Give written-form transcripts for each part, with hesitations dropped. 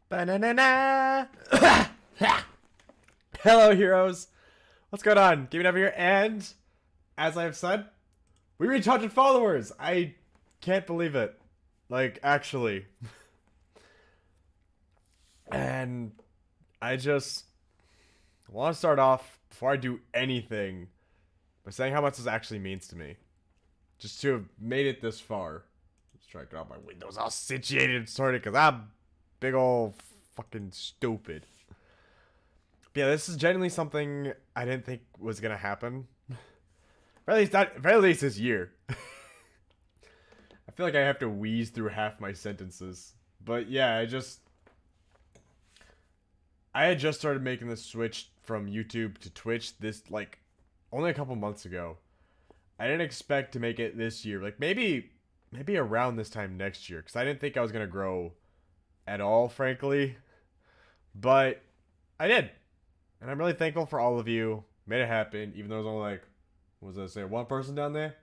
Ba-na-na-na. Hello, heroes. What's going on? GamingNavi here, and as I have said, we reached 100 followers. I can't believe it. Like, actually. And I just want to start off, before I do anything, by saying how much this actually means to me. Just to have made it this far. Let's try to get out my windows all situated and sorted, because I'm big ol' fucking stupid. But yeah, this is genuinely something I didn't think was gonna happen. Very least this year. I feel like I have to wheeze through half my sentences. But yeah, I had just started making the switch from YouTube to Twitch like only a couple months ago. I didn't expect to make it this year. Like maybe around this time next year, because I didn't think I was gonna grow at all, frankly. But I did. And I'm really thankful for all of you. Made it happen, even though it was only like, what was I say, one person down there?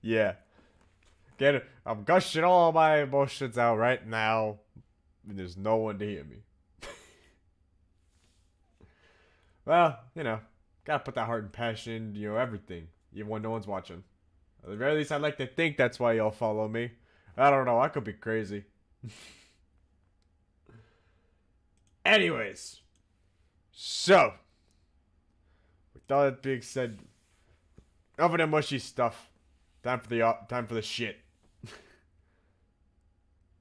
Yeah. Get it. I'm gushing all my emotions out right now. And there's no one to hear me. Well, you know, gotta put that heart and passion, everything. Even when no one's watching. At the very least, I'd like to think that's why y'all follow me. I don't know, I could be crazy. Anyways. So. With all that being said, enough of that mushy stuff. Time for the shit.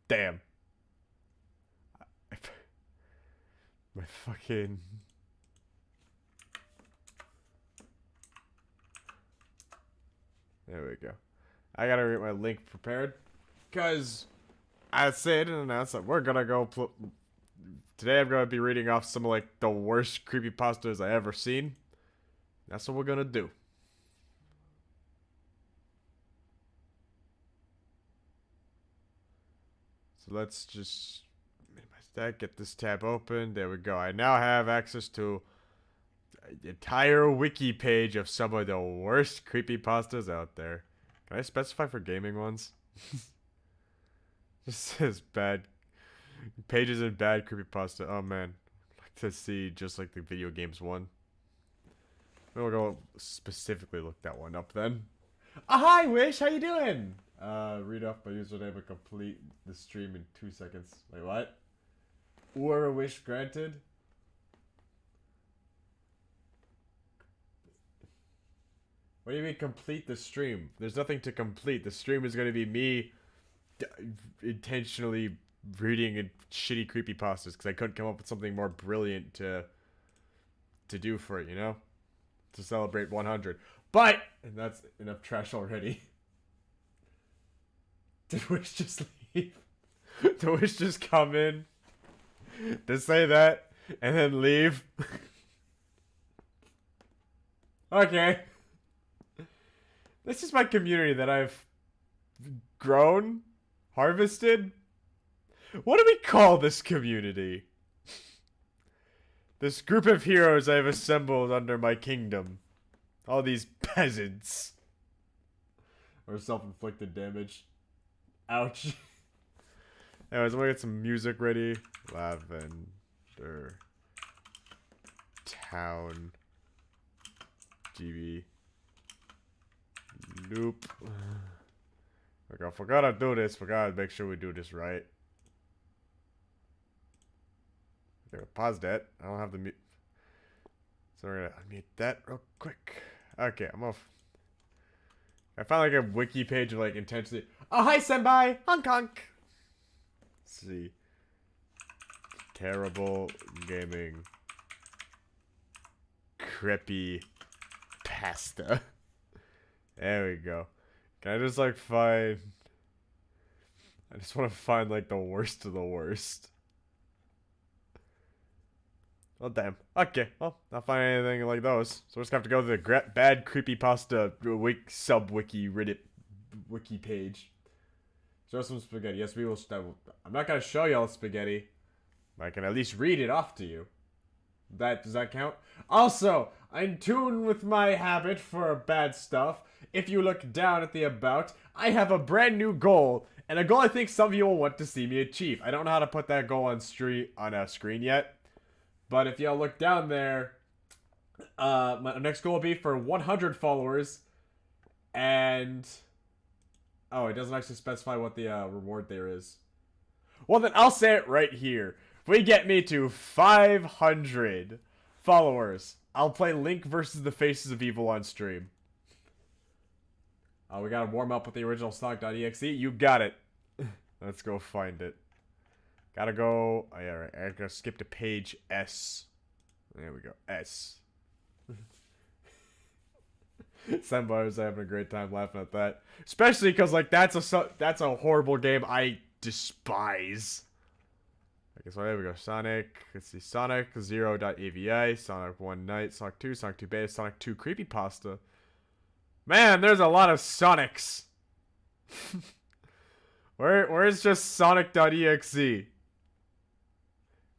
Damn. My fucking... There we go. I gotta get my link prepared. Because I said and announced that we're gonna go... Today I'm gonna be reading off some of like the worst creepypastas I ever seen. That's what we're gonna do. So let's just minimize that, get this tab open. There we go. I now have access to an entire wiki page of some of the worst creepypastas out there. Can I specify for gaming ones? Just says bad pages and bad creepypasta. Oh man. I'd like to see just like the video games one. We'll go specifically look that one up then. Hi Wish, how you doing? Read off my username and complete the stream in 2 seconds. Wait, what? Or a wish granted? What do you mean complete the stream? There's nothing to complete. The stream is going to be me intentionally reading shitty creepypastas because I couldn't come up with something more brilliant to do for it, to celebrate 100. But, and that's enough trash already. Did Wish just leave? Did Wish just come in to say that and then leave? Okay. This is my community that I've grown, harvested. What do we call this community? This group of heroes I've assembled under my kingdom. All these peasants. Or self-inflicted damage. Ouch. Anyways, I'm gonna get some music ready. Lavender Town GB. Nope. Okay, if we're gonna do this, we gotta make sure we do this right. Okay, pause that. I don't have the mute. So we're gonna unmute that real quick. Okay, I'm off. I found like a wiki page of like intentionally. Oh, hi, Senpai! Honk honk! Let's see. Terrible gaming. Creepy pasta. There we go. Can I just like find... I just want to find like the worst of the worst. Oh damn. Okay, well, not find anything like those. So we're just gonna have to go to the bad creepypasta sub-wiki Reddit wiki page. Show some spaghetti. Yes, we will. I'm not gonna show y'all spaghetti. But I can at least read it off to you. Does that count? Also, in tune with my habit for bad stuff. If you look down at the about, I have a brand new goal, And a goal I think some of you will want to see me achieve. I don't know how to put that goal on a screen yet. But if y'all look down there, my next goal will be for 100 followers. And... oh, it doesn't actually specify what the reward there is. Well, then I'll say it right here. If we get me to 500 followers, I'll play Link versus the Faces of Evil on stream. Oh, we gotta warm up with the original Sonic.exe. You got it. Let's go find it. Gotta go... oh, yeah, right. I gotta skip to page S. There we go. S. Somebody's having a great time laughing at that. Especially because, like, that's a horrible game I despise. Okay, so there we go. Sonic. Let's see. Sonic 0.avi. Sonic 1 Night. Sonic 2. Sonic 2 Beta. Sonic 2 Creepypasta. Man, there's a lot of Sonics. Where's just Sonic.exe?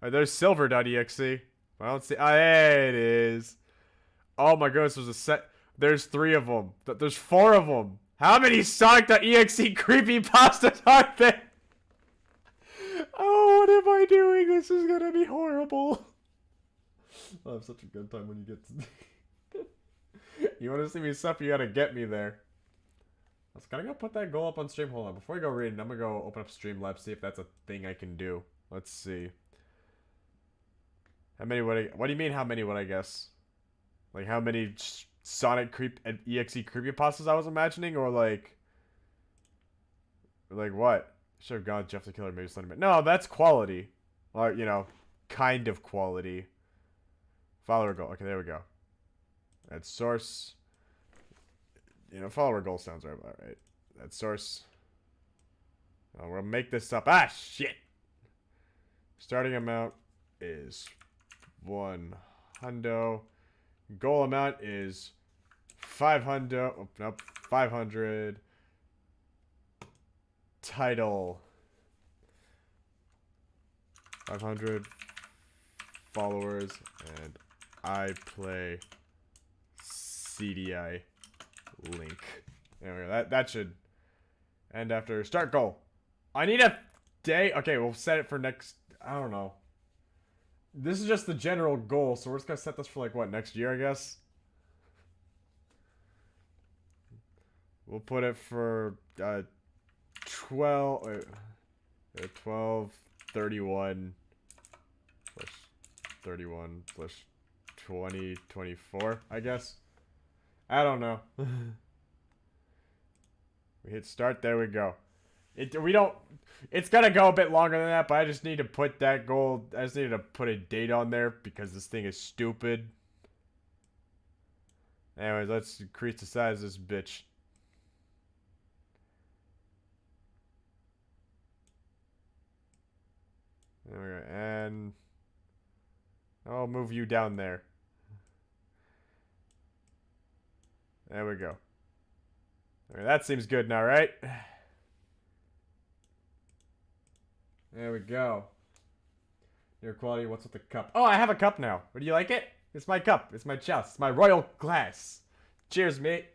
Oh, there's Silver.exe. I don't see... oh, there it is. Oh my goodness, there's a set... there's 3 of them. There's 4 of them. How many Sonic.exe creepypastas are there? Oh, what am I doing? This is gonna be horrible. I'll have such a good time when you get to... you want to see me suffer, you gotta get me there. I was gonna go put that goal up on stream. Hold on. Before we go reading, I'm gonna go open up Streamlabs, see if that's a thing I can do. Let's see. How many would I... what do you mean, how many would I guess? Like, how many Sonic exe creepypastas I was imagining? Or, like what? Should have gone Jeff the Killer, maybe Slenderman. No, that's quality. Or, you know, kind of quality. Follower goal. Okay, there we go. That's source. You know, follower goal sounds right about right. That's source. Oh, we'll make this up. Ah, shit! Starting amount is 100. Goal amount is 500. Oh, nope, 500. Title. 500 followers, and I play CDI Link. There we go. That should end after start goal. I need a day. Okay, we'll set it for next. I don't know. This is just the general goal, so we're just gonna set this for like what, next year, I guess. We'll put it for 12 31 plus 31 plus 20 24, I guess. I don't know. We hit start. There we go. It's gonna go a bit longer than that, but I just need to put that goal. I just needed to put a date on there because this thing is stupid. Anyways, let's increase the size of this bitch. There we go. And I'll move you down there. There we go. Okay, that seems good now, right? There we go. Your quality, what's with the cup? Oh, I have a cup now. Do you like it? It's my cup. It's my chalice. It's my royal glass. Cheers, mate.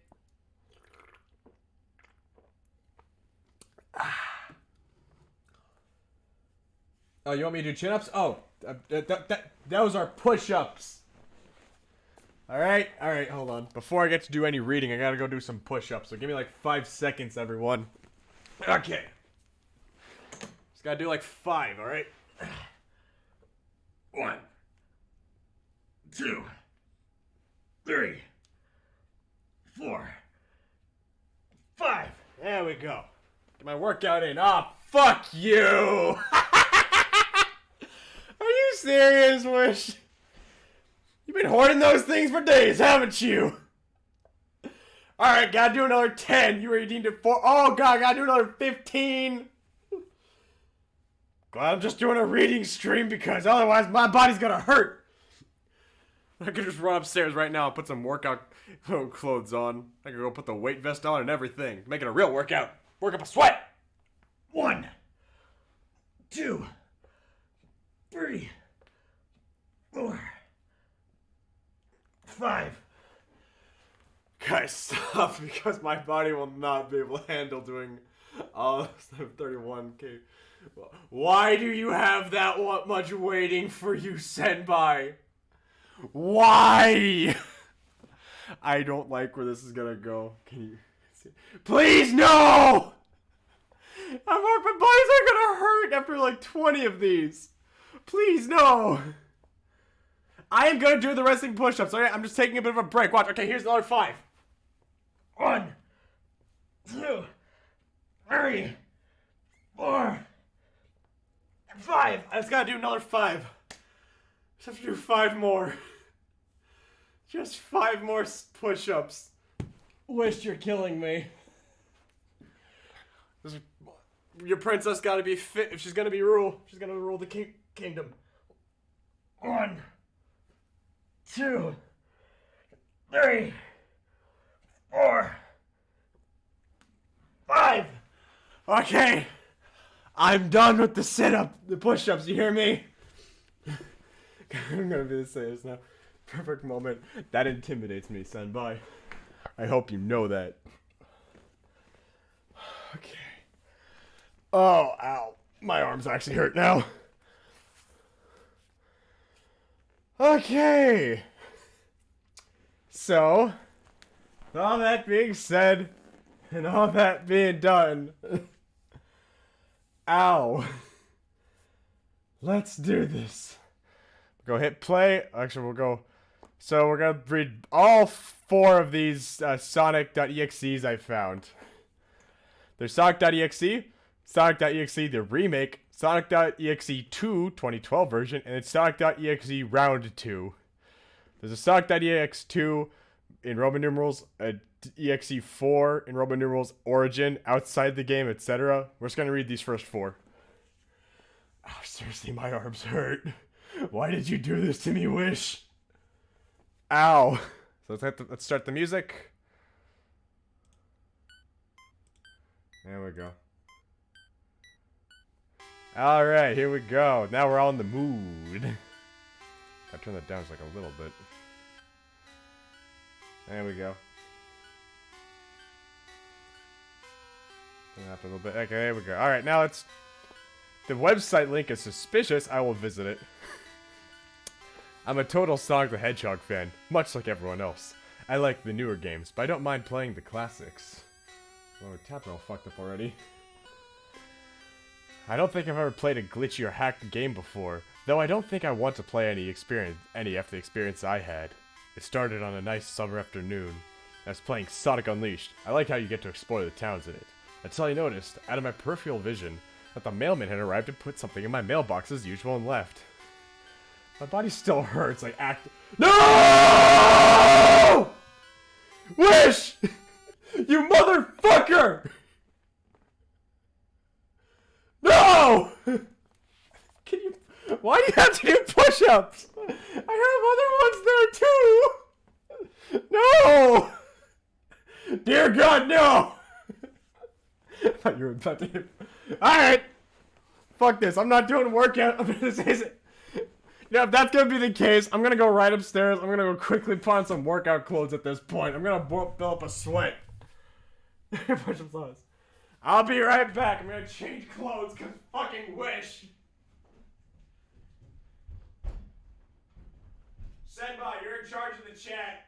Oh, you want me to do chin-ups? Oh, those are push-ups. Alright, hold on. Before I get to do any reading, I gotta go do some push-ups. So give me like 5 seconds, everyone. Okay. Just gotta do like 5, alright? 1, 2, 3, 4, 5. There we go. Get my workout in. Ah, oh, fuck you! Are you serious, Wish? You've been hoarding those things for days, haven't you? Alright, gotta do another 10. You already needed 4. Oh, God, gotta do another 15. Glad I'm just doing a reading stream because otherwise my body's gonna hurt. I could just run upstairs right now and put some workout clothes on. I could go put the weight vest on and everything. Make it a real workout. Work up a sweat. 1, 2, 3, 4, 5. Guys, stop because my body will not be able to handle doing Oh, 31. Okay. Why do you have that much waiting for you, Senpai? Why? I don't like where this is gonna go. Can you see? Please, no! My bodies are gonna hurt after like 20 of these. Please, no! I am gonna do the resting push-ups, alright? I'm just taking a bit of a break. Watch, okay, here's another 5. 1, 2, 3, 4, 5. I just gotta do another 5. Just have to do 5 more. Just 5 more push-ups. Wish, you're killing me. Your princess gotta be fit if she's gonna be rule. She's gonna rule the kingdom. 1, 2, 3, 4, 5. Okay. I'm done with the the push-ups, you hear me? I'm gonna be the same now. Perfect moment. That intimidates me, Senpai. I hope you know that. Okay. Oh, ow. My arms actually hurt now. Okay. So, all that being said, and all that being done, ow. Let's do this. Go hit play. Actually, we'll go. So we're gonna read all 4 of these Sonic.exes I found. There's Sonic.exe, Sonic.exe the remake, Sonic.exe 2 2012 version, and it's Sonic.exe Round 2. There's a Sonic.exe 2 in Roman numerals, a exe 4 in Roman numerals, origin, outside the game, etc. We're just gonna read these first 4. Oh, seriously, my arms hurt. Why did you do this to me, Wish? Ow. So let's start the music. There we go. Alright, here we go. Now we're all in the mood. I turn that down just like a little bit. There we go. Turn it up a little bit. Okay, there we go. Alright, now let's... The website link is suspicious. I will visit it. I'm a total Sonic the Hedgehog fan, much like everyone else. I like the newer games, but I don't mind playing the classics. Well, we're tapping all fucked up already. I don't think I've ever played a glitchy or hacked game before, though I don't think I want to play any after the experience I had. It started on a nice summer afternoon. I was playing Sonic Unleashed. I like how you get to explore the towns in it. Until I noticed, out of my peripheral vision, that the mailman had arrived and put something in my mailbox as usual and left. My body still hurts, like No! Wish! You motherfucker! No! Can you... Why do you have to do push-ups? I have other ones there too! No! Dear God, no! I thought you were about to hit... Alright! Fuck this, I'm not doing a workout. I'm gonna say it. Yeah, if that's gonna be the case, I'm gonna go right upstairs. I'm gonna go quickly put on some workout clothes at this point. I'm gonna build up a sweat. Push-ups on. I'll be right back. I'm gonna change clothes because fucking Wish. Senpai, you're in charge of the chat.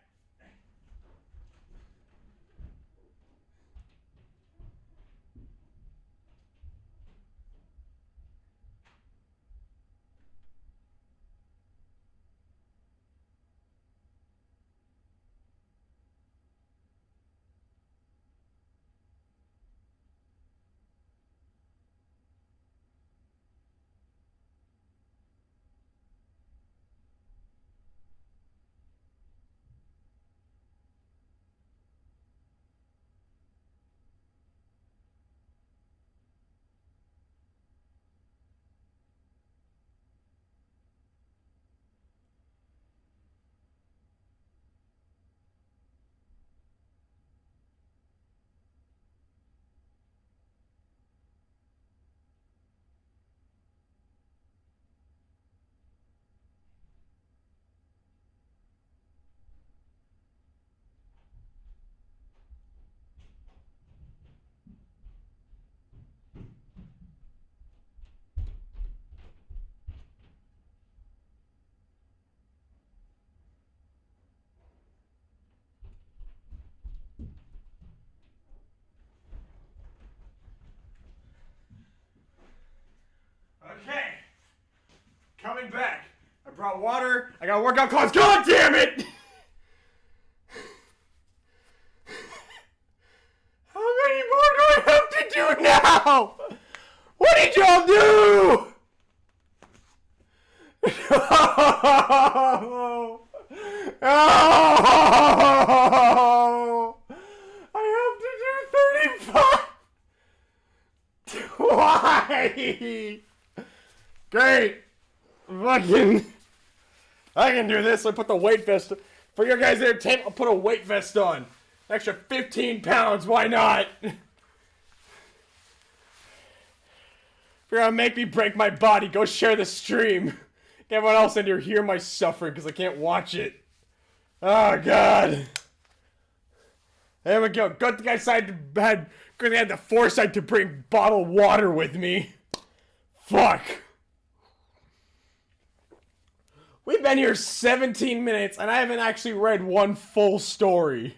coming back. I brought water. I got workout clothes. God damn it! How many more do I have to do now? What did y'all do? Oh! Oh! I have to do 35. Why? Great. Fucking. I can do this. I put the weight vest for your guys' entertainment. I'll put a weight vest on. Extra 15 pounds. Why not? If you're gonna make me break my body, go share the stream. Everyone else in here hear my suffering because I can't watch it. Oh God. There we go. Good thing I had the foresight to bring bottled water with me. Fuck. We've been here 17 minutes and I haven't actually read one full story.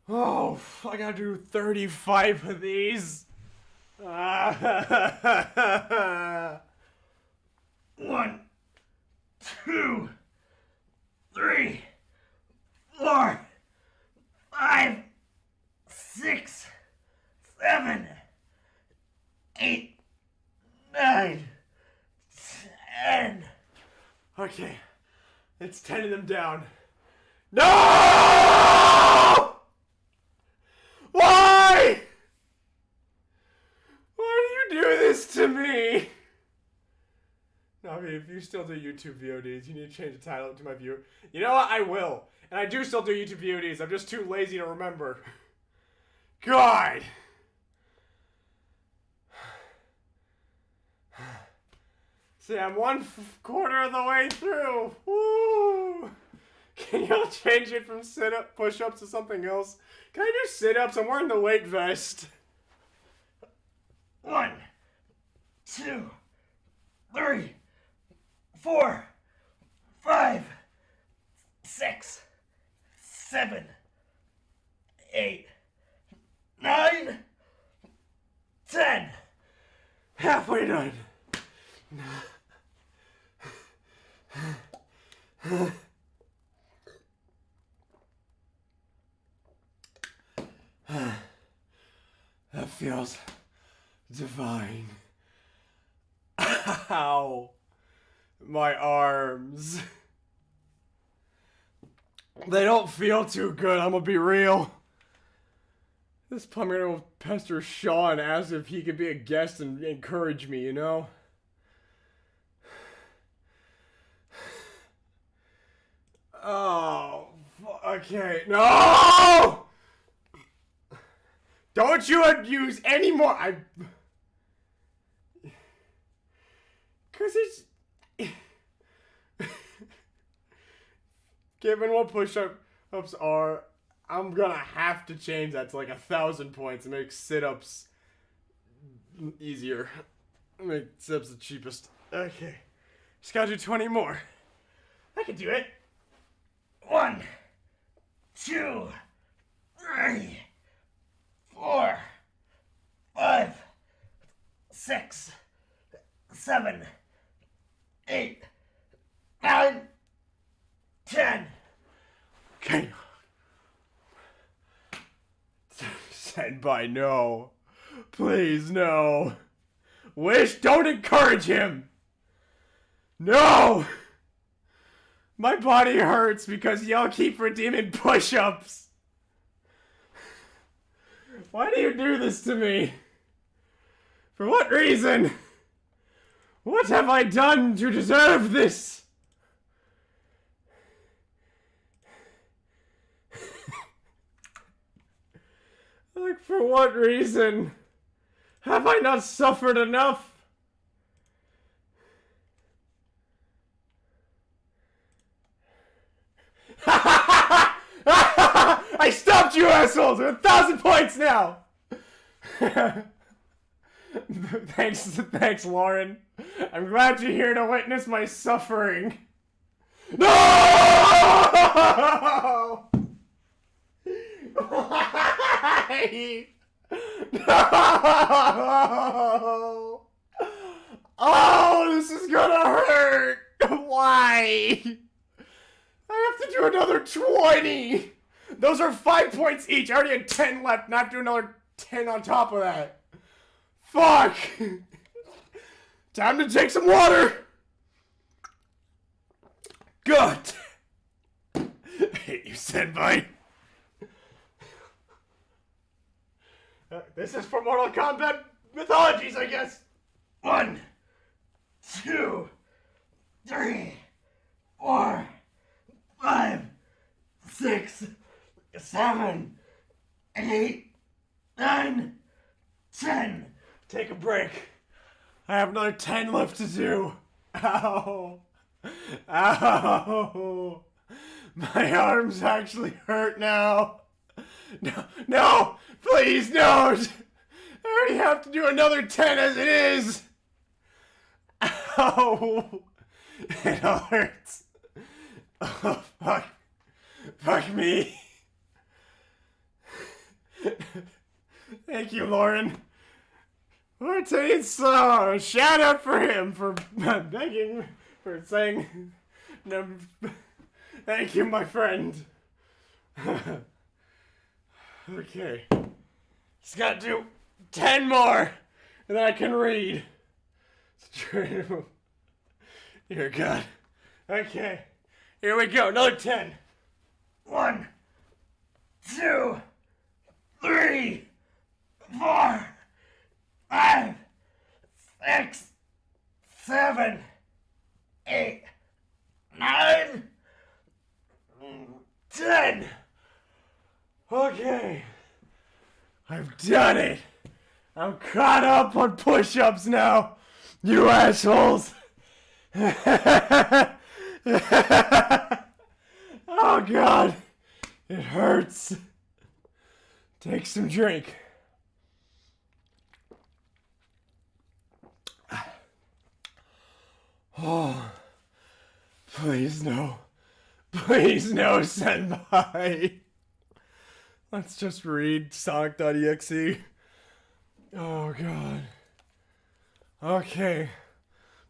Oh, I gotta do 35 of these. 1, 2, 3, 4, 5, 6, 7, 8, 9, 10. Okay, it's 10 of them down. No! Why? Why do you do this to me? Navi, if you still do YouTube VODs, you need to change the title to my viewer. You know what? I will. And I do still do YouTube VODs. I'm just too lazy to remember. God! See, I'm 1/4 of the way through. Woo! Can y'all change it from sit-up, push-ups to something else? Can I do sit-ups? I'm wearing the weight vest. 1, 2, 3, 4, 5, 6, 7, 8, 9, 10. Halfway done. That feels divine. Ow. My arms. They don't feel too good, I'm gonna be real. This time I'm gonna pester Shaw and ask if he could be a guest and encourage me, you know? Oh, okay. No! Don't you use any more. Cause it's given what push-ups are, I'm gonna have to change that to like 1,000 points and make sit-ups easier. Make sit-ups the cheapest. Okay, just gotta do 20 more. I can do it. 1, 2, 3, 4, 5, 6, 7, 8, 9, 10. Okay. Said by no. Please, no. Wish, don't encourage him. No. My body hurts because y'all keep redeeming push-ups. Why do you do this to me? For what reason? What have I done to deserve this? Like, for what reason? Have I not suffered enough? I stopped you assholes! We're 1,000 points now! Thanks, Lauren. I'm glad you're here to witness my suffering. No! Why? No! Oh, this is gonna hurt! Why? I have to do another 20! Those are 5 points each. I already had 10 left, and I have to do another 10 on top of that. Fuck! Time to take some water! Good! I hate you, Senpai. This is for Mortal Kombat mythologies, I guess. 1, 2, 3, 4, 5, 6, 7, 8, 9, 10. Take a break. I have another 10 left to do. Ow. Ow. My arms actually hurt now. No, please, no. I already have to do another 10 as it is. Ow. It all hurts. Oh, fuck. Fuck me. Thank you, Lauren. Ortain's song. Shout out for him for begging, for saying, no, thank you, my friend. Okay. Just gotta do 10 more, and then I can read. Dear God. Okay. Here we go. Another 10. 1, 2, 3, 4, 5, 6, 7, 8, 9, 10. Okay. I've done it. I'm caught up on push-ups now. You assholes. Oh God. It hurts. Take some drink. Oh, please no. Please no, Senpai. Let's just read Sonic.exe. Oh God. Okay.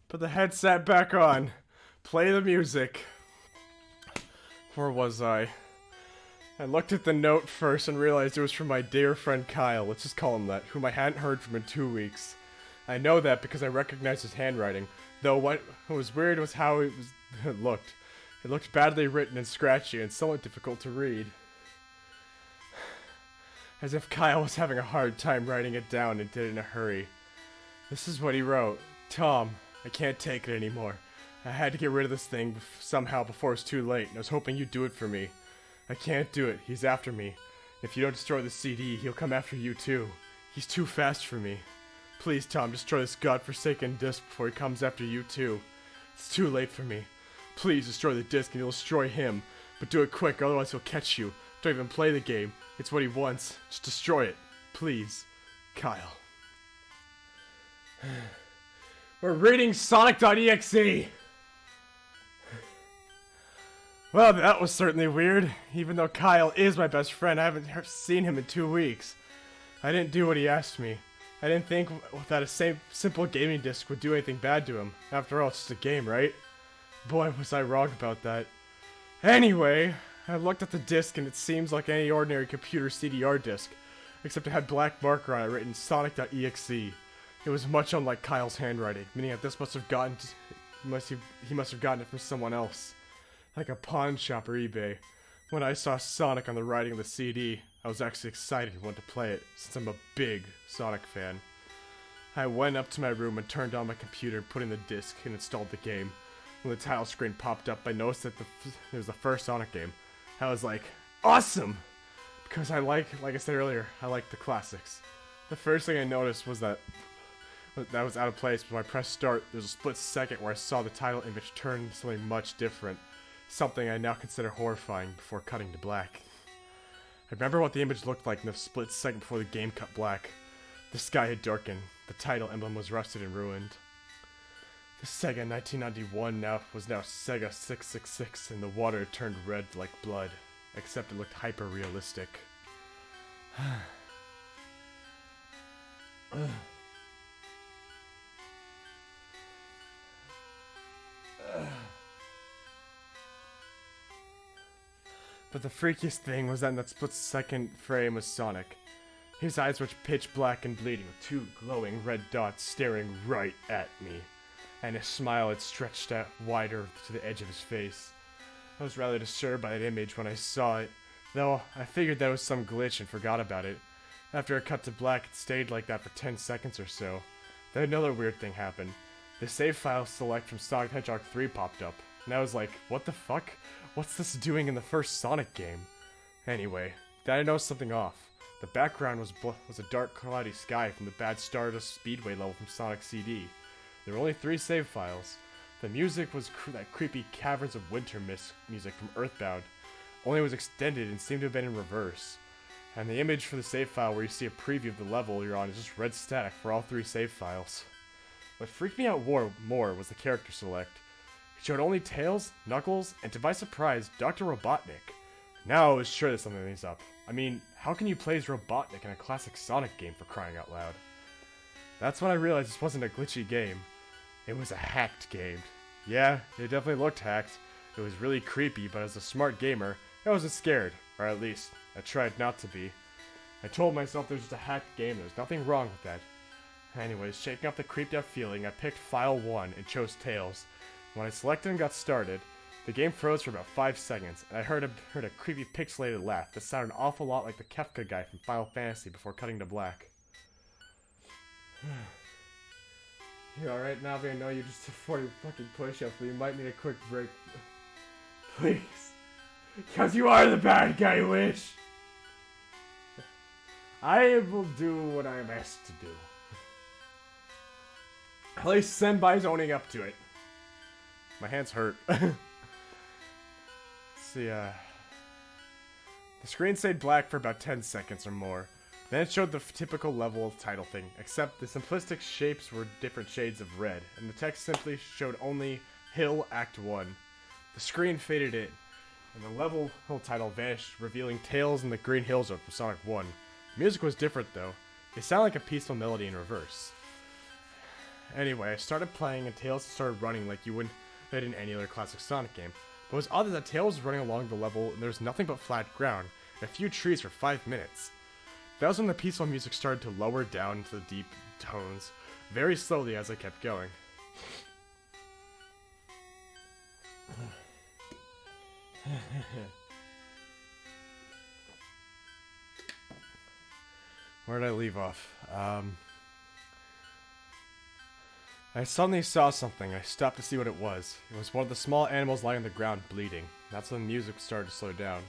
Put the headset back on. Play the music. Where was I? I looked at the note first and realized it was from my dear friend Kyle, let's just call him that, whom I hadn't heard from in 2 weeks. I know that because I recognized his handwriting, though what was weird was how it looked. It looked badly written and scratchy and somewhat difficult to read. As if Kyle was having a hard time writing it down and did it in a hurry. This is what he wrote. Tom, I can't take it anymore. I had to get rid of this thing somehow before it's too late, and I was hoping you'd do it for me. I can't do it. He's after me. If you don't destroy the CD, he'll come after you too. He's too fast for me. Please, Tom, destroy this godforsaken disc before he comes after you too. It's too late for me. Please destroy the disc and you'll destroy him. But do it quick, otherwise he'll catch you. Don't even play the game. It's what he wants. Just destroy it. Please. Kyle. We're reading Sonic.exe. Well, that was certainly weird. Even though Kyle is my best friend, I haven't seen him in 2 weeks. I didn't do what he asked me. I didn't think that a simple gaming disc would do anything bad to him. After all, it's just a game, right? Boy, was I wrong about that. Anyway, I looked at the disc and it seems like any ordinary computer CDR disc, except it had black marker on it written Sonic.exe. It was much unlike Kyle's handwriting, meaning that this must have gotten he must have gotten it from someone else. Like a pawn shop or eBay. When I saw Sonic on the writing of the CD, I was actually excited and wanted to play it, since I'm a big Sonic fan. I went up to my room and turned on my computer and put in the disc and installed the game. When the title screen popped up, I noticed that it was the first Sonic game. I was like, awesome! Because I like I said earlier, I like the classics. The first thing I noticed was that was out of place, but when I pressed start, there was a split second where I saw the title image turn into something much different. Something I now consider horrifying before cutting to black. I remember what the image looked like in the split second before the game cut black. The sky had darkened, the title emblem was rusted and ruined. The Sega 1991 was now Sega 666, and the water had turned red like blood, except it looked hyper-realistic. But the freakiest thing was that in that split-second frame was Sonic. His eyes were pitch black and bleeding, with two glowing red dots staring right at me. And his smile had stretched out wider to the edge of his face. I was rather disturbed by that image when I saw it, though I figured that was some glitch and forgot about it. After it cut to black, it stayed like that for 10 seconds or so. Then another weird thing happened. The save file select from Sonic the Hedgehog 3 popped up, and I was like, what the fuck? What's this doing in the first Sonic game? Anyway, then I noticed something off. The background was a dark, cloudy sky from the Bad Stardust Speedway level from Sonic CD. There were only 3 save files. The music was that creepy Caverns of Winter Mist music from Earthbound, only it was extended and seemed to have been in reverse. And the image for the save file where you see a preview of the level you're on is just red static for all 3 save files. What freaked me out more was the character select. It showed only Tails, Knuckles, and to my surprise, Dr. Robotnik. Now I was sure that something's up. I mean, how can you play as Robotnik in a classic Sonic game, for crying out loud? That's when I realized this wasn't a glitchy game. It was a hacked game. Yeah, it definitely looked hacked. It was really creepy, but as a smart gamer, I wasn't scared. Or at least, I tried not to be. I told myself there's just a hacked game, there's nothing wrong with that. Anyways, shaking off the creeped out feeling, I picked File 1 and chose Tails. When I selected and got started, the game froze for about 5 seconds, and I heard a creepy pixelated laugh that sounded an awful lot like the Kefka guy from Final Fantasy before cutting to black. You alright, Navi? I know you just did 40 fucking push-ups, but you might need a quick break. Please. Because you are the bad guy, Wish! I will do what I am asked to do. At least Senbai's owning up to it. My hands hurt. Let's see, the screen stayed black for about 10 seconds or more. Then it showed the typical level title thing, except the simplistic shapes were different shades of red, and the text simply showed only Hill Act 1. The screen faded in, and the level title vanished, revealing Tails and the Green Hills from Sonic 1. The music was different though. It sounded like a peaceful melody in reverse. Anyway, I started playing and Tails started running like you wouldn't in any other classic Sonic game. But it was odd that Tails was running along the level and there was nothing but flat ground and a few trees for 5 minutes. That was when the peaceful music started to lower down into the deep tones, very slowly as I kept going. Where did I leave off? I suddenly saw something. I stopped to see what it was. It was one of the small animals lying on the ground bleeding. That's when the music started to slow down.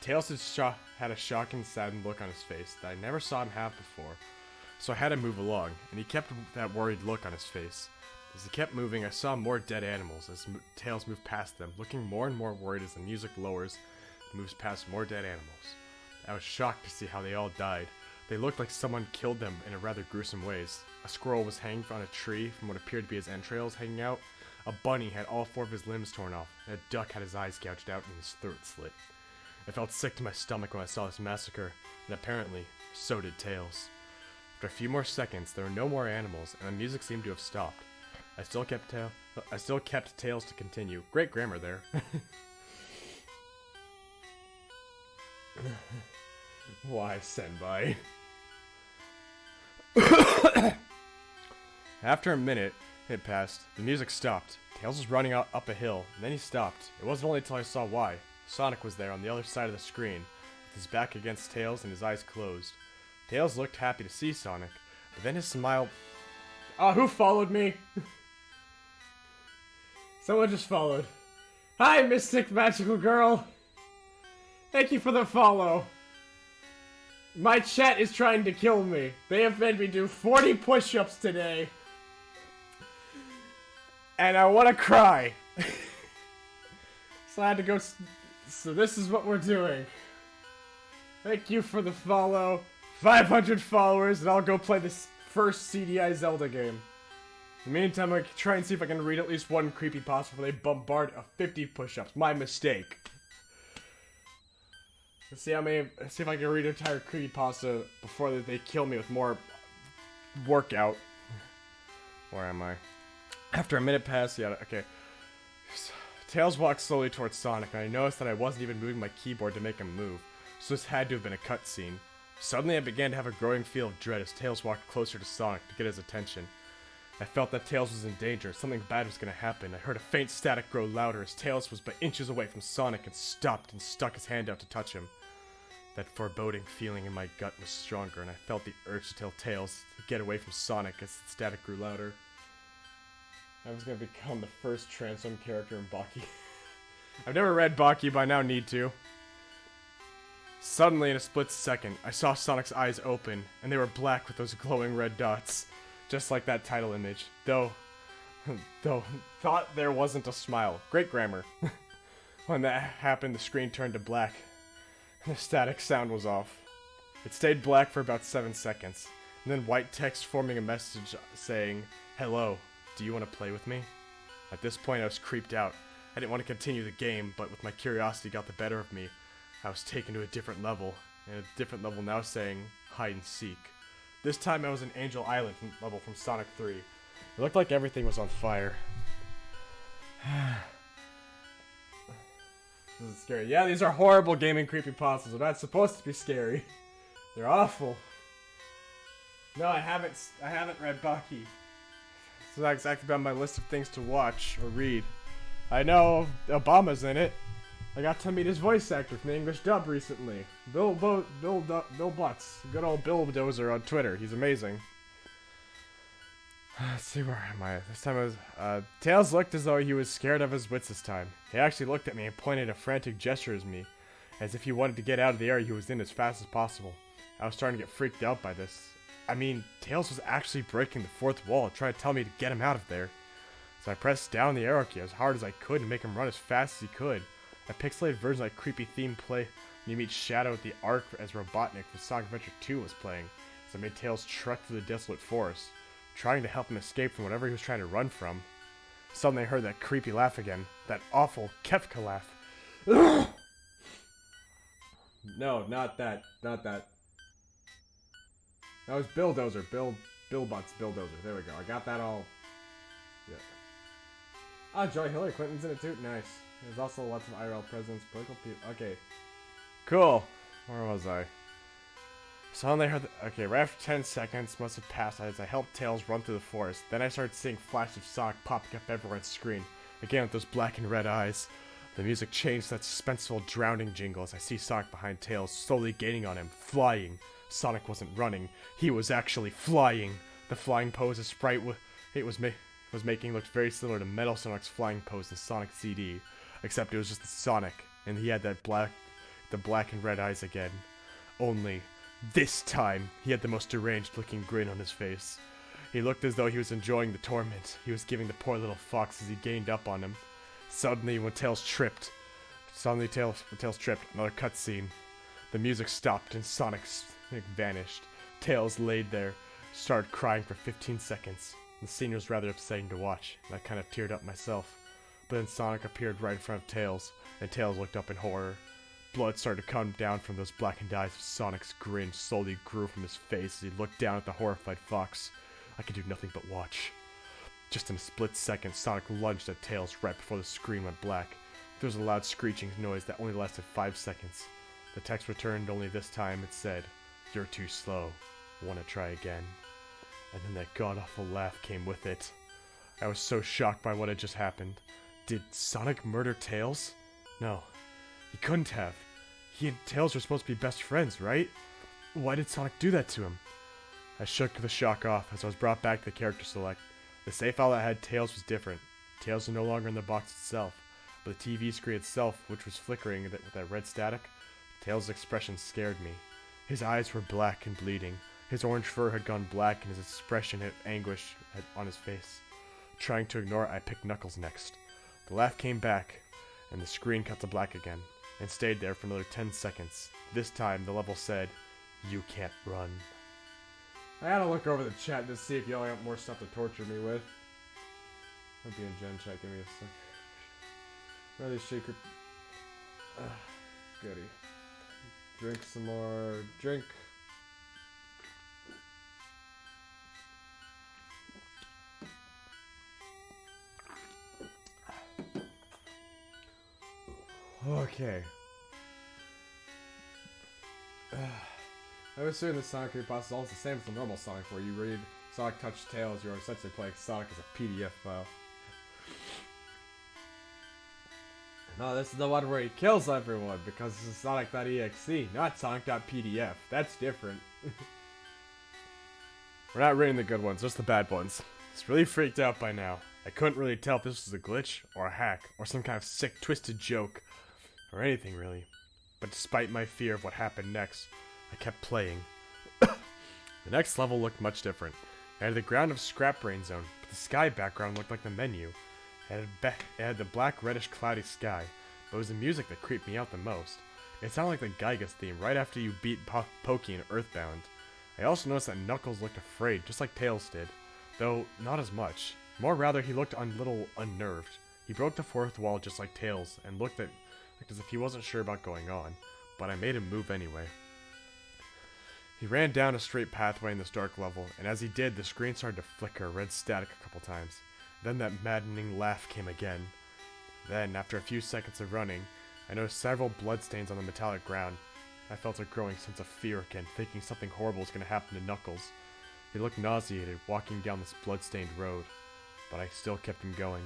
Tails had a shocking, saddened look on his face that I never saw him have before. So I had to move along, and he kept that worried look on his face. As he kept moving, I saw more dead animals as Tails moved past them, looking more and more worried as the music lowers and moves past more dead animals. I was shocked to see how they all died. They looked like someone killed them in a rather gruesome ways. A squirrel was hanging on a tree from what appeared to be his entrails hanging out. A bunny had all 4 of his limbs torn off, and a duck had his eyes gouged out and his throat slit. I felt sick to my stomach when I saw this massacre, and apparently, so did Tails. After a few more seconds, there were no more animals, and the music seemed to have stopped. I still kept Tails to continue. Great grammar there. Why, Senbai? After a minute had passed, the music stopped. Tails was running up a hill, and then he stopped. It wasn't only until I saw why. Sonic was there on the other side of the screen, with his back against Tails and his eyes closed. Tails looked happy to see Sonic, but then his smile... Ah, who followed me? Someone just followed. Hi, Mystic Magical Girl! Thank you for the follow. My chat is trying to kill me. They have made me do 40 push-ups today. And I want to cry. So I had to go... So this is what we're doing. Thank you for the follow. 500 followers, and I'll go play this first CDI Zelda game. In the meantime, I can try and see if I can read at least one creepypasta before they bombard 50 push-ups. My mistake. Let's see if I can read an entire creepypasta before they kill me with more workout. Where am I? After a minute passed, yeah, okay. Tails walked slowly towards Sonic, and I noticed that I wasn't even moving my keyboard to make him move, so this had to have been a cutscene. Suddenly I began to have a growing feel of dread as Tails walked closer to Sonic to get his attention. I felt that Tails was in danger, something bad was going to happen. I heard a faint static grow louder as Tails was but inches away from Sonic and stopped and stuck his hand out to touch him. That foreboding feeling in my gut was stronger, and I felt the urge to tell Tails to get away from Sonic as the static grew louder. I was going to become the first transform character in Baki. I've never read Baki, but I now need to. Suddenly, in a split second, I saw Sonic's eyes open, and they were black with those glowing red dots. Just like that title image. Though, thought there wasn't a smile. Great grammar. When that happened, the screen turned to black, and the static sound was off. It stayed black for about 7 seconds, and then white text forming a message saying, "Hello, do you want to play with me?" At this point, I was creeped out. I didn't want to continue the game, but with my curiosity got the better of me. I was taken to a different level, and a different level now saying, hide and seek. This time I was in Angel Island level from Sonic 3. It looked like everything was on fire. This is scary. Yeah, these are horrible gaming creepypastas. They're not supposed to be scary. They're awful. No, I haven't read Baki. It's not exactly on my list of things to watch or read. I know Obama's in it. I got to meet his voice actor from the English dub recently. Bill Butts. Good old Bill Dozer on Twitter. He's amazing. Let's see, where am I? This time I was, Tails looked as though he was scared of his wits this time. He actually looked at me and pointed a frantic gesture at me, as if he wanted to get out of the area he was in as fast as possible. I was starting to get freaked out by this. I mean, Tails was actually breaking the fourth wall, trying to tell me to get him out of there. So I pressed down the arrow key as hard as I could to make him run as fast as he could. A pixelated version of that creepy theme play when you meet Shadow at the Ark as Robotnik for Sonic Adventure 2 was playing, so I made Tails trek through the desolate forest, trying to help him escape from whatever he was trying to run from. Suddenly I heard that creepy laugh again, that awful Kefka laugh. No, not that. That was Bill Dozer, Bill Butts, Bill Dozer. There we go. I got that all. Yeah. Oh, Joy Hillary Clinton's in it too. Nice. There's also lots of IRL presidents, political people. Okay. Cool. Where was I? Suddenly I heard okay, right after 10 seconds must have passed as I helped Tails run through the forest. Then I started seeing flashes of Sonic popping up everywhere on the screen. Again with those black and red eyes. The music changed to that suspenseful drowning jingle as I see Sonic behind Tails, slowly gaining on him, flying. Sonic wasn't running. He was actually flying. The flying pose a sprite was making looked very similar to Metal Sonic's flying pose in Sonic CD. Except it was just Sonic, and he had the black and red eyes again. Only, this time, he had the most deranged looking grin on his face. He looked as though he was enjoying the torment he was giving the poor little fox as he gained up on him. Suddenly, when Tails tripped, another cutscene. The music stopped and Sonic vanished. Tails laid there, started crying for 15 seconds. The scene was rather upsetting to watch, and I kind of teared up myself. But then Sonic appeared right in front of Tails, and Tails looked up in horror. Blood started to come down from those blackened eyes as Sonic's grin slowly grew from his face as he looked down at the horrified fox. I could do nothing but watch. Just in a split second, Sonic lunged at Tails right before the screen went black. There was a loud screeching noise that only lasted 5 seconds. The text returned, only this time it said, "You're too slow. Wanna try again?" And then that god-awful laugh came with it. I was so shocked by what had just happened. Did Sonic murder Tails? No, he couldn't have. He and Tails were supposed to be best friends, right? Why did Sonic do that to him? I shook the shock off as I was brought back to the character select. The save file that had Tails was different. Tails was no longer in the box itself, but the TV screen itself, which was flickering with that red static. Tails' expression scared me. His eyes were black and bleeding. His orange fur had gone black and his expression had anguish on his face. Trying to ignore it, I picked Knuckles next. The laugh came back, and the screen cut to black again, and stayed there for another 10 seconds. This time, the level said, "You can't run." I had to look over the chat to see if y'all got more stuff to torture me with. I'll be in Gen chat, give me a sec. Really shaker. Goody. Drink some more. Drink. Okay. I was assuming the Sonic creepypasta is almost the same as the normal Sonic, where you read Sonic Touch Tales, you're essentially playing Sonic as a PDF file. No, this is the one where he kills everyone, because this is Sonic.exe, not Sonic.pdf. That's different. We're not reading the good ones, just the bad ones. I was really freaked out by now. I couldn't really tell if this was a glitch, or a hack, or some kind of sick, twisted joke, or anything really. But despite my fear of what happened next, I kept playing. The next level looked much different. It had the ground of Scrap Brain Zone, but the sky background looked like the menu. It had the black, reddish, cloudy sky, but it was the music that creeped me out the most. It sounded like the Gygas theme right after you beat Pokey in Earthbound. I also noticed that Knuckles looked afraid, just like Tails did, though not as much. More rather, he looked a little unnerved. He broke the fourth wall just like Tails, and looked as if he wasn't sure about going on, but I made him move anyway. He ran down a straight pathway in this dark level, and as he did, the screen started to flicker red static a couple times. Then that maddening laugh came again. Then, after a few seconds of running, I noticed several bloodstains on the metallic ground. I felt a growing sense of fear again, thinking something horrible was going to happen to Knuckles. He looked nauseated, walking down this blood-stained road, but I still kept him going.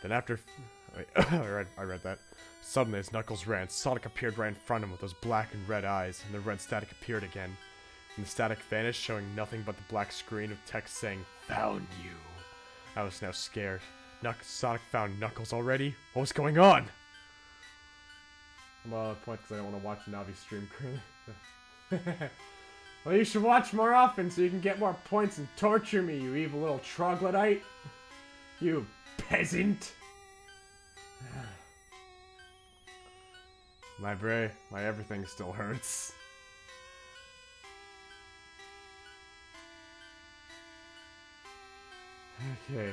Then after... Wait, I read that. Suddenly, as Knuckles ran, Sonic appeared right in front of him with those black and red eyes, and the red static appeared again. And the static vanished, showing nothing but the black screen of text saying, "Found you." I was now scared. Sonic found Knuckles already? What was going on? I'm at a point because I don't want to watch Navi stream currently. Well, you should watch more often so you can get more points and torture me, you evil little troglodyte. You peasant. My everything still hurts. Okay.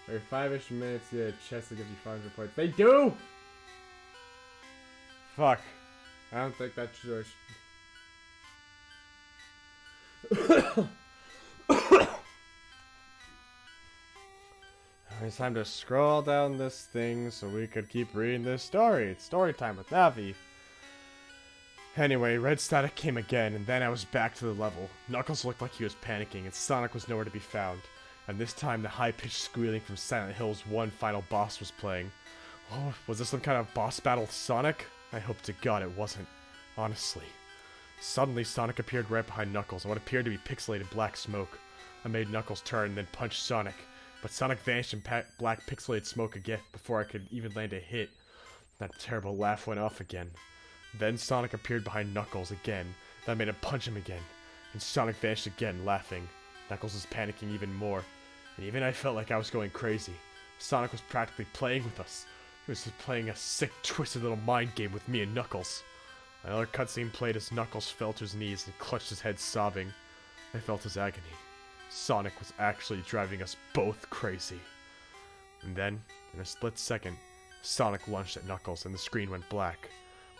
Every 5-ish minutes, yeah, a chest that gives you 500 points. They do! Fuck. I don't think that's yours. It's time to scroll down this thing so we could keep reading this story. It's story time with Navi. Anyway, red static came again, and then I was back to the level. Knuckles looked like he was panicking, and Sonic was nowhere to be found. And this time, the high-pitched squealing from Silent Hill's one final boss was playing. Oh, was this some kind of boss battle with Sonic? I hope to God it wasn't. Honestly. Suddenly, Sonic appeared right behind Knuckles in what appeared to be pixelated black smoke. I made Knuckles turn and then punch Sonic, but Sonic vanished in black pixelated smoke again before I could even land a hit. That terrible laugh went off again. Then Sonic appeared behind Knuckles again. That made him punch him again. And Sonic vanished again, laughing. Knuckles was panicking even more. And even I felt like I was going crazy. Sonic was practically playing with us. He was just playing a sick, twisted little mind game with me and Knuckles. Another cutscene played as Knuckles fell to his knees and clutched his head, sobbing. I felt his agony. Sonic was actually driving us both crazy. And then, in a split second, Sonic lunged at Knuckles and the screen went black,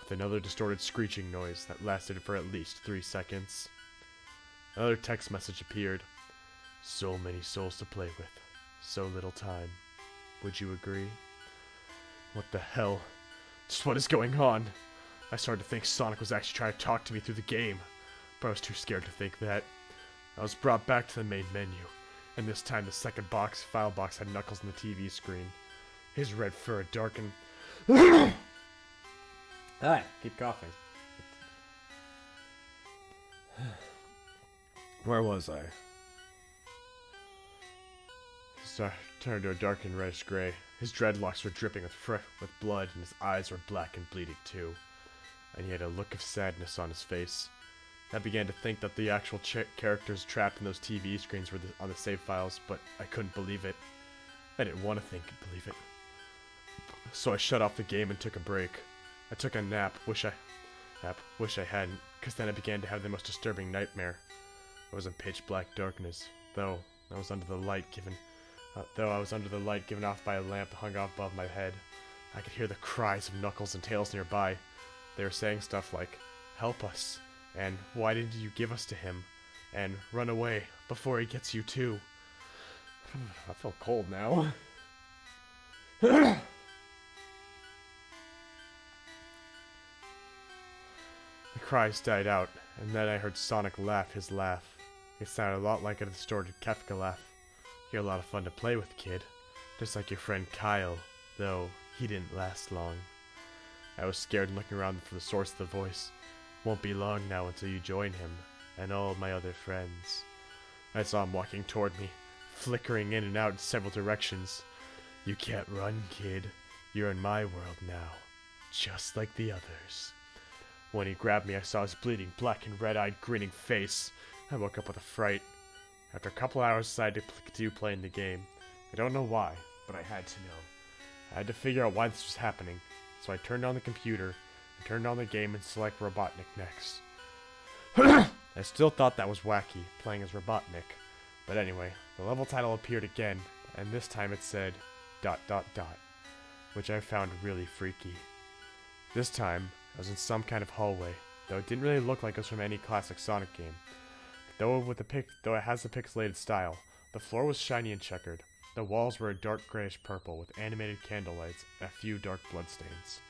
with another distorted screeching noise that lasted for at least 3 seconds. Another text message appeared. So many souls to play with. So little time. Would you agree? What the hell? Just what is going on? I started to think Sonic was actually trying to talk to me through the game, but I was too scared to think that. I was brought back to the main menu, and this time the second file box had Knuckles on the TV screen. His red fur had darkened. Hi, keep coughing. Where was I? Turned to a darkened reddish gray. His dreadlocks were dripping with blood, and his eyes were black and bleeding too. And he had a look of sadness on his face. I began to think that the actual characters trapped in those TV screens were on the save files, but I couldn't believe it. I didn't want to believe it. So I shut off the game and took a break. I took a nap, wish I hadn't, because then I began to have the most disturbing nightmare. I was in pitch black darkness, though I was under the light given off by a lamp hung above my head. I could hear the cries of Knuckles and Tails nearby. They were saying stuff like, "Help us," and "Why didn't you give us to him?" and "Run away before he gets you too." I feel cold now. The cries died out, and then I heard Sonic laugh his laugh. It sounded a lot like a distorted Kefka laugh. You're a lot of fun to play with, kid. Just like your friend Kyle, though he didn't last long. I was scared looking around for the source of the voice. Won't be long now until you join him, and all my other friends. I saw him walking toward me, flickering in and out in several directions. You can't run, kid. You're in my world now, just like the others. When he grabbed me, I saw his bleeding, black and red-eyed, grinning face. I woke up with a fright. After a couple hours, I decided to continue playing the game. I don't know why, but I had to know. I had to figure out why this was happening, so I turned on the computer, and turned on the game and select Robotnik next. I still thought that was wacky, playing as Robotnik. But anyway, the level title appeared again, and this time it said ... which I found really freaky. This time, I was in some kind of hallway, though it didn't really look like it was from any classic Sonic game. Though it has a pixelated style, the floor was shiny and checkered. The walls were a dark grayish purple with animated candlelights and a few dark bloodstains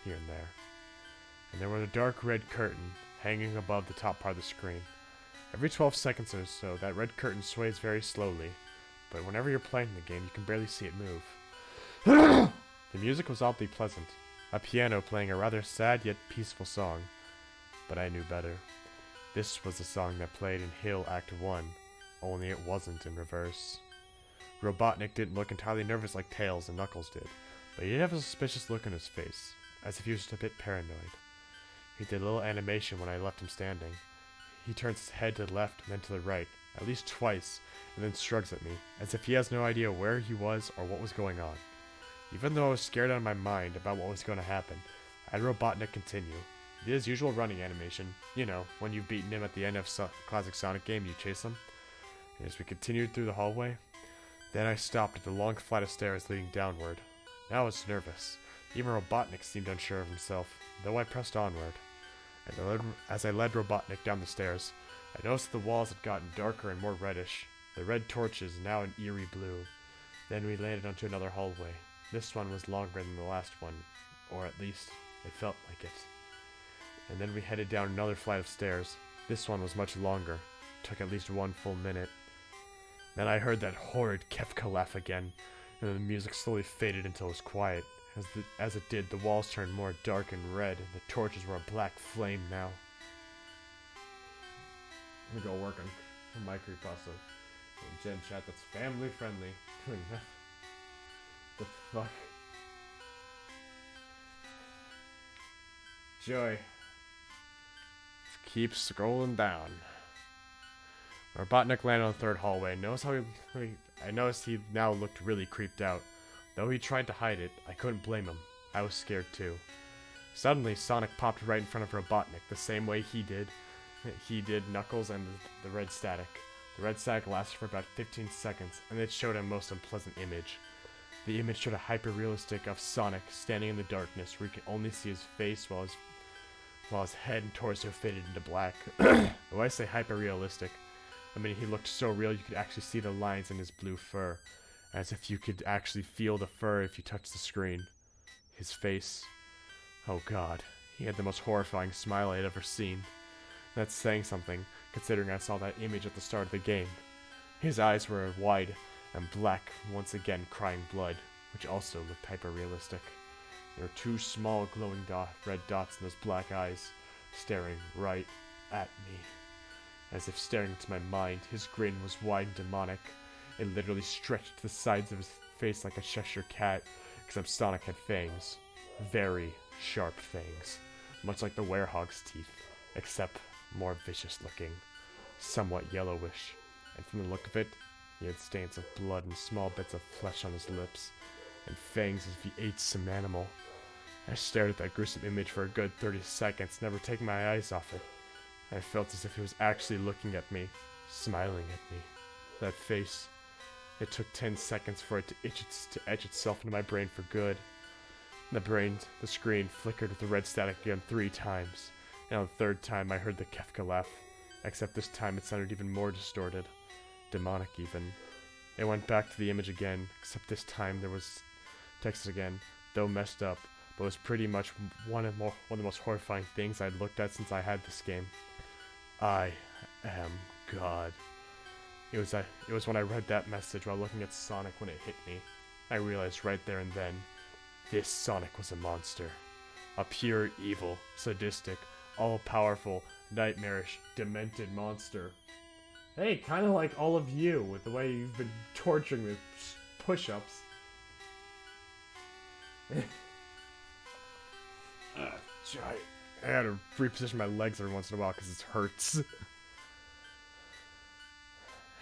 here and there. And there was a dark red curtain hanging above the top part of the screen. Every 12 seconds or so, that red curtain sways very slowly, but whenever you're playing the game, you can barely see it move. The music was oddly pleasant, a piano playing a rather sad yet peaceful song, but I knew better. This was the song that played in Hill Act 1, only it wasn't in reverse. Robotnik didn't look entirely nervous like Tails and Knuckles did, but he did have a suspicious look on his face, as if he was just a bit paranoid. He did a little animation when I left him standing. He turns his head to the left and then to the right, at least twice, and then shrugs at me, as if he has no idea where he was or what was going on. Even though I was scared out of my mind about what was going to happen, I had Robotnik continue. He did his usual running animation, you know, when you've beaten him at the end of classic Sonic game, you chase him. And as we continued through the hallway, then I stopped at the long flight of stairs leading downward. Now I was nervous. Even Robotnik seemed unsure of himself, though I pressed onward. As I led Robotnik down the stairs, I noticed the walls had gotten darker and more reddish, the red torches now an eerie blue. Then we landed onto another hallway. This one was longer than the last one, or at least, it felt like it. And then we headed down another flight of stairs. This one was much longer. It took at least 1 full minute. Then I heard that horrid Kefka laugh again, and the music slowly faded until it was quiet. As it did, the walls turned more dark and red, and the torches were a black flame now. I'm gonna go work on my creepypasta. Gen chat that's family friendly. The fuck? Joy. Just keep scrolling down. Robotnik landed on the third hallway. I noticed he now looked really creeped out. Though he tried to hide it, I couldn't blame him. I was scared too. Suddenly, Sonic popped right in front of Robotnik, the same way he did Knuckles and the red static. The red static lasted for about 15 seconds, and it showed a most unpleasant image. The image showed a hyper-realistic of Sonic standing in the darkness, where you can only see his face while his head and torso faded into black. When I say hyper-realistic, I mean he looked so real you could actually see the lines in his blue fur, as if you could actually feel the fur if you touched the screen. His face, oh god, he had the most horrifying smile I had ever seen. That's saying something, considering I saw that image at the start of the game. His eyes were wide and black, once again crying blood, which also looked hyper-realistic. There were 2 small glowing red dots in those black eyes, staring right at me. As if staring into my mind, his grin was wide and demonic. It literally stretched to the sides of his face like a Cheshire cat, except Sonic had fangs. Very sharp fangs, much like the werehog's teeth, except more vicious looking, somewhat yellowish, and from the look of it, he had stains of blood and small bits of flesh on his lips, and fangs as if he ate some animal. I stared at that gruesome image for a good 30 seconds, never taking my eyes off it. I felt as if he was actually looking at me, smiling at me. That face. It took 10 seconds for it to etch itself into my brain for good. The screen flickered with the red static again 3 times, and on the 3rd time I heard the Kefka laugh, except this time it sounded even more distorted. Demonic even. It went back to the image again, except this time there was Text again, though messed up, but was pretty much one of the most horrifying things I'd looked at since I had this game. I am God. It was when I read that message while looking at Sonic when it hit me. I realized right there and then, this Sonic was a monster. A pure evil, sadistic, all-powerful, nightmarish, demented monster. Hey, kind of like all of you, with the way you've been torturing me with push-ups. I had to reposition my legs every once in a while because it hurts.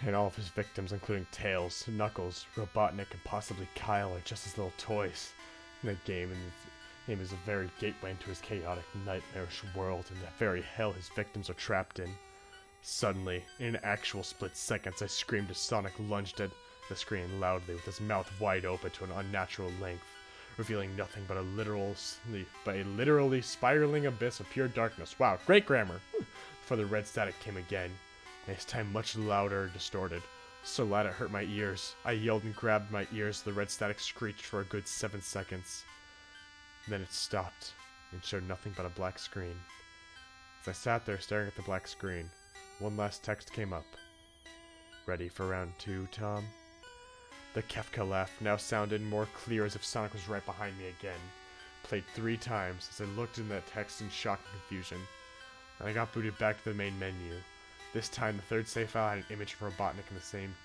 And all of his victims, including Tails, Knuckles, Robotnik, and possibly Kyle, are just his little toys. In that game, is a very gateway into his chaotic, nightmarish world, and the very hell his victims are trapped in. Suddenly, in an actual split seconds, I screamed as Sonic lunged at the screen loudly, with his mouth wide open to an unnatural length, revealing nothing but a literally spiraling abyss of pure darkness. Wow, great grammar! Before the red static came again, and this time much louder and distorted. So loud it hurt my ears. I yelled and grabbed my ears. The red static screeched for a good 7 seconds. Then it stopped, and showed nothing but a black screen. As I sat there staring at the black screen, one last text came up. Ready for round 2, Tom? The Kefka laugh now sounded more clear as if Sonic was right behind me again. Played 3 times as I looked in that text in shock and confusion. And I got booted back to the main menu. This time, the third save file had an image of Robotnik in the same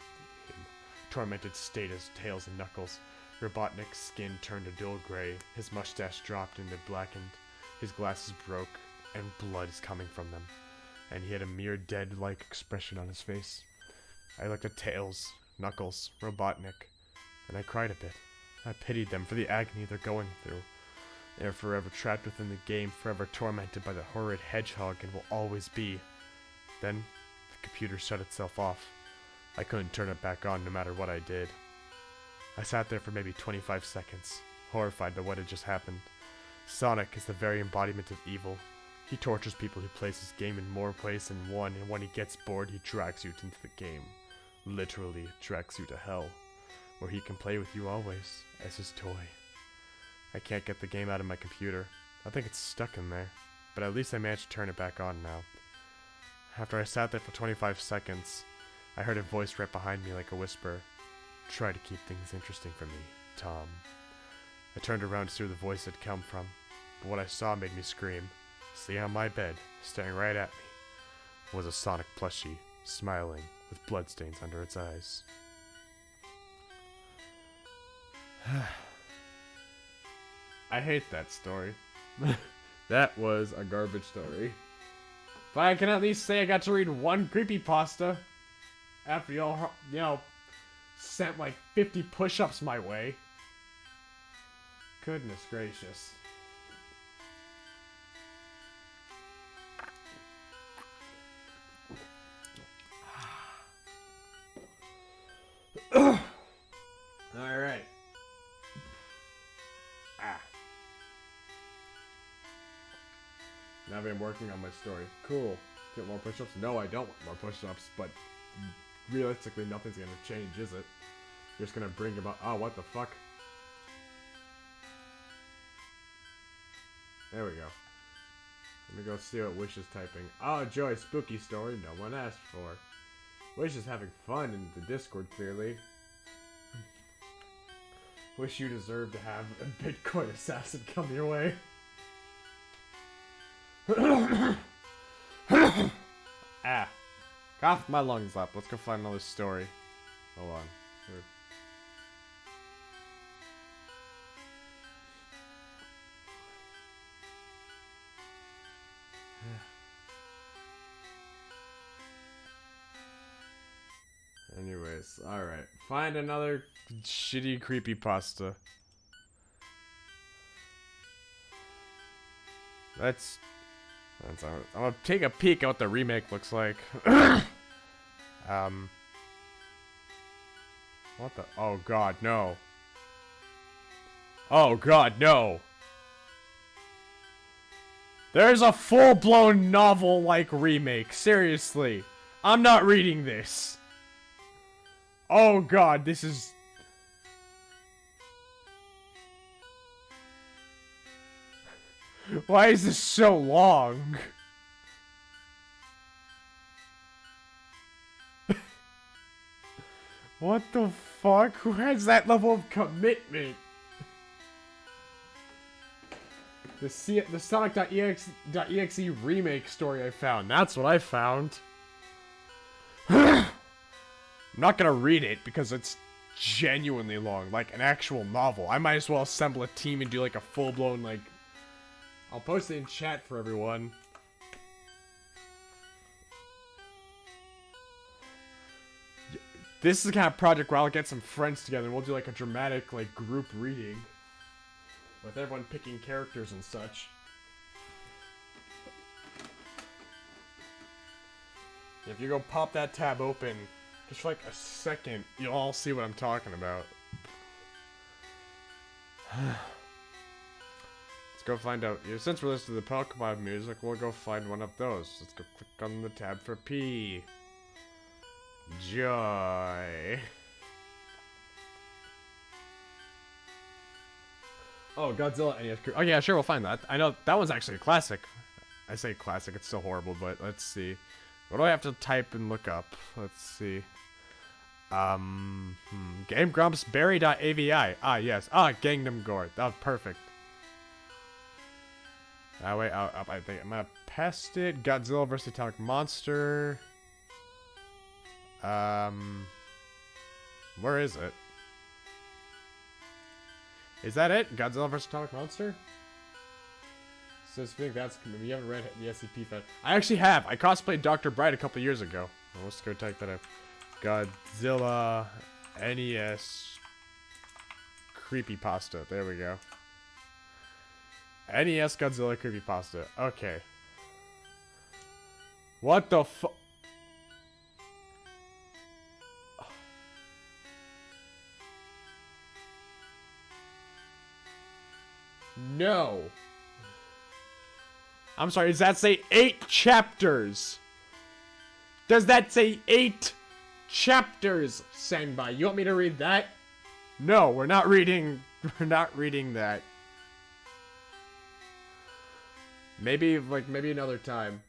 tormented state as Tails and Knuckles. Robotnik's skin turned a dull gray, his mustache dropped and it blackened, his glasses broke, and blood is coming from them. And he had a mere dead-like expression on his face. I looked at Tails, Knuckles, Robotnik, and I cried a bit. I pitied them for the agony they're going through. They are forever trapped within the game, forever tormented by the horrid hedgehog, and will always be. Then, the computer shut itself off. I couldn't turn it back on no matter what I did. I sat there for maybe 25 seconds, horrified by what had just happened. Sonic is the very embodiment of evil. He tortures people who play his game in more ways than one, and when he gets bored, he drags you into the game. Literally drags you to hell, where he can play with you always, as his toy. I can't get the game out of my computer. I think it's stuck in there, but at least I managed to turn it back on now. After I sat there for 25 seconds, I heard a voice right behind me like a whisper. Try to keep things interesting for me, Tom. I turned around to see where the voice had come from, but what I saw made me scream. Sitting on my bed, staring right at me, was a Sonic plushie, smiling, with bloodstains under its eyes. I hate that story. That was a garbage story. But I can at least say I got to read one creepypasta after y'all, sent like 50 push-ups my way. Goodness gracious. Alright. Now I'm working on my story. Cool. Get more push-ups? No, I don't want more push-ups, but realistically nothing's gonna change, is it? You're just gonna bring about— oh, what the fuck? There we go. Let me go see what Wish is typing. Oh, Joy, spooky story no one asked for. Wish is having fun in the Discord, clearly. Wish you deserve to have a Bitcoin assassin come your way. Ah. Cough my lungs up. Let's go find another story. Hold on. Here. Anyways, alright. Find another shitty creepypasta. I'm gonna take a peek at what the remake looks like. What the— oh god, no. Oh god, no. There's a full-blown novel-like remake. Seriously. I'm not reading this. Oh god, this is— Why is this so long? What the fuck? Who has that level of commitment? The Sonic.exe remake story I found. That's what I found. I'm not gonna read it because it's genuinely long, like an actual novel. I might as well assemble a team and do like a full-blown, like... I'll post it in chat for everyone. This is the kind of project where I'll get some friends together and we'll do like a dramatic, like, group reading. With everyone picking characters and such. If you go pop that tab open, just for like a second, you'll all see what I'm talking about. Let's go find out. Since we're listening to the Pokemon music, we'll go find one of those. Let's go click on the tab for P. Joy. Oh, Godzilla NES Crew. Oh yeah, sure, we'll find that. I know that one's actually a classic. I say classic, it's still horrible, but let's see. What do I have to type and look up? Let's see. Game Grumps Berry.avi. Ah, yes. Ah, Gangnam Gore. That was perfect. Wait, I think I'm gonna pest it. Godzilla vs. Atomic Monster. Where is it? Is that it? Godzilla vs. Atomic Monster? Says think that's you haven't read the SCP fan. I actually have. I cosplayed Dr. Bright a couple years ago. Well, let's go type that up. Godzilla NES creepypasta. There we go. NES Godzilla creepypasta. Okay. What the fu- No. I'm sorry, does that say 8 chapters? Does that say 8 chapters, Senpai? You want me to read that? No, we're not reading that. Maybe another time.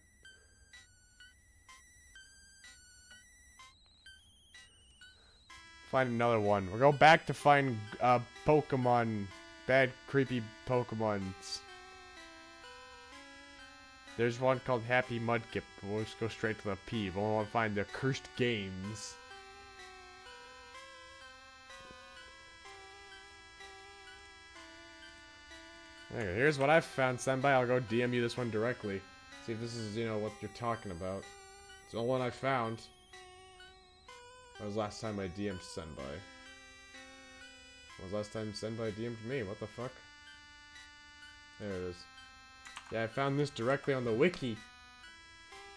Find another one. We'll go back to find Pokemon. Bad, creepy Pokemons. There's one called Happy Mudkip. We'll just go straight to the P. We'll want to find the cursed games. Okay, here's what I found, Senpai. I'll go DM you this one directly. See if this is, you know, what you're talking about. It's the only one I found. That was last time I DM'd Senpai. When was the last time Senpai DM'd me? What the fuck? There it is. Yeah, I found this directly on the wiki.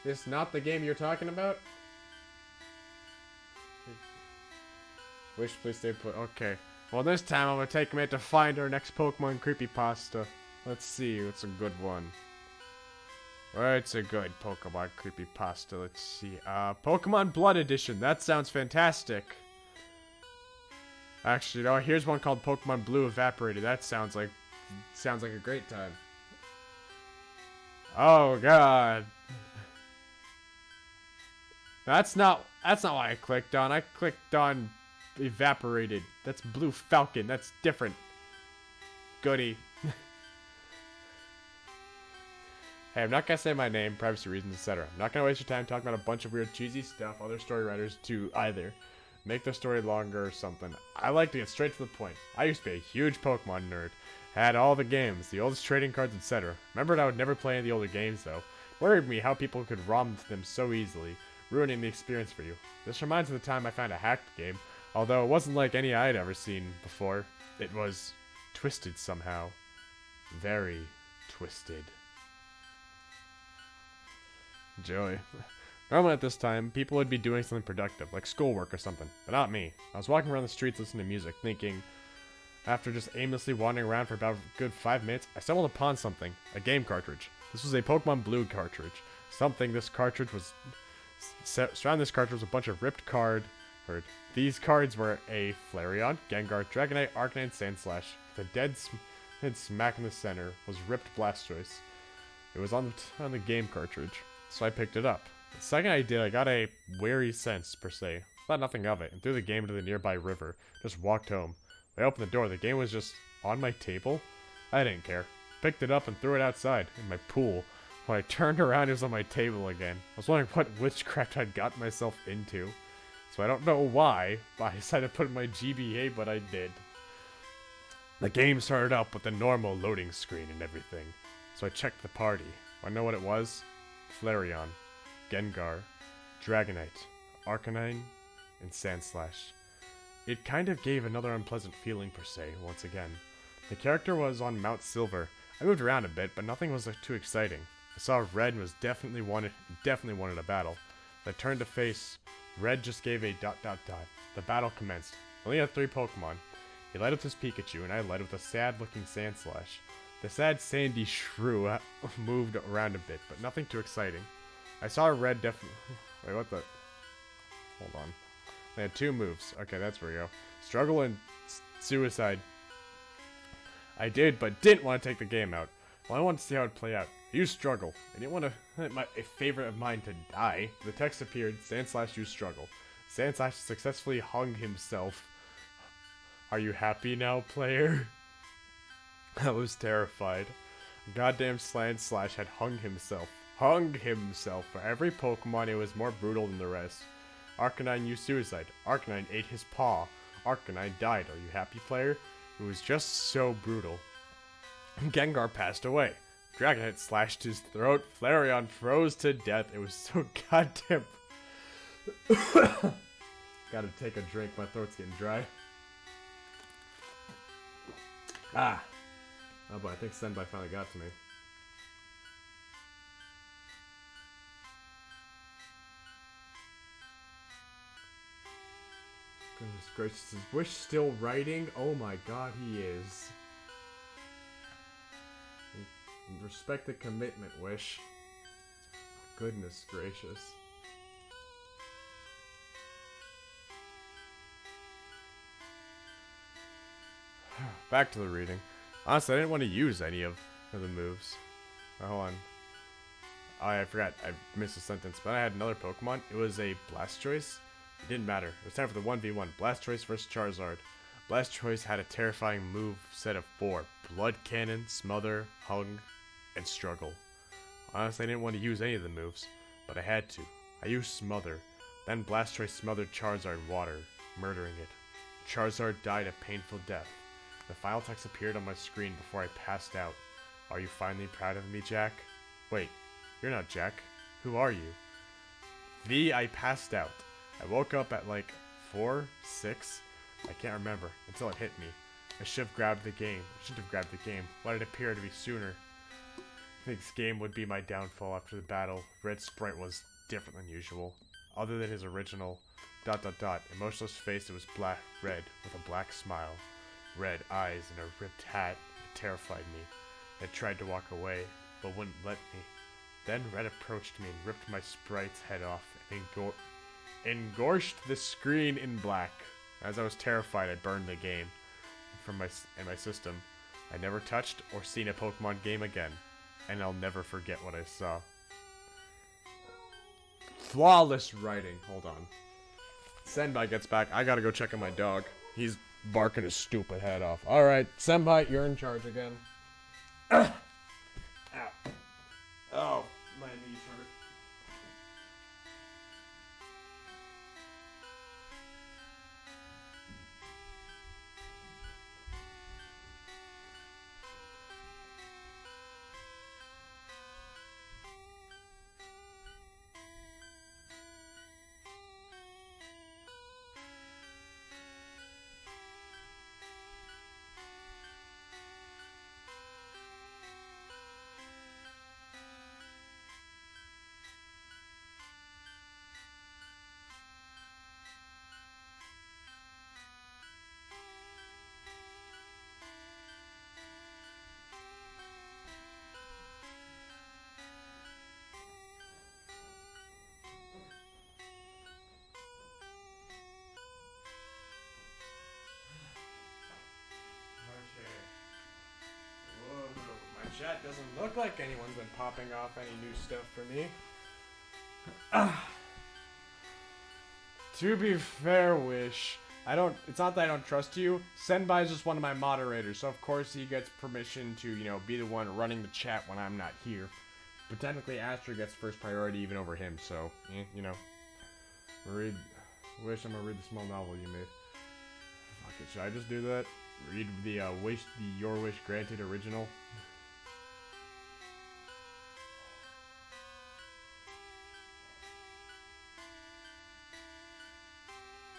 This not the game you're talking about? Wish, please stay put. Okay. Well, this time I'm gonna take a minute to find our next Pokemon creepypasta. Let's see, what's a good one. What's a good Pokemon creepypasta? Let's see. Pokemon Blood Edition. That sounds fantastic. Actually, no, here's one called Pokemon Blue Evaporated. That sounds like a great time. Oh god. That's not what I clicked on. I clicked on Evaporated. That's Blue Falcon. That's different. Goody. Hey, I'm not gonna say my name, privacy reasons, etc. I'm not gonna waste your time talking about a bunch of weird cheesy stuff other story writers do either. Make the story longer or something. I like to get straight to the point. I used to be a huge Pokemon nerd. Had all the games, the oldest trading cards, etc. Remembered I would never play any of the older games though. Worried me how people could ROM them so easily, ruining the experience for you. This reminds me of the time I found a hacked game, although it wasn't like any I'd ever seen before. It was twisted somehow. Very twisted. Joy. Normally at this time, people would be doing something productive, like schoolwork or something, but not me. I was walking around the streets listening to music, thinking, after just aimlessly wandering around for about a good 5 minutes, I stumbled upon something, a game cartridge. This was a Pokemon Blue cartridge. This cartridge was... Surrounding this cartridge was a bunch of ripped These cards were a Flareon, Gengar, Dragonite, Arcanine, Sandslash, with a dead and smack in the center was ripped Blastoise. It was on the game cartridge, so I picked it up. The second I did, I got a wary sense, per se. Thought nothing of it, and threw the game to the nearby river. Just walked home. When I opened the door, the game was just on my table. I didn't care. Picked it up and threw it outside, in my pool. When I turned around, it was on my table again. I was wondering what witchcraft I'd gotten myself into. So I don't know why, but I decided to put in my GBA, but I did. The game started up with the normal loading screen and everything. So I checked the party. I know what it was? Flareon, Gengar, Dragonite, Arcanine, and Sandslash. It kind of gave another unpleasant feeling per se, once again. The character was on Mount Silver. I moved around a bit, but nothing was too exciting. I saw Red and was definitely wanted a battle. I turned to face. Red just gave a ... The battle commenced. I only had 3 Pokemon. He led with his Pikachu, and I led with a sad-looking Sandslash. The sad sandy shrew moved around a bit, but nothing too exciting. I saw Red definitely... Wait, what the... Hold on. They had 2 moves. Okay, that's where we go. Struggle and Suicide. I did, but didn't want to take the game out. Well, I wanted to see how it would play out. I used Struggle. I didn't want a favorite of mine to die. The text appeared, Sandslash used Struggle. Sandslash successfully hung himself. Are you happy now, player? I was terrified. Goddamn Sandslash had hung himself. Hung himself. For every Pokemon, it was more brutal than the rest. Arcanine used Suicide. Arcanine ate his paw. Arcanine died. Are you happy, player? It was just so brutal. Gengar passed away. Dragonite slashed his throat. Flareon froze to death. It was so goddamn... Gotta take a drink. My throat's getting dry. Ah. Oh boy, I think Senbai finally got to me. Goodness gracious, is Wish still writing? Oh my god, he is. Respect the commitment, Wish. Goodness gracious. Back to the reading. Honestly, I didn't want to use any of the moves. Hold on. Oh, I forgot. I missed a sentence, but I had another Pokemon. It was a Blastoise. It didn't matter. It was time for the 1v1. Blastoise versus Charizard. Blastoise had a terrifying move set of 4. Blood Cannon, Smother, Hung, and Struggle. Honestly, I didn't want to use any of the moves, but I had to. I used Smother. Then Blastoise smothered Charizard in water, murdering it. Charizard died a painful death. The final text appeared on my screen before I passed out. Are you finally proud of me, Jack? Wait, you're not Jack. Who are you? I passed out. I woke up at like 4, 6, I can't remember, until it hit me. I should have grabbed the game. I shouldn't have grabbed the game. Let it appear to be sooner. I think this game would be my downfall after the battle. Red Sprite was different than usual. Other than his original ... emotionless face, it was red with a black smile. Red eyes and a ripped hat. It terrified me. I tried to walk away, but wouldn't let me. Then Red approached me and ripped my sprite's head off and engorged the screen in black. As I was terrified, I burned the game from my system. I never touched or seen a Pokemon game again, and I'll never forget what I saw. Flawless writing. Hold on. Senbai gets back. I gotta go check on my dog. He's barking his stupid head off. Alright, Senbai, you're in charge again. Ow. Oh, my knees hurt. chat doesn't look like anyone's been popping off any new stuff for me. To be fair, Wish, it's not that I don't trust you. Senbai is just one of my moderators, so of course he gets permission to, be the one running the chat when I'm not here. But technically, Astra gets first priority even over him, so, Wish, I'm gonna read the small novel you made. Fuck it, should I just do that? Read the Your Wish Granted original?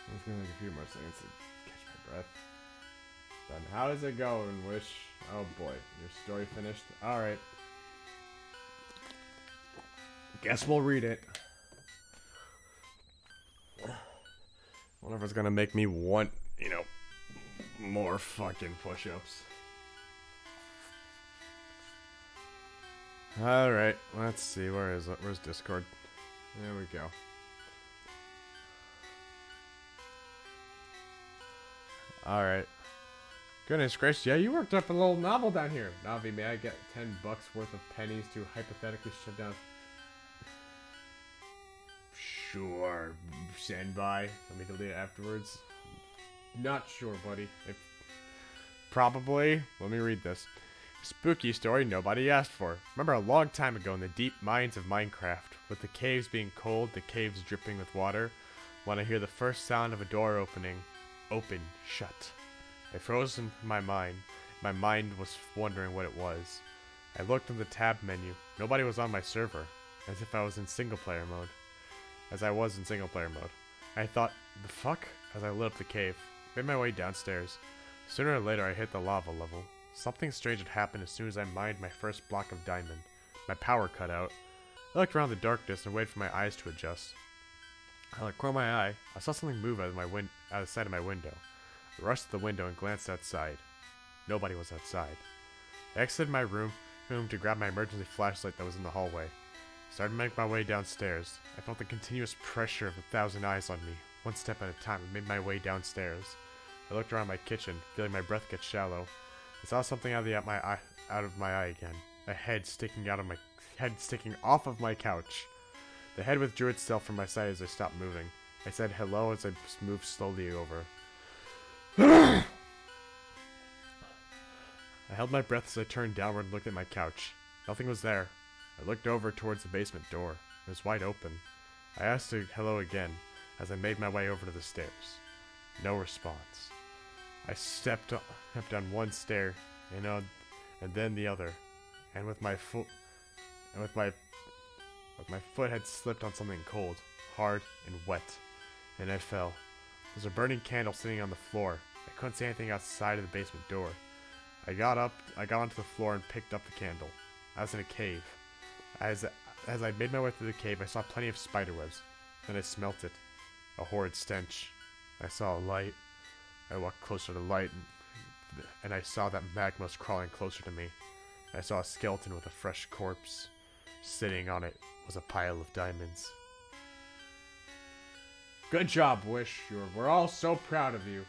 I'm just gonna take a few more seconds to catch my breath. Done. How does it go in Wish? Oh boy, your story finished? Alright. Guess we'll read it. Wonder if it's gonna make me want, more fucking push-ups. Alright, let's see, where is it? Where's Discord? There we go. Alright. Goodness gracious, yeah, you worked up a little novel down here. Navi, may I get $10 worth of pennies to hypothetically shut down? Sure, Senbai. Let me delete it afterwards. Not sure, buddy. Probably. Let me read this. Spooky story nobody asked for. Remember a long time ago in the deep mines of Minecraft, with the caves being cold, the caves dripping with water, when I hear the first sound of a door opening. Open, shut. I froze in my mind. My mind was wondering what it was. I looked in the tab menu. Nobody was on my server, as if I was in single player mode. I thought, the fuck? As I lit up the cave. Made my way downstairs. Sooner or later I hit the lava level. Something strange had happened as soon as I mined my first block of diamond. My power cut out. I looked around the darkness and waited for my eyes to adjust. Out of the corner of my eye, I saw something move out of the side of my window. I rushed to the window and glanced outside. Nobody was outside. I exited my room to grab my emergency flashlight that was in the hallway. I started to make my way downstairs. I felt the continuous pressure of 1,000 eyes on me. One step at a time, I made my way downstairs. I looked around my kitchen, feeling my breath get shallow. I saw something out of my eye again. A head sticking off of my couch. The head withdrew itself from my side as I stopped moving. I said hello as I moved slowly over. I held my breath as I turned downward and looked at my couch. Nothing was there. I looked over towards the basement door. It was wide open. I asked hello again as I made my way over to the stairs. No response. I stepped down one stair and then the other, and with my foot had slipped on something cold, hard, and wet, and I fell. There was a burning candle sitting on the floor. I couldn't see anything outside of the basement door. I got onto the floor and picked up the candle. I was in a cave. As I made my way through the cave, I saw plenty of spiderwebs. Then I smelt it. A horrid stench. I saw a light. I walked closer to the light, and I saw that magma was crawling closer to me. I saw a skeleton with a fresh corpse. Sitting on it was a pile of diamonds. Good job, Wish. We're all so proud of you.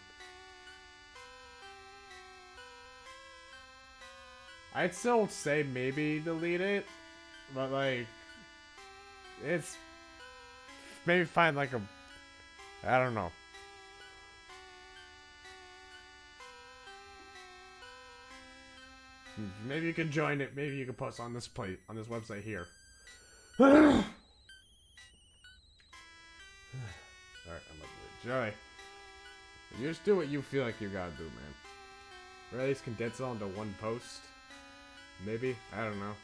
I'd still say maybe delete it, but it's maybe find I don't know. Maybe you can join it. Maybe you can post on this website here. Alright, I'm up with Joey. You just do what you feel like you gotta do, man. Or at least condense it all into one post. Maybe? I don't know.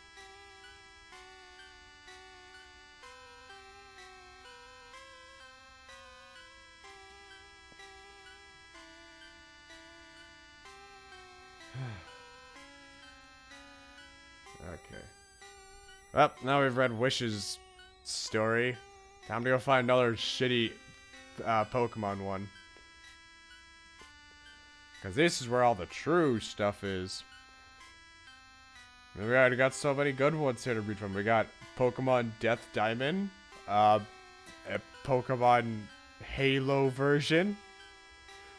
Okay. Well, now we've read Wish's story. Time to go find another shitty Pokemon one. Because this is where all the true stuff is. We already got so many good ones here to read from. We got Pokemon Death Diamond. A Pokemon Halo version.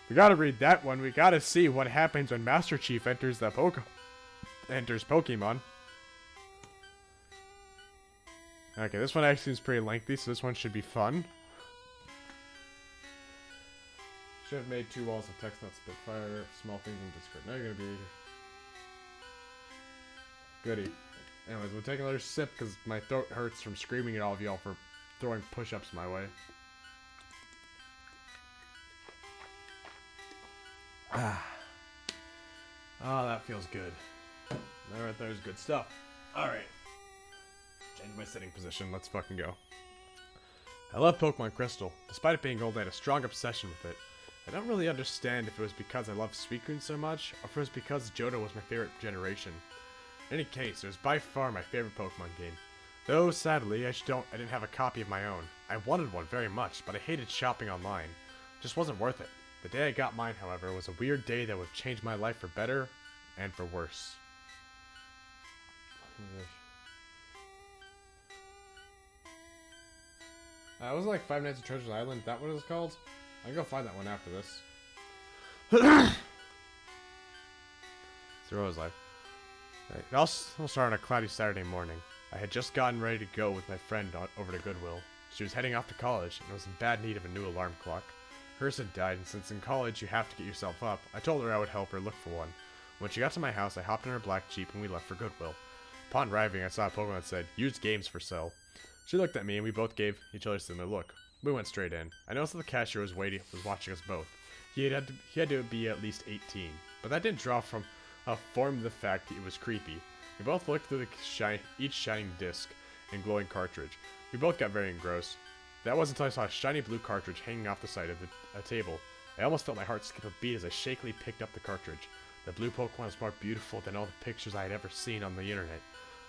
We gotta read that one. We gotta see what happens when Master Chief enters Pokemon. Okay, this one actually seems pretty lengthy, so this one should be fun. Should have made 2 walls of text, not Spitfire. Small things in Discord. Now you're gonna be goody. Anyways, we'll take another sip because my throat hurts from screaming at all of y'all for throwing push-ups my way. Ah. Oh, that feels good. That right there is good stuff. Alright. Change my sitting position. Let's fucking go. I love Pokemon Crystal. Despite it being old, I had a strong obsession with it. I don't really understand if it was because I loved Suicune so much, or if it was because Johto was my favorite generation. In any case, it was by far my favorite Pokemon game. Though, sadly, I didn't have a copy of my own. I wanted one very much, but I hated shopping online. It just wasn't worth it. The day I got mine, however, was a weird day that would change my life for better and for worse. It was like Five Nights at Treasure Island. Is that what it was called? I can go find that one after this. Zero's life. I'll start on a cloudy Saturday morning. I had just gotten ready to go with my friend over to Goodwill. She was heading off to college and was in bad need of a new alarm clock. Hers had died, and since in college you have to get yourself up, I told her I would help her look for one. When she got to my house, I hopped in her black Jeep and we left for Goodwill. Upon arriving, I saw a Pokemon that said, "Used games for sale." She looked at me and we both gave each other a similar look. We went straight in. I noticed that the cashier was watching us both. He had to be at least 18, but that didn't draw from form the fact that it was creepy. We both looked through each shining disc and glowing cartridge. We both got very engrossed. That wasn't until I saw a shiny blue cartridge hanging off the side of a table. I almost felt my heart skip a beat as I shakily picked up the cartridge. The blue Pokemon was more beautiful than all the pictures I had ever seen on the internet.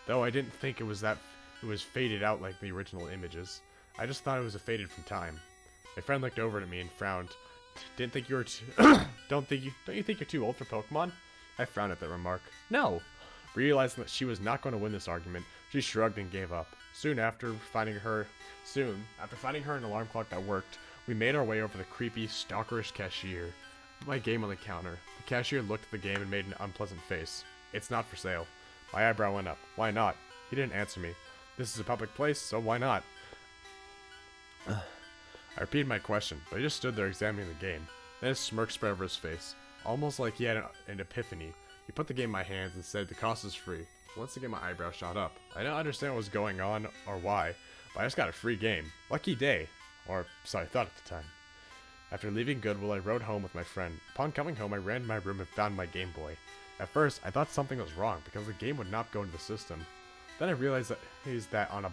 Though I didn't think it was faded out like the original images. I just thought it was faded from time. My friend looked over at me and frowned. Don't you think you're too old for Pokemon? I frowned at that remark. No! Realizing that she was not going to win this argument, she shrugged and gave up. Soon after finding her an alarm clock that worked, we made our way over the creepy, stalkerish cashier. My game on the counter. The cashier looked at the game and made an unpleasant face. "It's not for sale." My eyebrow went up. "Why not?" He didn't answer me. "This is a public place, so why not?" I repeated my question, but he just stood there examining the game. Then a smirk spread over his face, almost like he had an epiphany. He put the game in my hands and said the cost is free. Once again, my eyebrow shot up. I didn't understand what was going on or why, but I just got a free game. Lucky day. Or so I thought at the time. After leaving Goodwill, I rode home with my friend. Upon coming home, I ran to my room and found my Game Boy. At first, I thought something was wrong because the game would not go into the system. Then I realized that on the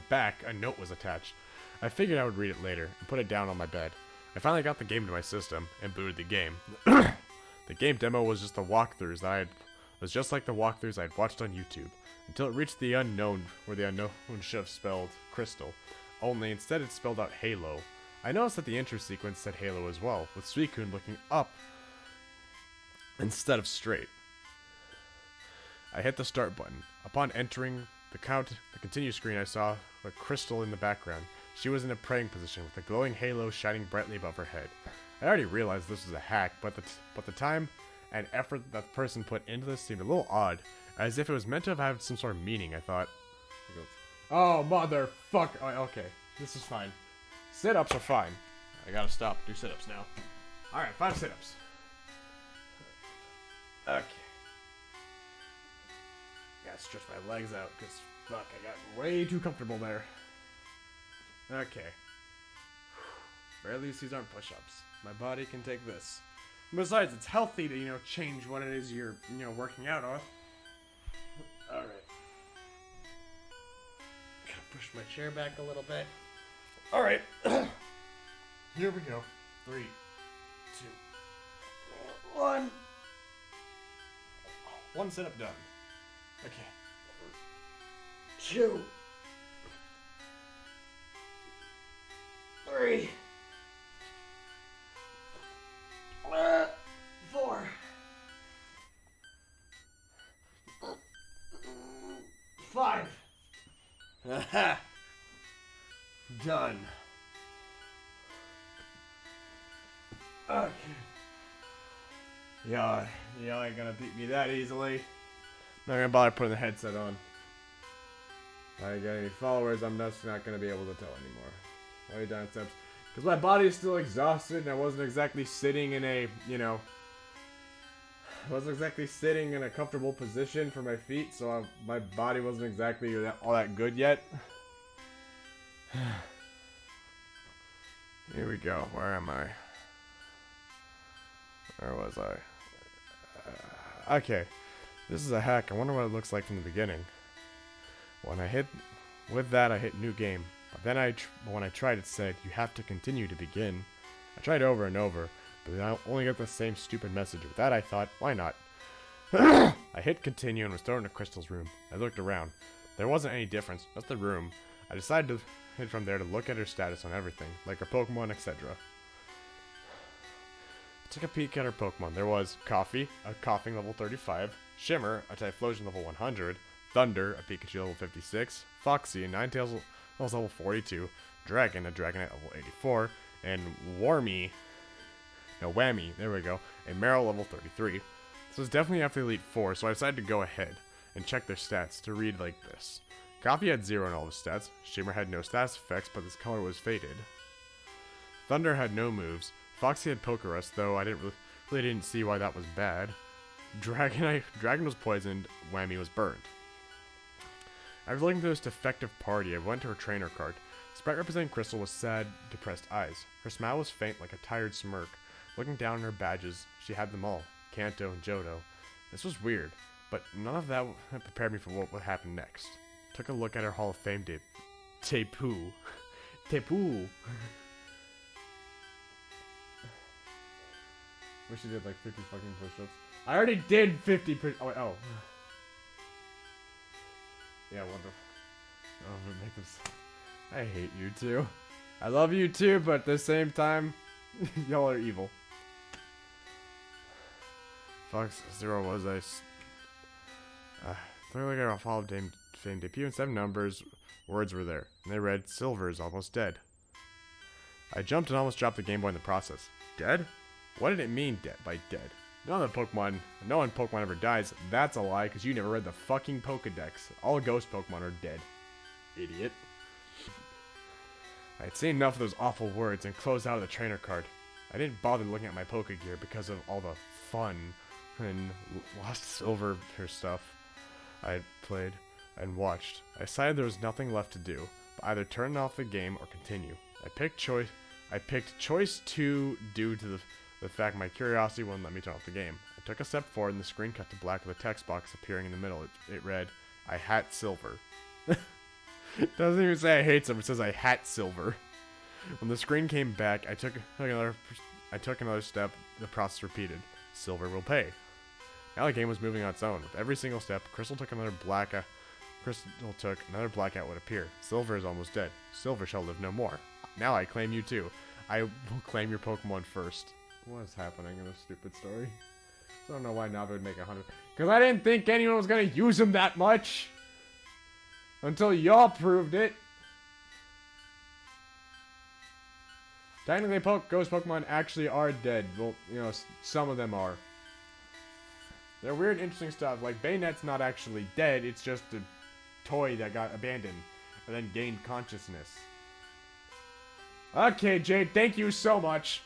back a note was attached. I figured I would read it later and put it down on my bed. I finally got the game to my system and booted the game. The game demo was just like the walkthroughs I had watched on YouTube, until it reached the unknown, where the unknown should have spelled Crystal. Only instead it spelled out Halo. I noticed that the intro sequence said Halo as well, with Suicune looking up instead of straight. I hit the start button. Upon entering the continue screen, I saw a Crystal in the background. She was in a praying position with a glowing halo shining brightly above her head. I already realized this was a hack, but the time and effort that the person put into this seemed a little odd, as if it was meant to have some sort of meaning, I thought. Oh, motherfucker. Oh, okay, this is fine. Sit-ups are fine. I gotta stop and do sit-ups now. Alright, 5 sit-ups. Okay. Gotta stretch my legs out, because, fuck, I got way too comfortable there. Okay. Rare at least these aren't push-ups. My body can take this. Besides, it's healthy to, change what it is you're, working out on. Alright. Gotta push my chair back a little bit. Alright. Here we go. 3, 2, 1. One sit-up done. Okay. 2, 3, 4, 5. Haha. Done. Okay. Y'all ain't gonna beat me that easily. Not gonna bother putting the headset on. I get any followers, I'm just not gonna be able to tell anymore. Why are you down steps? Because my body is still exhausted, and I wasn't exactly sitting in a, I wasn't exactly sitting in a comfortable position for my feet, so my body wasn't exactly all that good yet. Here we go. Where am I? Where was I? Okay. This is a hack. I wonder what it looks like from the beginning. With that I hit new game. But then when I tried it said, you have to continue to begin. I tried over and over, but I only got the same stupid message. With that I thought, why not? I hit continue and was thrown into Crystal's room. I looked around. There wasn't any difference, just the room. I decided to hit from there to look at her status on everything, like her Pokemon, etc. I took a peek at her Pokemon. There was Coffee, a Coughing level 35, Shimmer, a Typhlosion level 100, Thunder, a Pikachu level 56, Foxy, a Ninetales level 42, Dragon, a Dragonite level 84, and Whammy, there we go, a Meryl level 33. This was definitely after Elite 4, so I decided to go ahead and check their stats to read like this. Coffee had 0 in all of his stats, Shimmer had no status effects, but his color was faded. Thunder had no moves, Foxy had Pokerus, though I really didn't see why that was bad. Dragon was poisoned, Whammy was burned. After looking through this defective party, I went to her trainer card. The sprite representing Crystal was sad, depressed eyes. Her smile was faint like a tired smirk. Looking down at her badges, she had them all, Kanto and Johto. This was weird, but none of that prepared me for what would happen next. Took a look at her Hall of Fame Tapu. Wish I did like 50 fucking push-ups. I already did 50 oh. Yeah, wonderful. Oh, make this. I hate you two. I love you too, but at the same time, y'all are evil. Fox Zero was a. Clearly got a Hall of Fame debut and 7 numbers. Words were there, and they read, "Silver is almost dead." I jumped and almost dropped the Game Boy in the process. Dead? What did it mean by dead? No one Pokemon ever dies. That's a lie, because you never read the fucking Pokedex. All ghost Pokemon are dead. Idiot. I had seen enough of those awful words and closed out of the trainer card. I didn't bother looking at my Pokegear because of all the fun and Lost Silver stuff I had played and watched. I decided there was nothing left to do, but either turn off the game or continue. I picked choice 2 due to the fact my curiosity wouldn't let me turn off the game. I took a step forward and the screen cut to black with a text box appearing in the middle. It read, "I hat Silver." It doesn't even say I hate Silver, it says I hat Silver. When the screen came back, I took another step, the process repeated. Silver will pay. Now the game was moving on its own. With every single step, Crystal took another blackout would appear. Silver is almost dead. Silver shall live no more. Now I claim you too. I will claim your Pokemon first. What is happening in this stupid story? I don't know why Navi would make 100. Because I didn't think anyone was going to use him that much. Until y'all proved it. Technically, ghost Pokemon actually are dead. Well, some of them are. They're weird, interesting stuff. Like, Bayonet's not actually dead. It's just a toy that got abandoned. And then gained consciousness. Okay, Jade, thank you so much.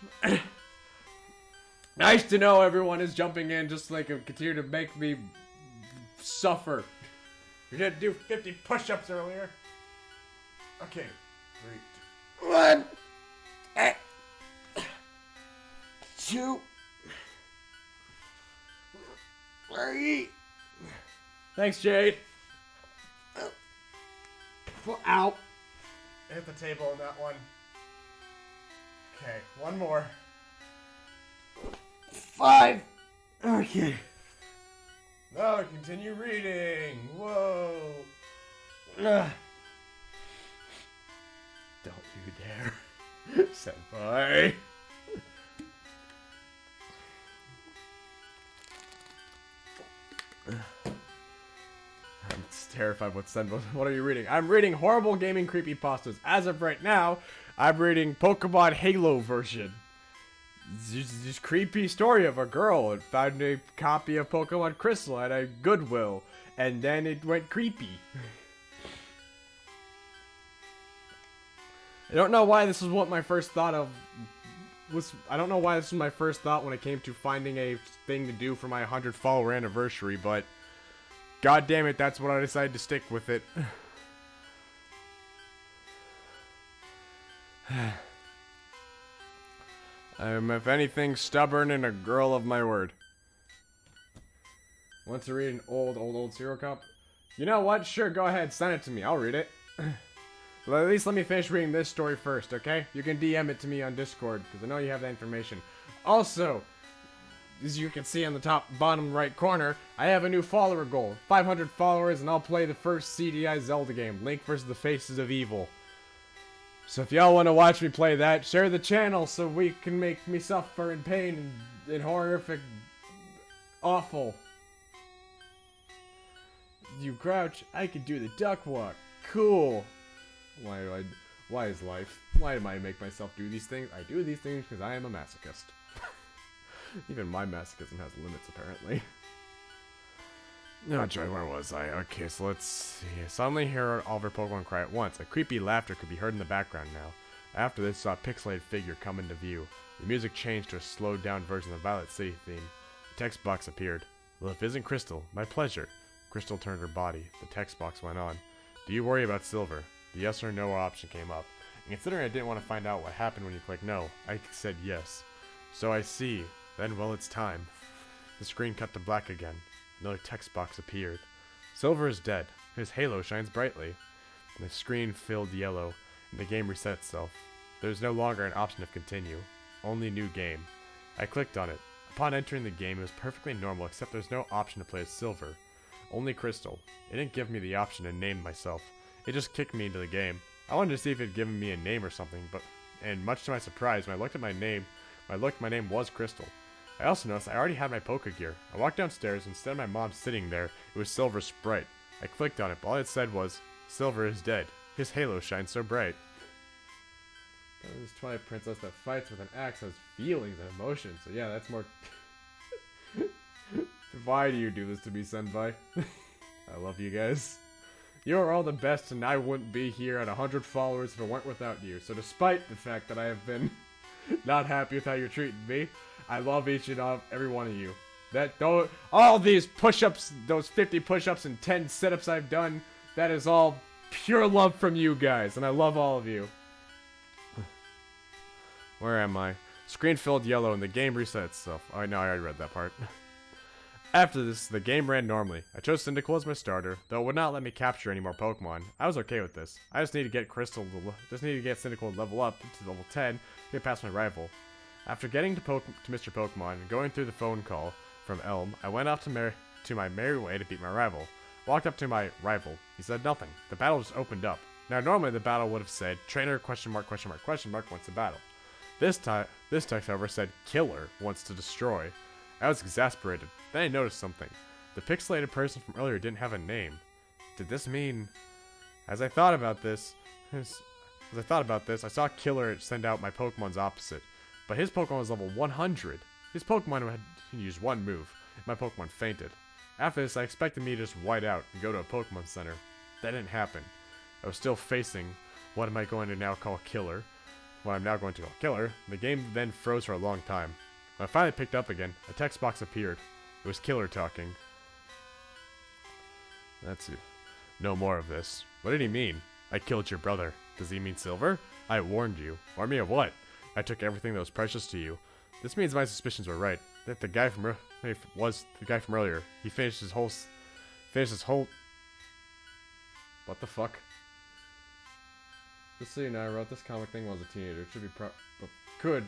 Nice to know everyone is jumping in just like continue to make me suffer. You didn't do 50 push-ups earlier. Okay. 3, 2, 1. 2. 3. Thanks, Jade. Ow. Hit the table on that one. Okay, one more. 5. Okay. Now continue reading. Whoa. Don't you dare. Senpai. I'm terrified what Senpai. What are you reading? I'm reading horrible gaming creepypastas. As of right now, I'm reading Pokemon Halo version. This creepy story of a girl that found a copy of Pokemon Crystal at a Goodwill, and then it went creepy. I don't know why this was what my first thought of was. I don't know why this was my first thought when it came to finding a thing to do for my 100 follower anniversary, but god damn it, that's what I decided to stick with it. I'm, if anything, stubborn and a girl of my word. Want to read an old cereal cup? You know what? Sure, go ahead, send it to me. I'll read it. Well, at least let me finish reading this story first, okay? You can DM it to me on Discord, because I know you have that information. Also, as you can see on the top bottom right corner, I have a new follower goal. 500 followers, and I'll play the first CDI Zelda game, Link vs. the Faces of Evil. So if y'all want to watch me play that, share the channel so we can make me suffer in pain and horrific... awful. You crouch, I can do the duck walk. Cool. Why is life? Why do I make myself do these things? I do these things because I am a masochist. Even my masochism has limits, apparently. No, Joy, where was I? Okay, so let's see. Suddenly hear all of her Pokemon cry at once. A creepy laughter could be heard in the background now. After this, saw a pixelated figure come into view. The music changed to a slowed down version of the Violet City theme. A text box appeared. Well, if it isn't Crystal, my pleasure. Crystal turned her body. The text box went on. Do you worry about Silver? The yes or no option came up. And considering I didn't want to find out what happened when you clicked no, I said yes. So I see. Then, well, it's time. The screen cut to black again. Another text box appeared. Silver is dead. His halo shines brightly. And the screen filled yellow, and the game reset itself. There's no longer an option of continue. Only new game. I clicked on it. Upon entering the game, it was perfectly normal, except there's no option to play as Silver. Only Crystal. It didn't give me the option to name myself. It just kicked me into the game. I wanted to see if it had given me a name or something, and much to my surprise, when I looked at my name, my name was Crystal. I also noticed I already had my Poké Gear. I walked downstairs, and instead of my mom sitting there, it was Silver's sprite. I clicked on it, but all it said was, Silver is dead. His halo shines so bright. This Twilight princess that fights with an axe has feelings and emotions, so yeah, that's more... Why do you do this to me, Senpai? I love you guys. You are all the best, and I wouldn't be here at 100 followers if it weren't without you. So despite the fact that I have been not happy with how you're treating me, I love each and every one of you. All these push-ups, those 50 push-ups and 10 sit-ups I've done, that is all pure love from you guys, and I love all of you. Where am I? Screen filled yellow and the game reset itself. Oh, no, I already read that part. After this, the game ran normally. I chose Cyndaquil as my starter, though it would not let me capture any more Pokemon. I was okay with this. I just needed to get Cyndaquil to level up to level 10 to get past my rival. After getting to Mr. Pokemon and going through the phone call from Elm, I went off to my merry way to beat my rival. Walked up to my rival. He said nothing. The battle just opened up. Now normally the battle would have said, trainer question mark wants to battle. This text however said, killer wants to destroy. I was exasperated. Then I noticed something. The pixelated person from earlier didn't have a name. Did this mean... As I thought about this, I saw Killer send out my Pokemon's opposite. But his Pokemon was level 100. His Pokemon had used one move. My Pokemon fainted. After this, I expected me to just white out and go to a Pokemon Center. That didn't happen. I was still facing what am I going to now call Killer. What I'm now going to call Killer. The game then froze for a long time. When I finally picked up again, a text box appeared. It was Killer talking. That's it. No more of this. What did he mean? I killed your brother. Does he mean Silver? I warned you. Warned me of what? I took everything that was precious to you. This means my suspicions were right. That the guy from earlier. He finished his whole. What the fuck? Just so you know, I wrote this comic thing when I was a teenager. It should be could.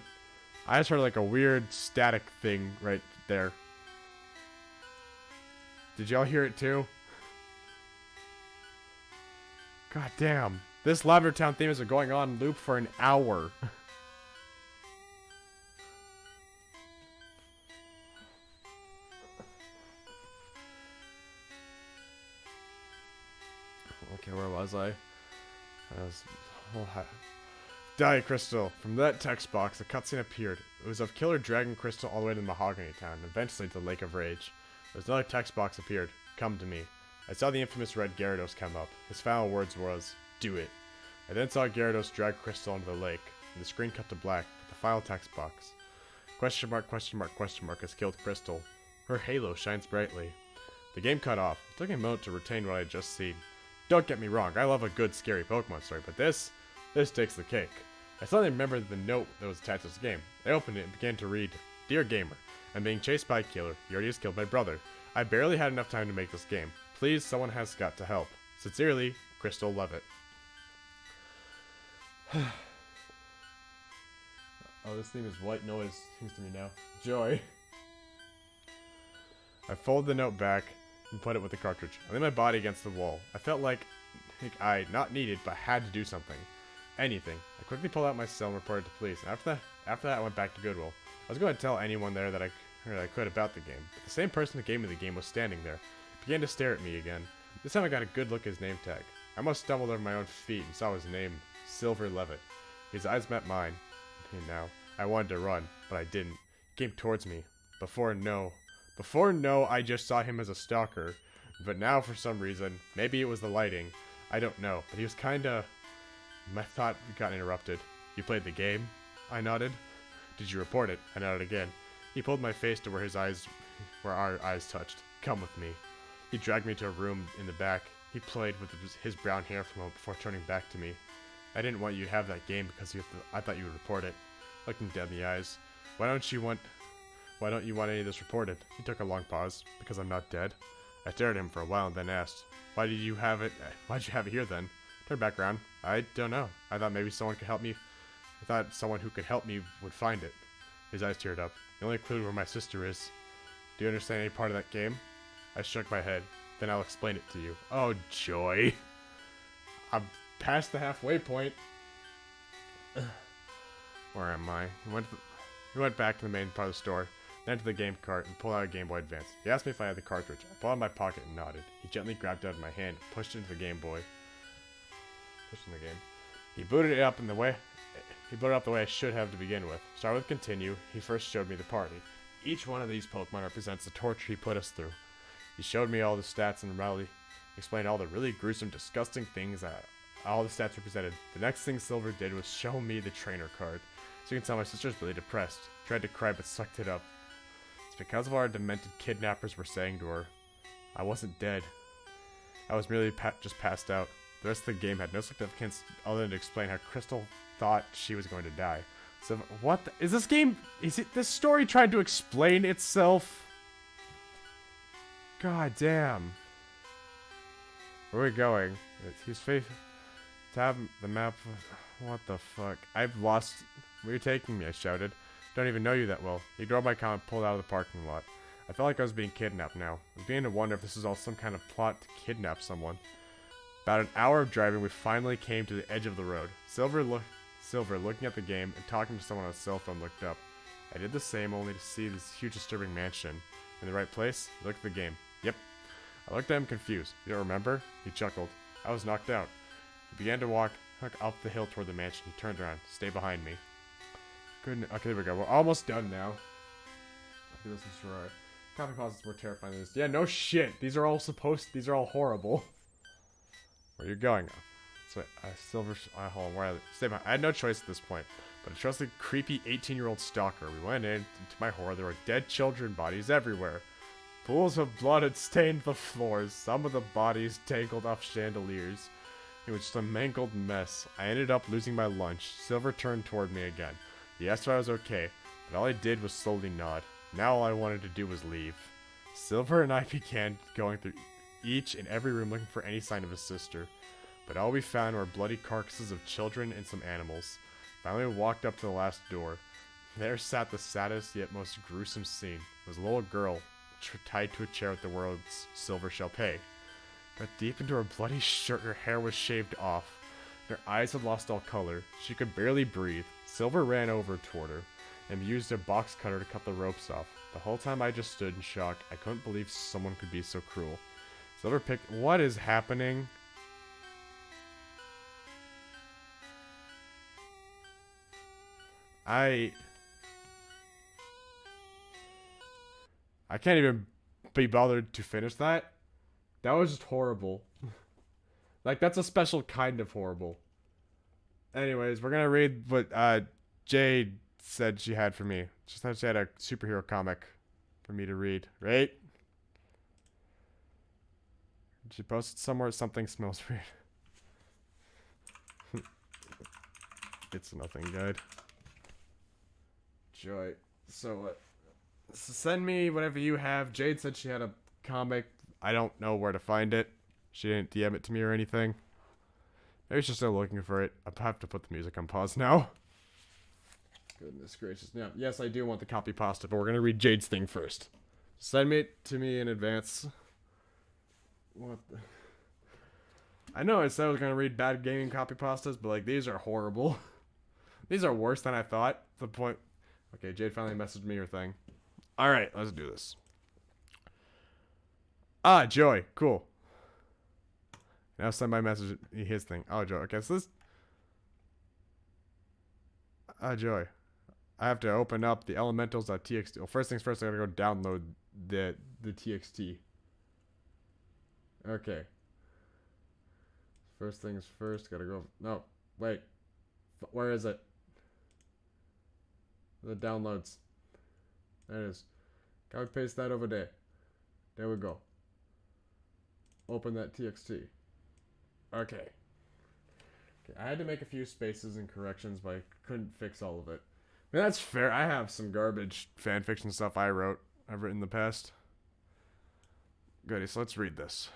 I just heard like a weird static thing right there. Did y'all hear it too? God damn. This Lavender Town theme has been going on loop for an hour. Okay, where was I? Die Crystal. From that text box, a cutscene appeared. It was of Killer Dragon Crystal all the way to Mahogany Town, and eventually to the Lake of Rage. There was another text box appeared. Come to me. I saw the infamous Red Gyarados come up. His final words was, do it. I then saw Gyarados drag Crystal into the lake, and the screen cut to black with the final text box. Question mark, question mark, question mark has killed Crystal. Her halo shines brightly. The game cut off. It took me a moment to retain what I had just seen. Don't get me wrong, I love a good scary Pokemon story, but this takes the cake. I suddenly remembered the note that was attached to this game. I opened it and began to read, Dear Gamer, I'm being chased by a killer. He already has killed my brother. I barely had enough time to make this game. Please, someone has got to help. Sincerely, Crystal Levitt. Oh, this theme is white noise. Seems to me now. Joy. I folded the note back and put it with the cartridge. I laid my body against the wall. I felt like I, not needed, but had to do something. Anything. I quickly pulled out my cell and reported to police. After that, I went back to Goodwill. I was going to tell anyone there that I could about the game, but the same person that gave me the game was standing there. He began to stare at me again. This time I got a good look at his name tag. I almost stumbled over my own feet and saw his name, Silver Levitt. His eyes met mine. And now, I wanted to run, but I didn't. He came towards me. Before no, I just saw him as a stalker. But now, for some reason, maybe it was the lighting. I don't know, but he was kinda... My thought got interrupted. You played the game? I nodded. Did you report it? I nodded again. He pulled my face to where our eyes touched. Come with me. He dragged me to a room in the back. He played with his brown hair for a moment before turning back to me. I didn't want you to have that game because I thought you would report it. Looking dead in the eyes. Why don't you want any of this reported? He took a long pause. Because I'm not dead. I stared at him for a while and then asked, Why'd you have it here then? Turned back around. I don't know. I thought maybe someone could help me. I thought someone who could help me would find it. His eyes teared up. The only clue where my sister is. Do you understand any part of that game? I shook my head. Then I'll explain it to you. Oh, joy. I'm past the halfway point. Where am I? He went back to the main part of the store, then to the game cart and pulled out a Game Boy Advance. He asked me if I had the cartridge. I pulled out of my pocket and nodded. He gently grabbed it out of my hand and pushed it into the Game Boy. He booted it up the way I should have to begin with. Start with continue. He first showed me the party. Each one of these Pokemon represents the torture he put us through. He showed me all the stats and explained all the really gruesome, disgusting things that all the stats represented. The next thing Silver did was show me the trainer card. So you can tell my sister's really depressed. Tried to cry but sucked it up. It's because of what our demented kidnappers were saying to her. I wasn't dead. I was merely just passed out. The rest of the game had no significance other than to explain how Crystal thought she was going to die. So what is this game? Is it this story trying to explain itself? God damn. Where are we going? He's faithful. Tab the map. What the fuck? I've lost. Where are you taking me? I shouted. Don't even know you that well. He grabbed my car and pulled out of the parking lot. I felt like I was being kidnapped now. I was beginning to wonder if this was all some kind of plot to kidnap someone. About an hour of driving, we finally came to the edge of the road. Silver, looking at the game and talking to someone on his cell phone, looked up. I did the same, only to see this huge disturbing mansion. In the right place? He looked at the game. Yep. I looked at him confused. You don't remember? He chuckled. I was knocked out. He began to walk up the hill toward the mansion. He turned around. Stay behind me. Good. Okay, there we go. We're almost done now. I think this is for our copy pauses more terrifying than this. Yeah, no shit. These are all horrible. Where are you going? So, Silver. Hold on. Where stay behind. I had no choice at this point, but to trust the creepy 18-year-old stalker. We went in. To my horror, there were dead children bodies everywhere. Pools of blood had stained the floors. Some of the bodies tangled off chandeliers. It was just a mangled mess. I ended up losing my lunch. Silver turned toward me again. He asked if I was okay, but all I did was slowly nod. Now all I wanted to do was leave. Silver and I began going through each and every room looking for any sign of his sister, but all we found were bloody carcasses of children and some animals. Finally we walked up to the last door. There sat the saddest yet most gruesome scene. It was a little girl tied to a chair with the words, "Silver shall pay." Got deep into her bloody shirt, her hair was shaved off. Her eyes had lost all color. She could barely breathe. Silver ran over toward her and used a box cutter to cut the ropes off. The whole time I just stood in shock. I couldn't believe someone could be so cruel. Silver picked... What is happening? I can't even be bothered to finish that. That was just horrible. Like, that's a special kind of horrible. Anyways, we're gonna read what Jade said she had for me. She said she had a superhero comic for me to read, right? She posted somewhere something smells weird. It's nothing good. Joy. So what? Send me whatever you have. Jade said she had a comic. I don't know where to find it. She didn't DM it to me or anything. Maybe she's still looking for it. I have to put the music on pause now. Goodness gracious. Yeah, yes, I do want the copy pasta, but we're gonna read Jade's thing first. Send it to me in advance. What the... I know I said I was gonna read bad gaming copy pastas, but like these are horrible. These are worse than I thought. The point. Okay, Jade finally messaged me her thing. All right, let's do this. Ah, Joy, cool. Now send my message his thing. Oh, Joy. Okay, so this. Ah, Joy. I have to open up the elementals.txt. Well, first things first, I gotta go download the txt. Okay. First things first, gotta go. No, wait. Where is it? The downloads. There it is. Copy paste that over there. There we go. Open that txt. Okay. I had to make a few spaces and corrections, but I couldn't fix all of it. I mean, that's fair. I have some garbage fanfiction stuff I've written in the past. Goody, so let's read this.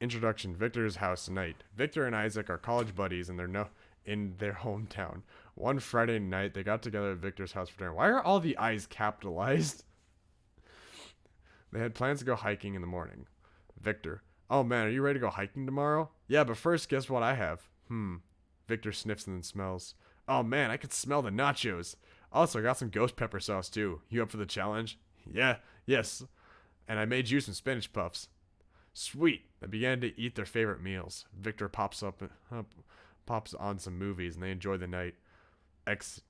Introduction. Victor's house night. Victor and Isaac are college buddies and they're in their hometown. One Friday night, they got together at Victor's house for dinner. Why are all the I's capitalized? They had plans to go hiking in the morning. Victor. Oh man, are you ready to go hiking tomorrow? Yeah, but first, guess what I have? Victor sniffs and then smells. Oh man, I can smell the nachos. Also, I got some ghost pepper sauce too. You up for the challenge? Yeah, yes. And I made you some spinach puffs. Sweet. They began to eat their favorite meals. Victor pops on some movies and they enjoy the night. Exit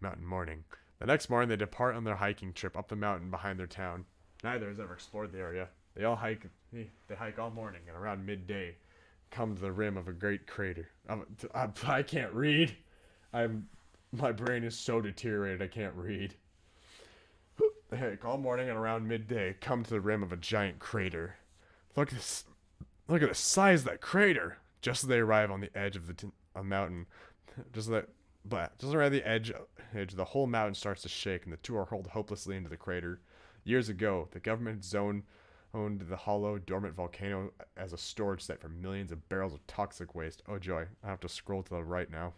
mountain morning. The next morning, they depart on their hiking trip up the mountain behind their town. Neither has ever explored the area. They hike all morning, and around midday, come to the rim of a great crater. I can't read. My brain is so deteriorated I can't read. They hike all morning, and around midday, come to the rim of a giant crater. Look at the size of that crater. Just as they arrive on the edge of the mountain, just around the edge, the whole mountain starts to shake, and the two are hurled hopelessly into the crater. Years ago, the government owned the hollow, dormant volcano as a storage site for millions of barrels of toxic waste. Oh joy, I have to scroll to the right now.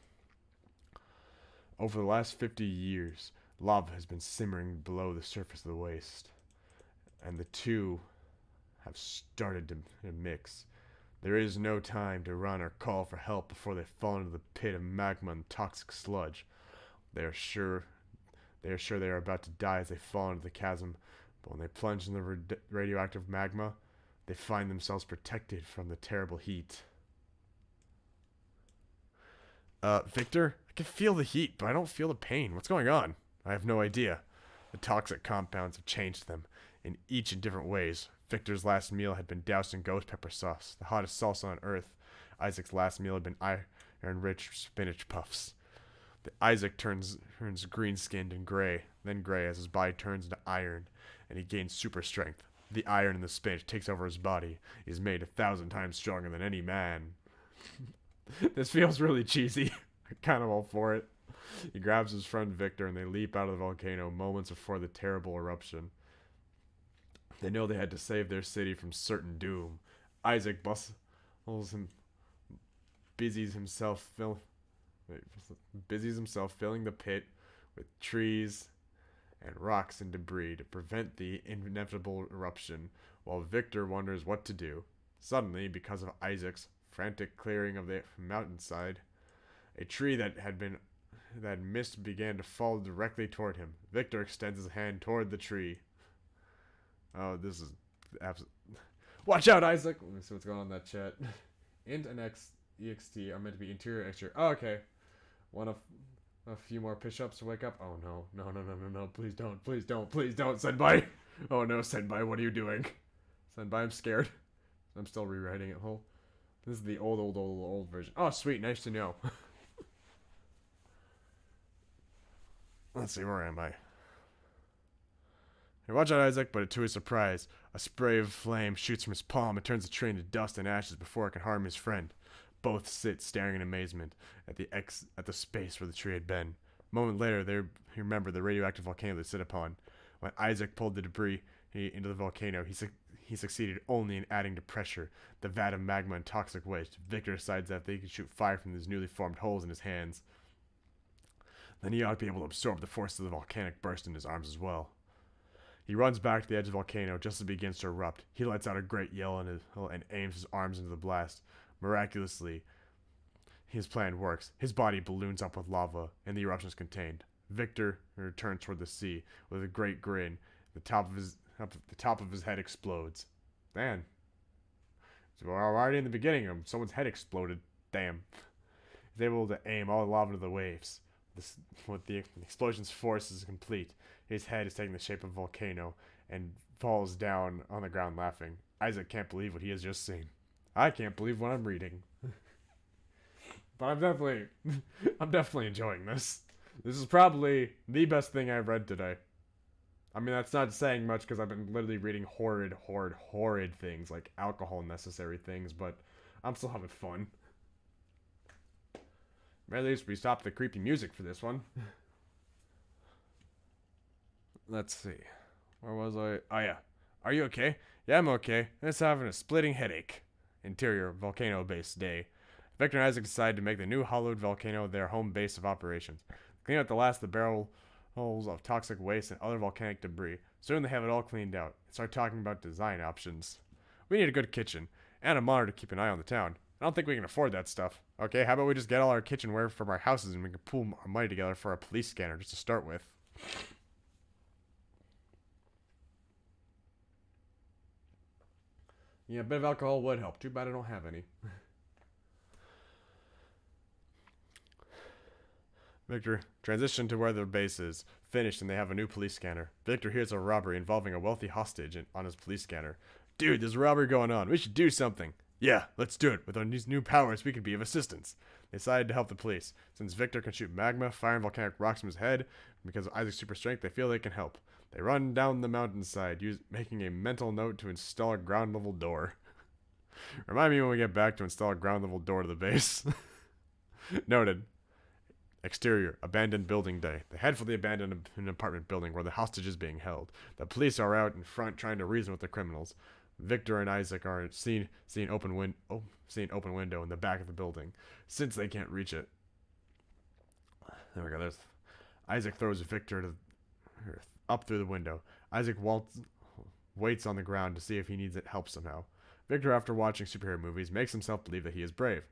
Over the last 50 years, lava has been simmering below the surface of the waste, and the two have started to mix. There is no time to run or call for help before they fall into the pit of magma and toxic sludge. They are sure they are about to die as they fall into the chasm, but when they plunge in the radioactive magma, they find themselves protected from the terrible heat. Victor, I can feel the heat, but I don't feel the pain. What's going on? I have no idea. The toxic compounds have changed them, in different ways. Victor's last meal had been doused in ghost pepper sauce, the hottest salsa on earth. Isaac's last meal had been iron-rich spinach puffs. Isaac turns green-skinned and gray, then gray as his body turns into iron, and he gains super strength. The iron in the spinach takes over his body. He's made 1,000 times stronger than any man. This feels really cheesy. I'm kind of all for it. He grabs his friend Victor and they leap out of the volcano moments before the terrible eruption. They know they had to save their city from certain doom. Isaac busies himself filling the pit with trees and rocks and debris to prevent the inevitable eruption, while Victor wonders what to do. Suddenly, because of Isaac's frantic clearing of the mountainside, a tree that mist began to fall directly toward him. Victor extends his hand toward the tree. Oh, this is absolute. Watch out, Isaac! Let me see what's going on in that chat. Int and ext are meant to be interior exterior. Oh, okay. Want a few more push-ups to wake up? Oh no. No. Please don't. Senpai! Oh no, Senpai, what are you doing? Senpai, I'm scared. I'm still rewriting it whole. This is the old version. Oh, sweet. Nice to know. Let's see, where am I? Hey, watch out, Isaac, but to his surprise, a spray of flame shoots from his palm and turns the tree into dust and ashes before it can harm his friend. Both sit staring in amazement at the space where the tree had been. A moment later, they remember the radioactive volcano they sit upon. When Isaac pulled the debris into the volcano, he succeeded only in adding to pressure the vat of magma and toxic waste. Victor decides that they can shoot fire from these newly formed holes in his hands. Then he ought to be able to absorb the force of the volcanic burst in his arms as well. He runs back to the edge of the volcano just as it begins to erupt. He lets out a great yell and aims his arms into the blast. Miraculously, his plan works. His body balloons up with lava, and the eruption is contained. Victor returns toward the sea with a great grin. The top of his head explodes. Man, so already in the beginning, someone's head exploded. Damn. He's able to aim all the lava into the waves. With the explosion's force is complete, his head is taking the shape of a volcano and falls down on the ground laughing. Isaac can't believe what he has just seen. I can't believe what I'm reading. But I'm definitely enjoying this. This is probably the best thing I've read today. I mean, that's not saying much because I've been literally reading horrid things, like alcohol necessary things, but I'm still having fun. At least we stopped the creepy music for this one. Let's see. Where was I? Oh, yeah. Are you okay? Yeah, I'm okay. I'm just having a splitting headache. Interior, volcano-based day. Victor and Isaac decide to make the new hollowed volcano their home base of operations. Clean out the last of the barrels of toxic waste and other volcanic debris. Soon they have it all cleaned out and start talking about design options. We need a good kitchen and a monitor to keep an eye on the town. I don't think we can afford that stuff. Okay, how about we just get all our kitchenware from our houses and we can pool our money together for a police scanner just to start with. Yeah, a bit of alcohol would help. Too bad I don't have any. Victor transition to where their base is. Finished and they have a new police scanner. Victor hears a robbery involving a wealthy hostage on his police scanner. Dude, there's a robbery going on. We should do something. Yeah, let's do it. With our new powers, we could be of assistance. They decided to help the police. Since Victor can shoot magma, fire, and volcanic rocks from his head, because of Isaac's super strength, they feel they can help. They run down the mountainside, making a mental note to install a ground-level door. Remind me when we get back to install a ground-level door to the base. Noted. Exterior, abandoned building day. They head for the abandoned apartment building where the hostage is being held. The police are out in front trying to reason with the criminals. Victor and Isaac are seeing open window in the back of the building, since they can't reach it. There we go. Isaac throws Victor up through the window. Isaac waits on the ground to see if he needs help somehow. Victor, after watching superhero movies, makes himself believe that he is brave.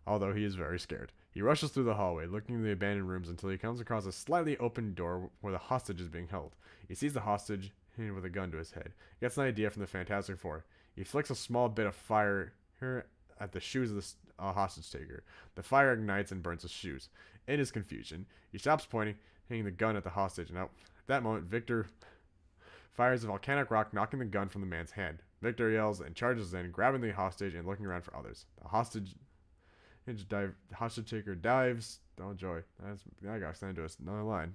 Although he is very scared. He rushes through the hallway, looking in the abandoned rooms until he comes across a slightly open door where the hostage is being held. He sees the hostage with a gun to his head. He gets an idea from the Fantastic Four. He flicks a small bit of fire at the shoes of the hostage taker. The fire ignites and burns his shoes. In his confusion, he stops pointing the gun at the hostage, and at that moment, Victor fires a volcanic rock, knocking the gun from the man's hand. Victor yells and charges in, grabbing the hostage and looking around for others. The hostage taker dives. Oh joy, I got sent into another line.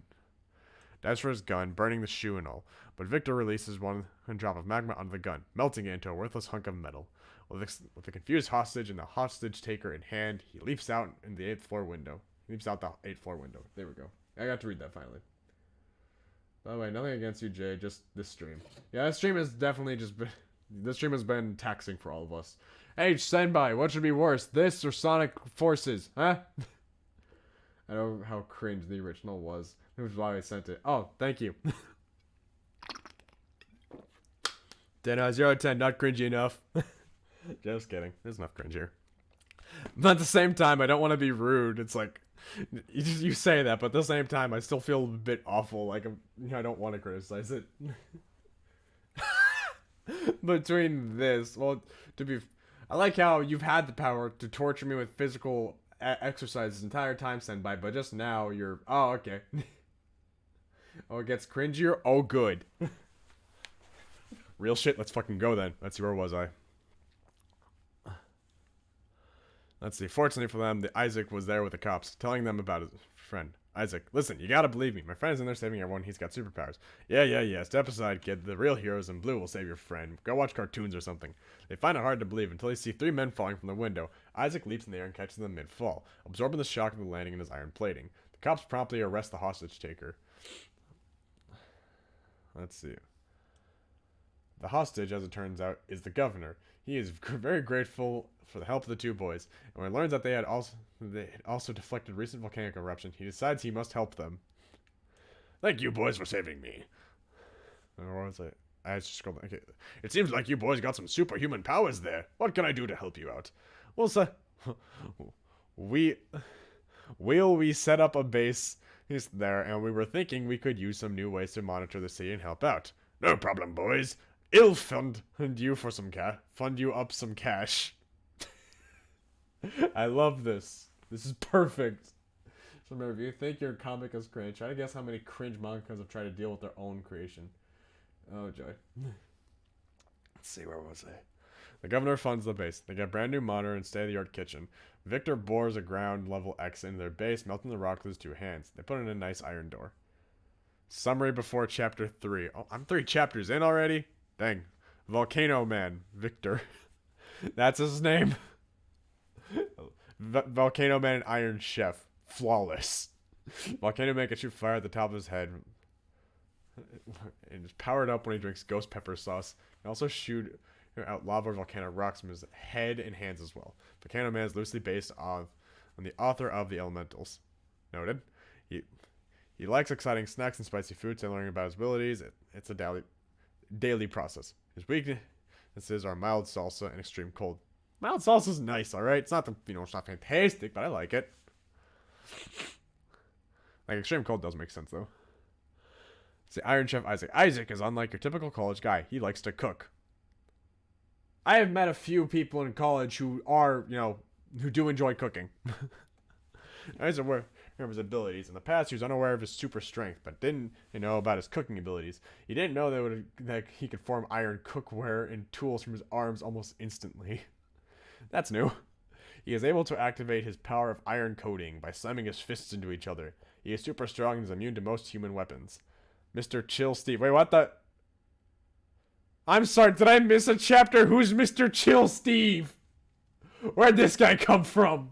Dives for his gun, burning the shoe and all. But Victor releases one drop of magma onto the gun, melting it into a worthless hunk of metal. With the confused hostage and the hostage taker in hand, he leaps out in the 8th floor window. There we go. I got to read that finally. By the way, nothing against you, Jay. Just this stream. Yeah, this stream has definitely just been. This stream has been taxing for all of us. Hey, Senpai, what should be worse, this or Sonic Forces? Huh? I know how cringe the original was. That was why I sent it. Oh, thank you. 10 0 out of 10, not cringy enough. Just kidding. There's enough cringe here. But at the same time, I don't want to be rude. It's like, you say that, but at the same time, I still feel a bit awful. Like, I don't want to criticize it. Between this, well, I like how you've had the power to torture me with physical exercise this entire time, Senpai, but just now you're, oh, okay. Oh, it gets cringier? Oh, good. Real shit, let's fucking go then. Let's see, where was I? Let's see. Fortunately for them, Isaac was there with the cops, telling them about his friend. Isaac, listen, you gotta believe me. My friend is in there saving everyone. He's got superpowers. Yeah. Step aside, kid. The real heroes in blue will save your friend. Go watch cartoons or something. They find it hard to believe until they see 3 men falling from the window. Isaac leaps in the air and catches them mid-fall, absorbing the shock of the landing in his iron plating. The cops promptly arrest the hostage taker. Let's see. The hostage, as it turns out, is the governor. He is very grateful for the help of the 2 boys, and when he learns that they had also deflected recent volcanic eruption, he decides he must help them. Thank you boys for saving me. Or was it? I just scrolled. Okay. It seems like you boys got some superhuman powers there. What can I do to help you out? Well, sir, we set up a base there, and we were thinking we could use some new ways to monitor the city and help out. No problem, boys. I'll fund you for some fund you up some cash. I love this. This is perfect. So remember, if you think your comic is cringe, try to guess how many cringe mangakas have tried to deal with their own creation. Oh joy. Let's see, where was I? The governor funds the base. They get a brand new monitor and state-of-the-art kitchen. Victor bores a ground level X into their base, melting the rock with his 2 hands. They put in a nice iron door. Summary before chapter 3. Oh, I'm 3 chapters in already? Dang. Volcano Man. Victor. That's his name. Volcano Man and Iron Chef. Flawless. Volcano Man can shoot fire at the top of his head. And is powered up when he drinks ghost pepper sauce. He can also shoot out lava volcano rocks from his head and hands as well. Volcano Man is loosely based on the author of The Elementals. Noted. He likes exciting snacks and spicy foods and learning about his abilities. It's a daily process. His weaknesses are mild salsa and extreme cold. Mild salsa's nice, alright? It's not it's not fantastic, but I like it. Like, extreme cold does make sense, though. See, Iron Chef Isaac. Isaac is unlike your typical college guy. He likes to cook. I have met a few people in college who are, who do enjoy cooking. Isaac aware of his abilities. In the past, he was unaware of his super strength, but didn't know about his cooking abilities. He didn't know that he could form iron cookware and tools from his arms almost instantly. That's new. He is able to activate his power of iron coating by slamming his fists into each other. He is super strong and is immune to most human weapons. Mr. Chill Steve. Wait, what the? I'm sorry, did I miss a chapter? Who's Mr. Chill Steve? Where'd this guy come from?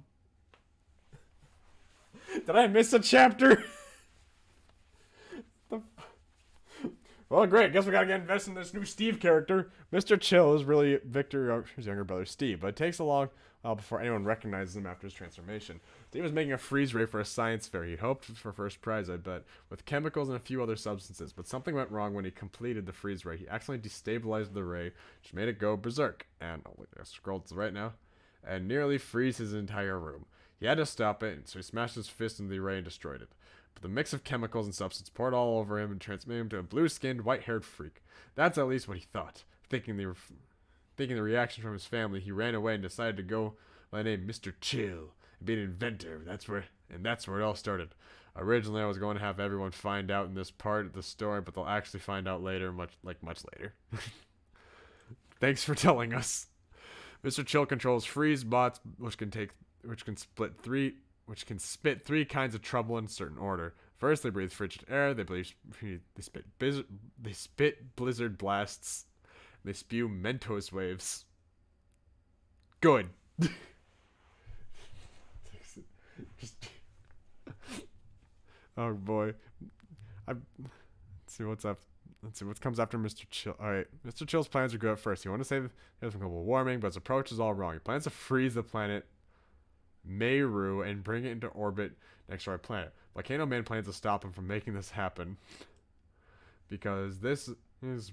Did I miss a chapter? Well, great. Guess we gotta get invested in this new Steve character. Mr. Chill is really Victor's younger brother, Steve, but it takes a long while before anyone recognizes him after his transformation. Steve was making a freeze ray for a science fair. He hoped for first prize, I bet, with chemicals and a few other substances, but something went wrong when he completed the freeze ray. He accidentally destabilized the ray, which made it go berserk, and, I scrolled to right now, and nearly freeze his entire room. He had to stop it, so he smashed his fist into the ray and destroyed it. But the mix of chemicals and substance poured all over him and transformed him to a blue-skinned, white-haired freak. That's at least what he thought. Thinking the reaction from his family, he ran away and decided to go by the name Mr. Chill and be an inventor. That's where it all started. Originally, I was going to have everyone find out in this part of the story, but they'll actually find out later, much later. Thanks for telling us. Mr. Chill controls freeze bots, which can spit 3 kinds of trouble in certain order. First, they breathe frigid air. They spit blizzard blasts. They spew Mentos waves. Good. Oh boy. Let's see what's up. Let's see what comes after Mr. Chill. Alright, Mr. Chill's plans are good at first. He wants to save the Earth from global warming, but his approach is all wrong. He plans to freeze the planet Meru and bring it into orbit next to our planet. Volcano Man plans to stop him from making this happen. Because this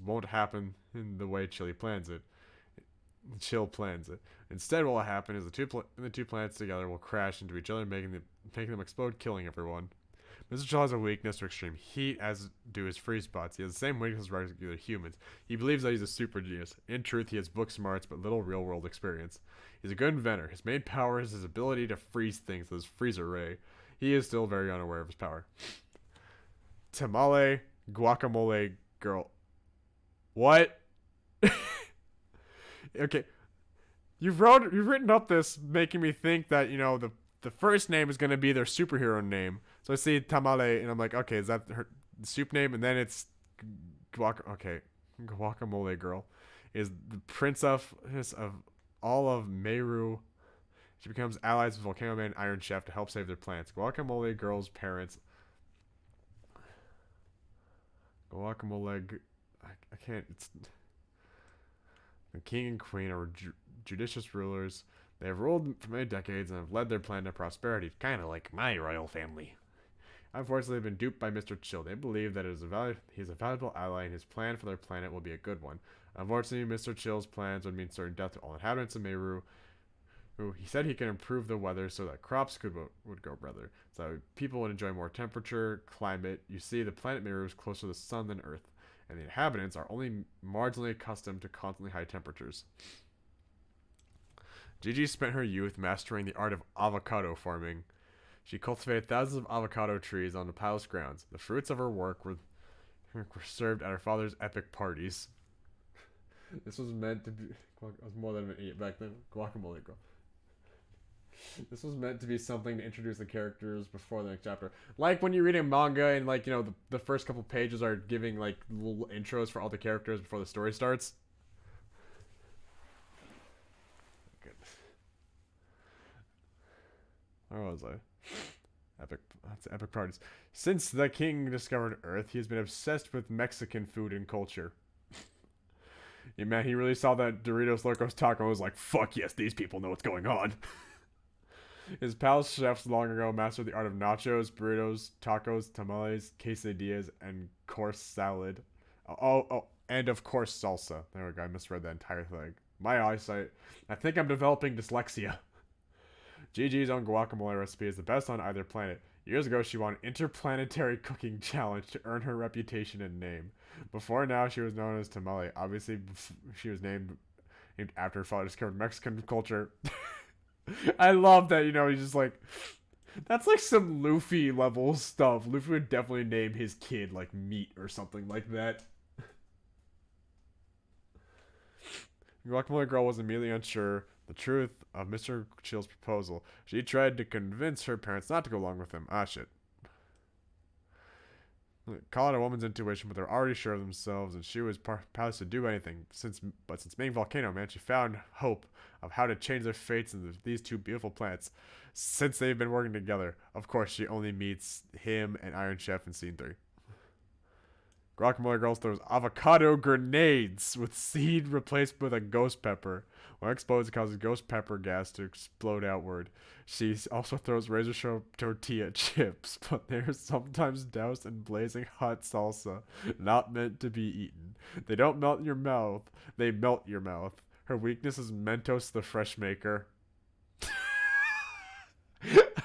won't happen in the way Chill plans it. Instead, what will happen is the two planets together will crash into each other, making them explode, killing everyone. Mr. Chill has a weakness for extreme heat, as do his freeze bots. He has the same weakness as regular humans. He believes that he's a super genius. In truth, he has book smarts but little real-world experience. He's a good inventor. His main power is his ability to freeze things with his freezer ray. He is still very unaware of his power. Tamale guacamole girl. What? Okay. you've written up this making me think that the first name is gonna be their superhero name. So I see Tamale and I'm like, okay, is that her soup name? And then it's Guacamole Girl is the princess of all of Meru. She becomes allies with Volcano Man and Iron Chef to help save their plants. Guacamole Girl's parents. I can't. It's the king and queen are judicious rulers. They have ruled for many decades and have led their planet to prosperity, kind of like my royal family. Unfortunately, they've been duped by Mr. Chill. They believe that he's a valuable ally and his plan for their planet will be a good one. Unfortunately, Mr. Chill's plans would mean certain death to all inhabitants of Meru. He said he can improve the weather so that crops would grow better. So people would enjoy more temperature, climate. You see, the planet Meru is closer to the sun than Earth, and the inhabitants are only marginally accustomed to constantly high temperatures. Gigi spent her youth mastering the art of avocado farming. She cultivated thousands of avocado trees on the palace grounds. The fruits of her work were served at her father's epic parties. This was meant to be... I was more than an idiot back then. Guacamole Girl. This was meant to be something to introduce the characters before the next chapter. Like when you're reading manga and the first couple pages are giving little intros for all the characters before the story starts. Good. Where was I? Epic parties. Since the king discovered Earth, he has been obsessed with Mexican food and culture. Yeah, man, he really saw that Doritos Locos Taco and was like, fuck yes, these people know what's going on. His palace chefs long ago mastered the art of nachos, burritos, tacos, tamales, quesadillas, and course salad. And of course salsa. There we go, I misread that entire thing. My eyesight. I think I'm developing dyslexia. Gigi's own guacamole recipe is the best on either planet. Years ago, she won an interplanetary cooking challenge to earn her reputation and name. Before now, she was known as Tamale. Obviously, she was named after her father discovered Mexican culture. I love that, he's just like... That's like some Luffy level stuff. Luffy would definitely name his kid, Meat or something like that. Guacamole Girl was immediately unsure the truth of Mr. Chill's proposal. She tried to convince her parents not to go along with him. Ah, shit. Call it a woman's intuition, but they're already sure of themselves, and she was powerless to do anything. Since being Volcano Man, she found hope of how to change their fates in these two beautiful planets. Since they've been working together, of course, she only meets him and Iron Chef in Scene 3. Guacamole Girl throws avocado grenades with seed replaced with a ghost pepper. When exploded, it causes ghost pepper gas to explode outward. She also throws razor sharp tortilla chips, but they are sometimes doused in blazing hot salsa, not meant to be eaten. They don't melt in your mouth, they melt your mouth. Her weakness is Mentos the Fresh Maker.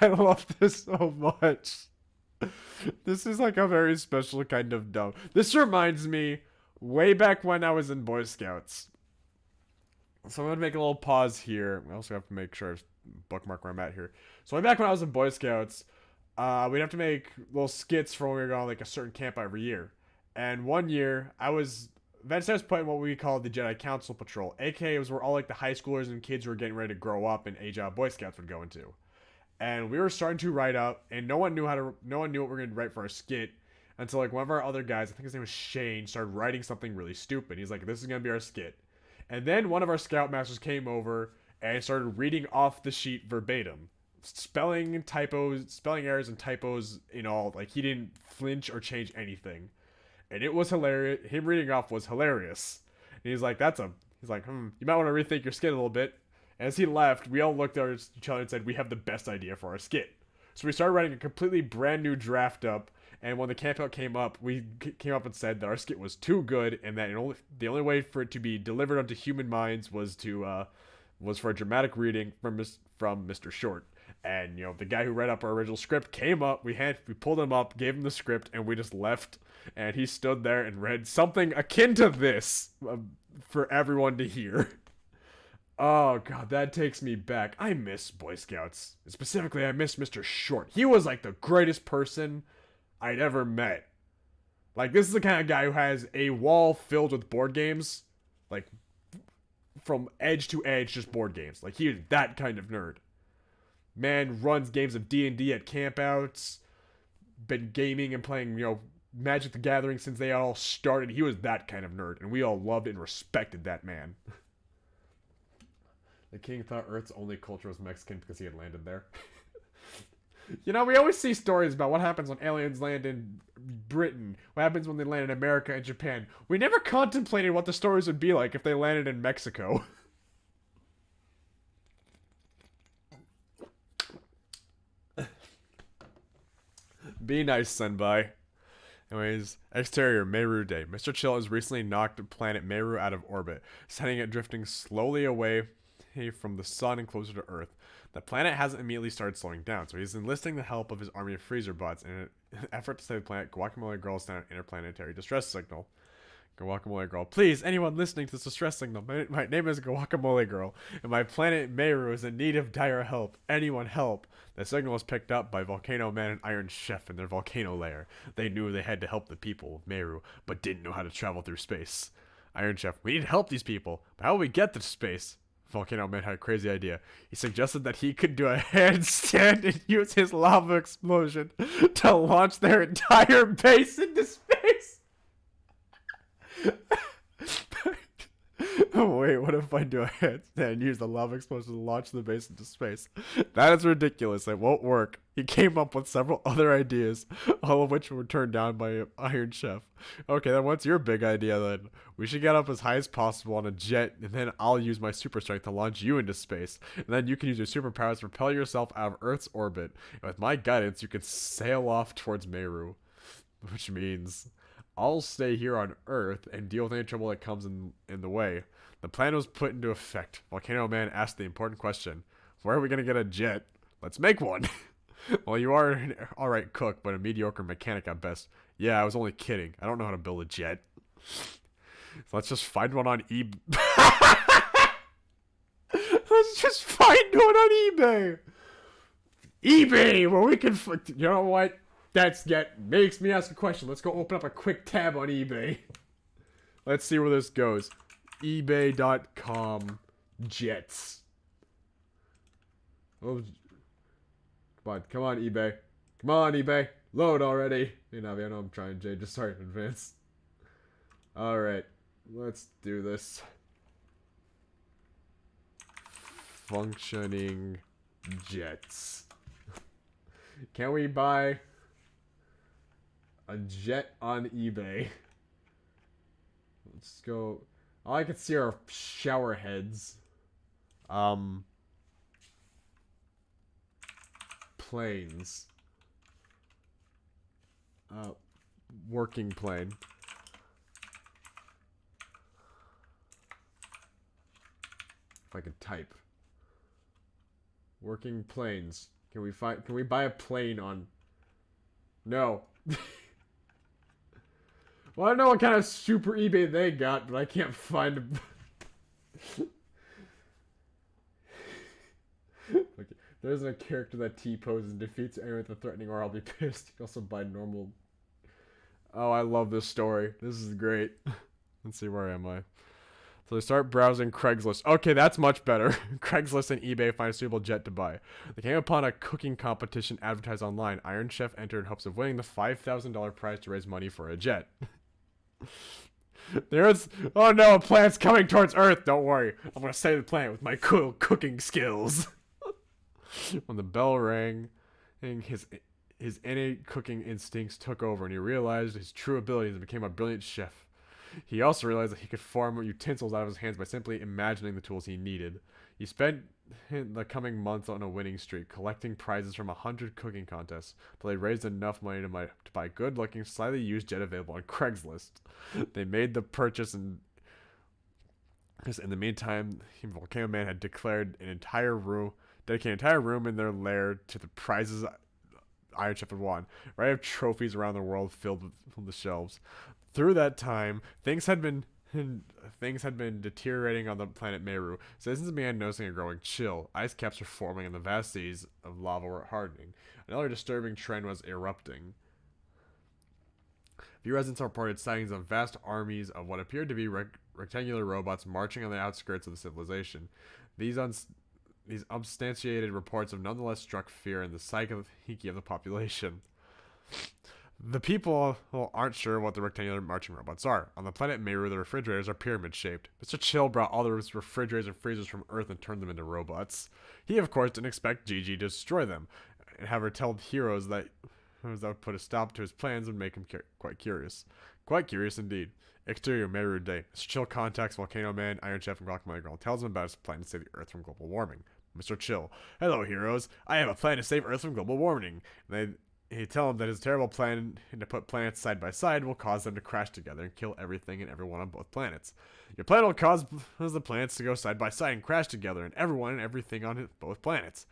I love this so much. This is like a very special kind of dumb. This reminds me way back when I was in Boy Scouts. So I'm going to make a little pause here. I also have to make sure I bookmark where I'm at here. So way back when I was in Boy Scouts, we'd have to make little skits for when we were going like a certain camp every year. And one year, I was playing what we called the Jedi Council Patrol. AKA, it was where all like the high schoolers and kids who were getting ready to grow up and age out Boy Scouts would go into. And we were starting to write up, and no one knew what we were going to write for our skit until like one of our other guys, I think his name was Shane, started writing something really stupid. He's like, this is going to be our skit. And then one of our scoutmasters came over and started reading off the sheet verbatim. Spelling errors and typos in all. Like, he didn't flinch or change anything. And it was hilarious. Him reading off was hilarious. And he's like, you might want to rethink your skit a little bit. As he left, we all looked at each other and said, we have the best idea for our skit. So we started writing a completely brand new draft up, and when the campout came up, we came up and said that our skit was too good, and that the only way for it to be delivered onto human minds was for a dramatic reading from Mr. Short. And, the guy who read up our original script came up, we pulled him up, gave him the script, and we just left, and he stood there and read something akin to this for everyone to hear. Oh, God, that takes me back. I miss Boy Scouts. Specifically, I miss Mr. Short. He was, like, the greatest person I'd ever met. Like, this is the kind of guy who has a wall filled with board games. Like, from edge to edge, just board games. Like, he is that kind of nerd. Man runs games of D&D at campouts. Been gaming and playing, Magic the Gathering since they all started. He was that kind of nerd, and we all loved and respected that man. The king thought Earth's only culture was Mexican because he had landed there. We always see stories about what happens when aliens land in Britain, what happens when they land in America and Japan. We never contemplated what the stories would be like if they landed in Mexico. Be nice, Senpai. Anyways, exterior, Meru Day. Mr. Chill has recently knocked planet Meru out of orbit, sending it drifting slowly away from the sun and closer to Earth. The planet hasn't immediately started slowing down, so he's enlisting the help of his army of freezer bots in an effort to save the planet. Guacamole Girl sent an interplanetary distress signal. Guacamole Girl, please, anyone listening to this distress signal, my name is Guacamole Girl, and my planet Meru is in need of dire help. Anyone help. The signal was picked up by Volcano Man and Iron Chef in their volcano lair. They knew they had to help the people of Meru, but didn't know how to travel through space. Iron Chef, we need to help these people, but how will we get to space? Volcano Man had a crazy idea. He suggested that he could do a handstand and use his lava explosion to launch their entire base into space. Oh, wait, what if I do a handstand and use the lava explosion to launch the base into space? That is ridiculous. It won't work. He came up with several other ideas, all of which were turned down by Iron Chef. Okay, then what's your big idea then? We should get up as high as possible on a jet, and then I'll use my super strength to launch you into space. And then you can use your superpowers to propel yourself out of Earth's orbit. And with my guidance, you can sail off towards Meru. Which means I'll stay here on Earth and deal with any trouble that comes in the way. The plan was put into effect. Volcano Man asked the important question. Where are we going to get a jet? Let's make one. Well, you are an alright cook, but a mediocre mechanic at best. Yeah, I was only kidding. I don't know how to build a jet. So let's just find one on eBay. Let's just find one on eBay. eBay, where we can... You know what? Makes me ask a question. Let's go open up a quick tab on eBay. Let's see where this goes. eBay.com jets. Oh, come on, eBay. Come on, eBay. Load already. Hey, Navi, I know I'm trying, Jay. Just sorry in advance. Alright. Let's do this. Functioning jets. Can we buy a jet on eBay? Let's go. All I can see are shower heads. Planes. Working plane. If I could type. Working planes. Can we buy a plane on... No. Well, I don't know what kind of super eBay they got, but I can't find them. Okay. There isn't a character that T-poses and defeats anyone with a threatening or I'll be pissed. You can also buy normal... Oh, I love this story. This is great. Let's see, where am I? So they start browsing Craigslist. Okay, that's much better. Craigslist and eBay find a suitable jet to buy. They came upon a cooking competition advertised online. Iron Chef entered in hopes of winning the $5,000 prize to raise money for a jet. Oh no, a planet's coming towards Earth. Don't worry. I'm going to save the planet with my cool cooking skills. When the bell rang, his innate cooking instincts took over and he realized his true abilities and became a brilliant chef. He also realized that he could form utensils out of his hands by simply imagining the tools he needed. He spent the coming months on a winning streak, collecting prizes from 100 cooking contests, till they raised enough money to buy a good-looking, slightly used jet available on Craigslist. They made the purchase, and in the meantime, Volcano Man had dedicated an entire room in their lair to the prizes Iron Chef had won. Right of trophies around the world filled with the shelves. Through that time, things had been deteriorating on the planet Meru. Citizens began noticing a growing chill. Ice caps were forming and the vast seas of lava were hardening. Another disturbing trend was erupting. few residents reported sightings of vast armies of what appeared to be rectangular robots marching on the outskirts of the civilization. These unsubstantiated reports have nonetheless struck fear in the psyche of the population. The people aren't sure what the rectangular marching robots are. On the planet Meru, the refrigerators are pyramid-shaped. Mr. Chill brought all those refrigerators and freezers from Earth and turned them into robots. He, of course, didn't expect Gigi to destroy them, and have her tell heroes that would put a stop to his plans and make him quite curious. Quite curious indeed. Exterior Meru Day. Mr. Chill contacts Volcano Man, Iron Chef, and Guacamole Girl and tells them about his plan to save the Earth from global warming. Mr. Chill. Hello, heroes. I have a plan to save Earth from global warming. He tell him that his terrible plan to put planets side by side will cause them to crash together and kill everything and everyone on both planets. Your plan will cause the planets to go side by side and crash together, and everyone and everything on both planets.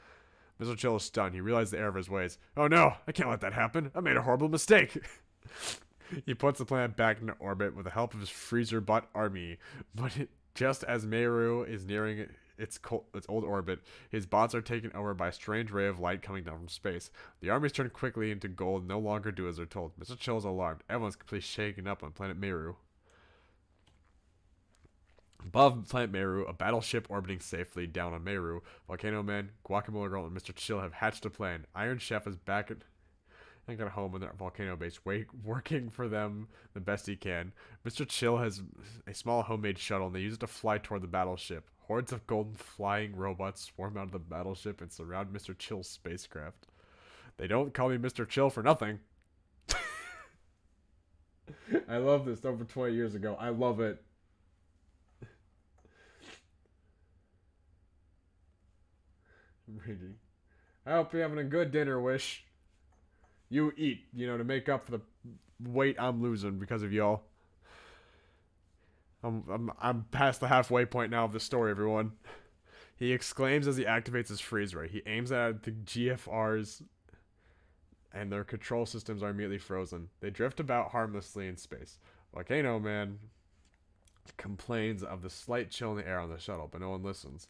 Mr. Chill is stunned. He realizes the error of his ways. Oh no, I can't let that happen. I made a horrible mistake. He puts the planet back into orbit with the help of his freezer bot army. But just as Meru is nearing its old orbit, his bots are taken over by a strange ray of light coming down from space. The armies turn quickly into gold and no longer do as they're told. Mr. Chill is alarmed. Everyone's completely shaken up on planet Meru. Above planet Meru, a battleship orbiting safely down on Meru. Volcano Man, Guacamole Girl, and Mr. Chill have hatched a plan. Iron Chef is back at home in their volcano base, working for them the best he can. Mr. Chill has a small homemade shuttle, and they use it to fly toward the battleship. Hordes of golden flying robots swarm out of the battleship and surround Mr. Chill's spacecraft. They don't call me Mr. Chill for nothing. I love this. Over 20 years ago. I love it. Reading. I hope you're having a good dinner, Wish. You eat, to make up for the weight I'm losing because of y'all. I'm past the halfway point now of the story, everyone. He exclaims as he activates his freeze ray. He aims at the GFRs, and their control systems are immediately frozen. They drift about harmlessly in space. Volcano Man complains of the slight chill in the air on the shuttle, but no one listens.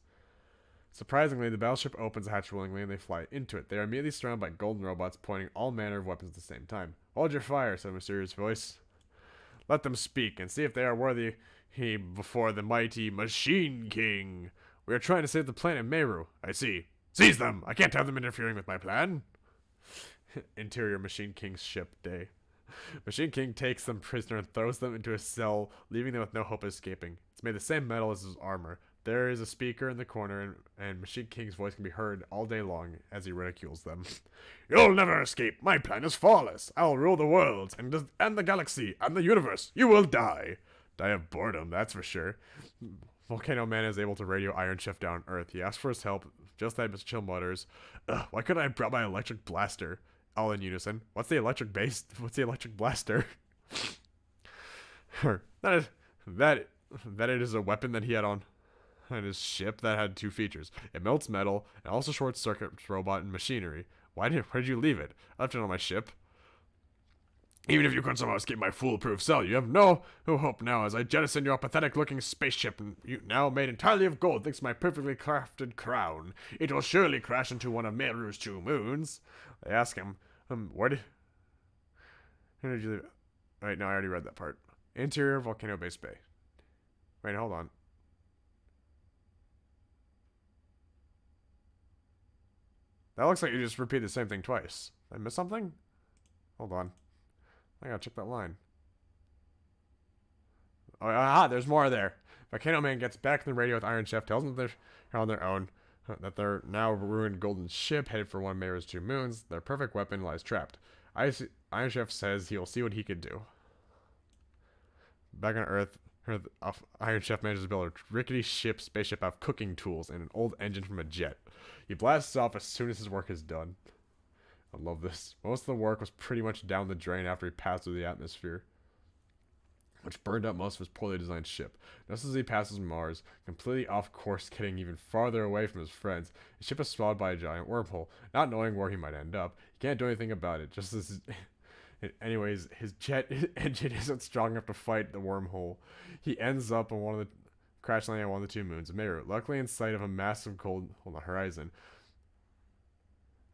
Surprisingly, the battleship opens the hatch willingly and they fly into it. They are immediately surrounded by golden robots pointing all manner of weapons at the same time. Hold your fire, said a mysterious voice. Let them speak and see if they are worthy before the mighty Machine King. We are trying to save the planet Meru. I see. Seize them! I can't have them interfering with my plan. Interior Machine King's ship day. Machine King takes them prisoner and throws them into a cell, leaving them with no hope of escaping. It's made of the same metal as his armor. There is a speaker in the corner, and Machine King's voice can be heard all day long as he ridicules them. You'll never escape. My plan is flawless. I'll rule the world, and the galaxy, and the universe. You will die. Die of boredom, that's for sure. Volcano Man is able to radio Iron Chef down on Earth. He asks for his help. Just then, Mr. Chill mutters, why couldn't I have brought my electric blaster? All in unison. What's the electric blaster? that it is a weapon that he had on his ship that had two features. It melts metal and also short circuits robot and machinery. Where did you leave it? I left it on my ship. Even if you could somehow escape my foolproof cell, you have no hope now as I jettison your pathetic-looking spaceship, now made entirely of gold thanks to my perfectly crafted crown. It will surely crash into one of Meru's 2 moons. They ask him, where did you leave it? Wait, no, I already read that part. Interior Volcano Base Bay. Wait, hold on. That looks like you just repeated the same thing twice. Did I miss something? Hold on. I gotta check that line. Oh, aha, there's more there. Volcano Man gets back in the radio with Iron Chef, tells them that they're on their own, that their now ruined golden ship headed for one of Meru's 2 moons. Their perfect weapon lies trapped. Iron Chef says he'll see what he can do. Back on Earth, Iron Chef manages to build a rickety spaceship out of cooking tools and an old engine from a jet. He blasts off as soon as his work is done. I love this. Most of the work was pretty much down the drain after he passed through the atmosphere, which burned up most of his poorly designed ship. Just as he passes Mars, completely off course, getting even farther away from his friends, his ship is swallowed by a giant wormhole. Not knowing where he might end up, he can't do anything about it. Anyways, his jet engine isn't strong enough to fight the wormhole. He ends up on crash landing on one of the 2 moons of Meru, luckily in sight of a massive cold on the horizon.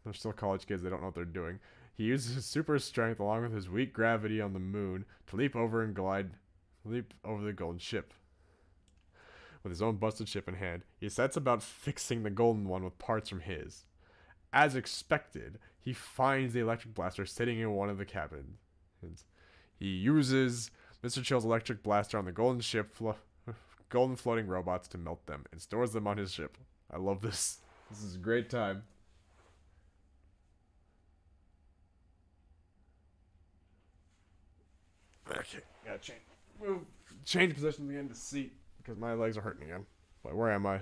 They're still college kids, they don't know what they're doing. He uses his super strength along with his weak gravity on the moon to leap over the golden ship. With his own busted ship in hand, he sets about fixing the golden one with parts from his. As expected, he finds the electric blaster sitting in one of the cabins. He uses Mr. Chill's electric blaster on the golden ship, golden floating robots to melt them, and stores them on his ship. I love this. This is a great time. Okay, gotta change positions again to seat because my legs are hurting again. Wait, where am I?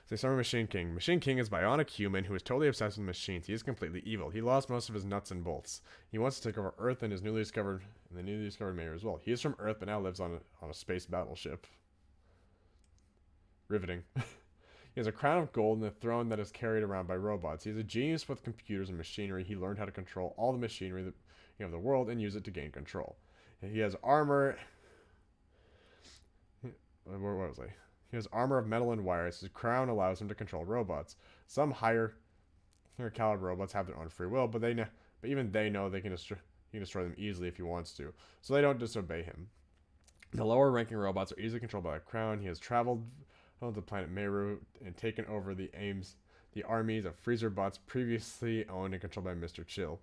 So start with Machine King. Machine King is a bionic human who is totally obsessed with machines. He is completely evil. He lost most of his nuts and bolts. He wants to take over Earth and the newly discovered mayor as well. He is from Earth but now lives on a space battleship. Riveting. He has a crown of gold and a throne that is carried around by robots. He is a genius with computers and machinery. He learned how to control all the machinery of the world and use it to gain control. He has armor. Where was I? He has armor of metal and wires. His crown allows him to control robots. Some higher caliber robots have their own free will, but even they know they can destroy them easily if he wants to, so they don't disobey him. The lower ranking robots are easily controlled by the crown. He has traveled on the planet Meru and taken over the armies of freezer bots previously owned and controlled by Mr. Chill.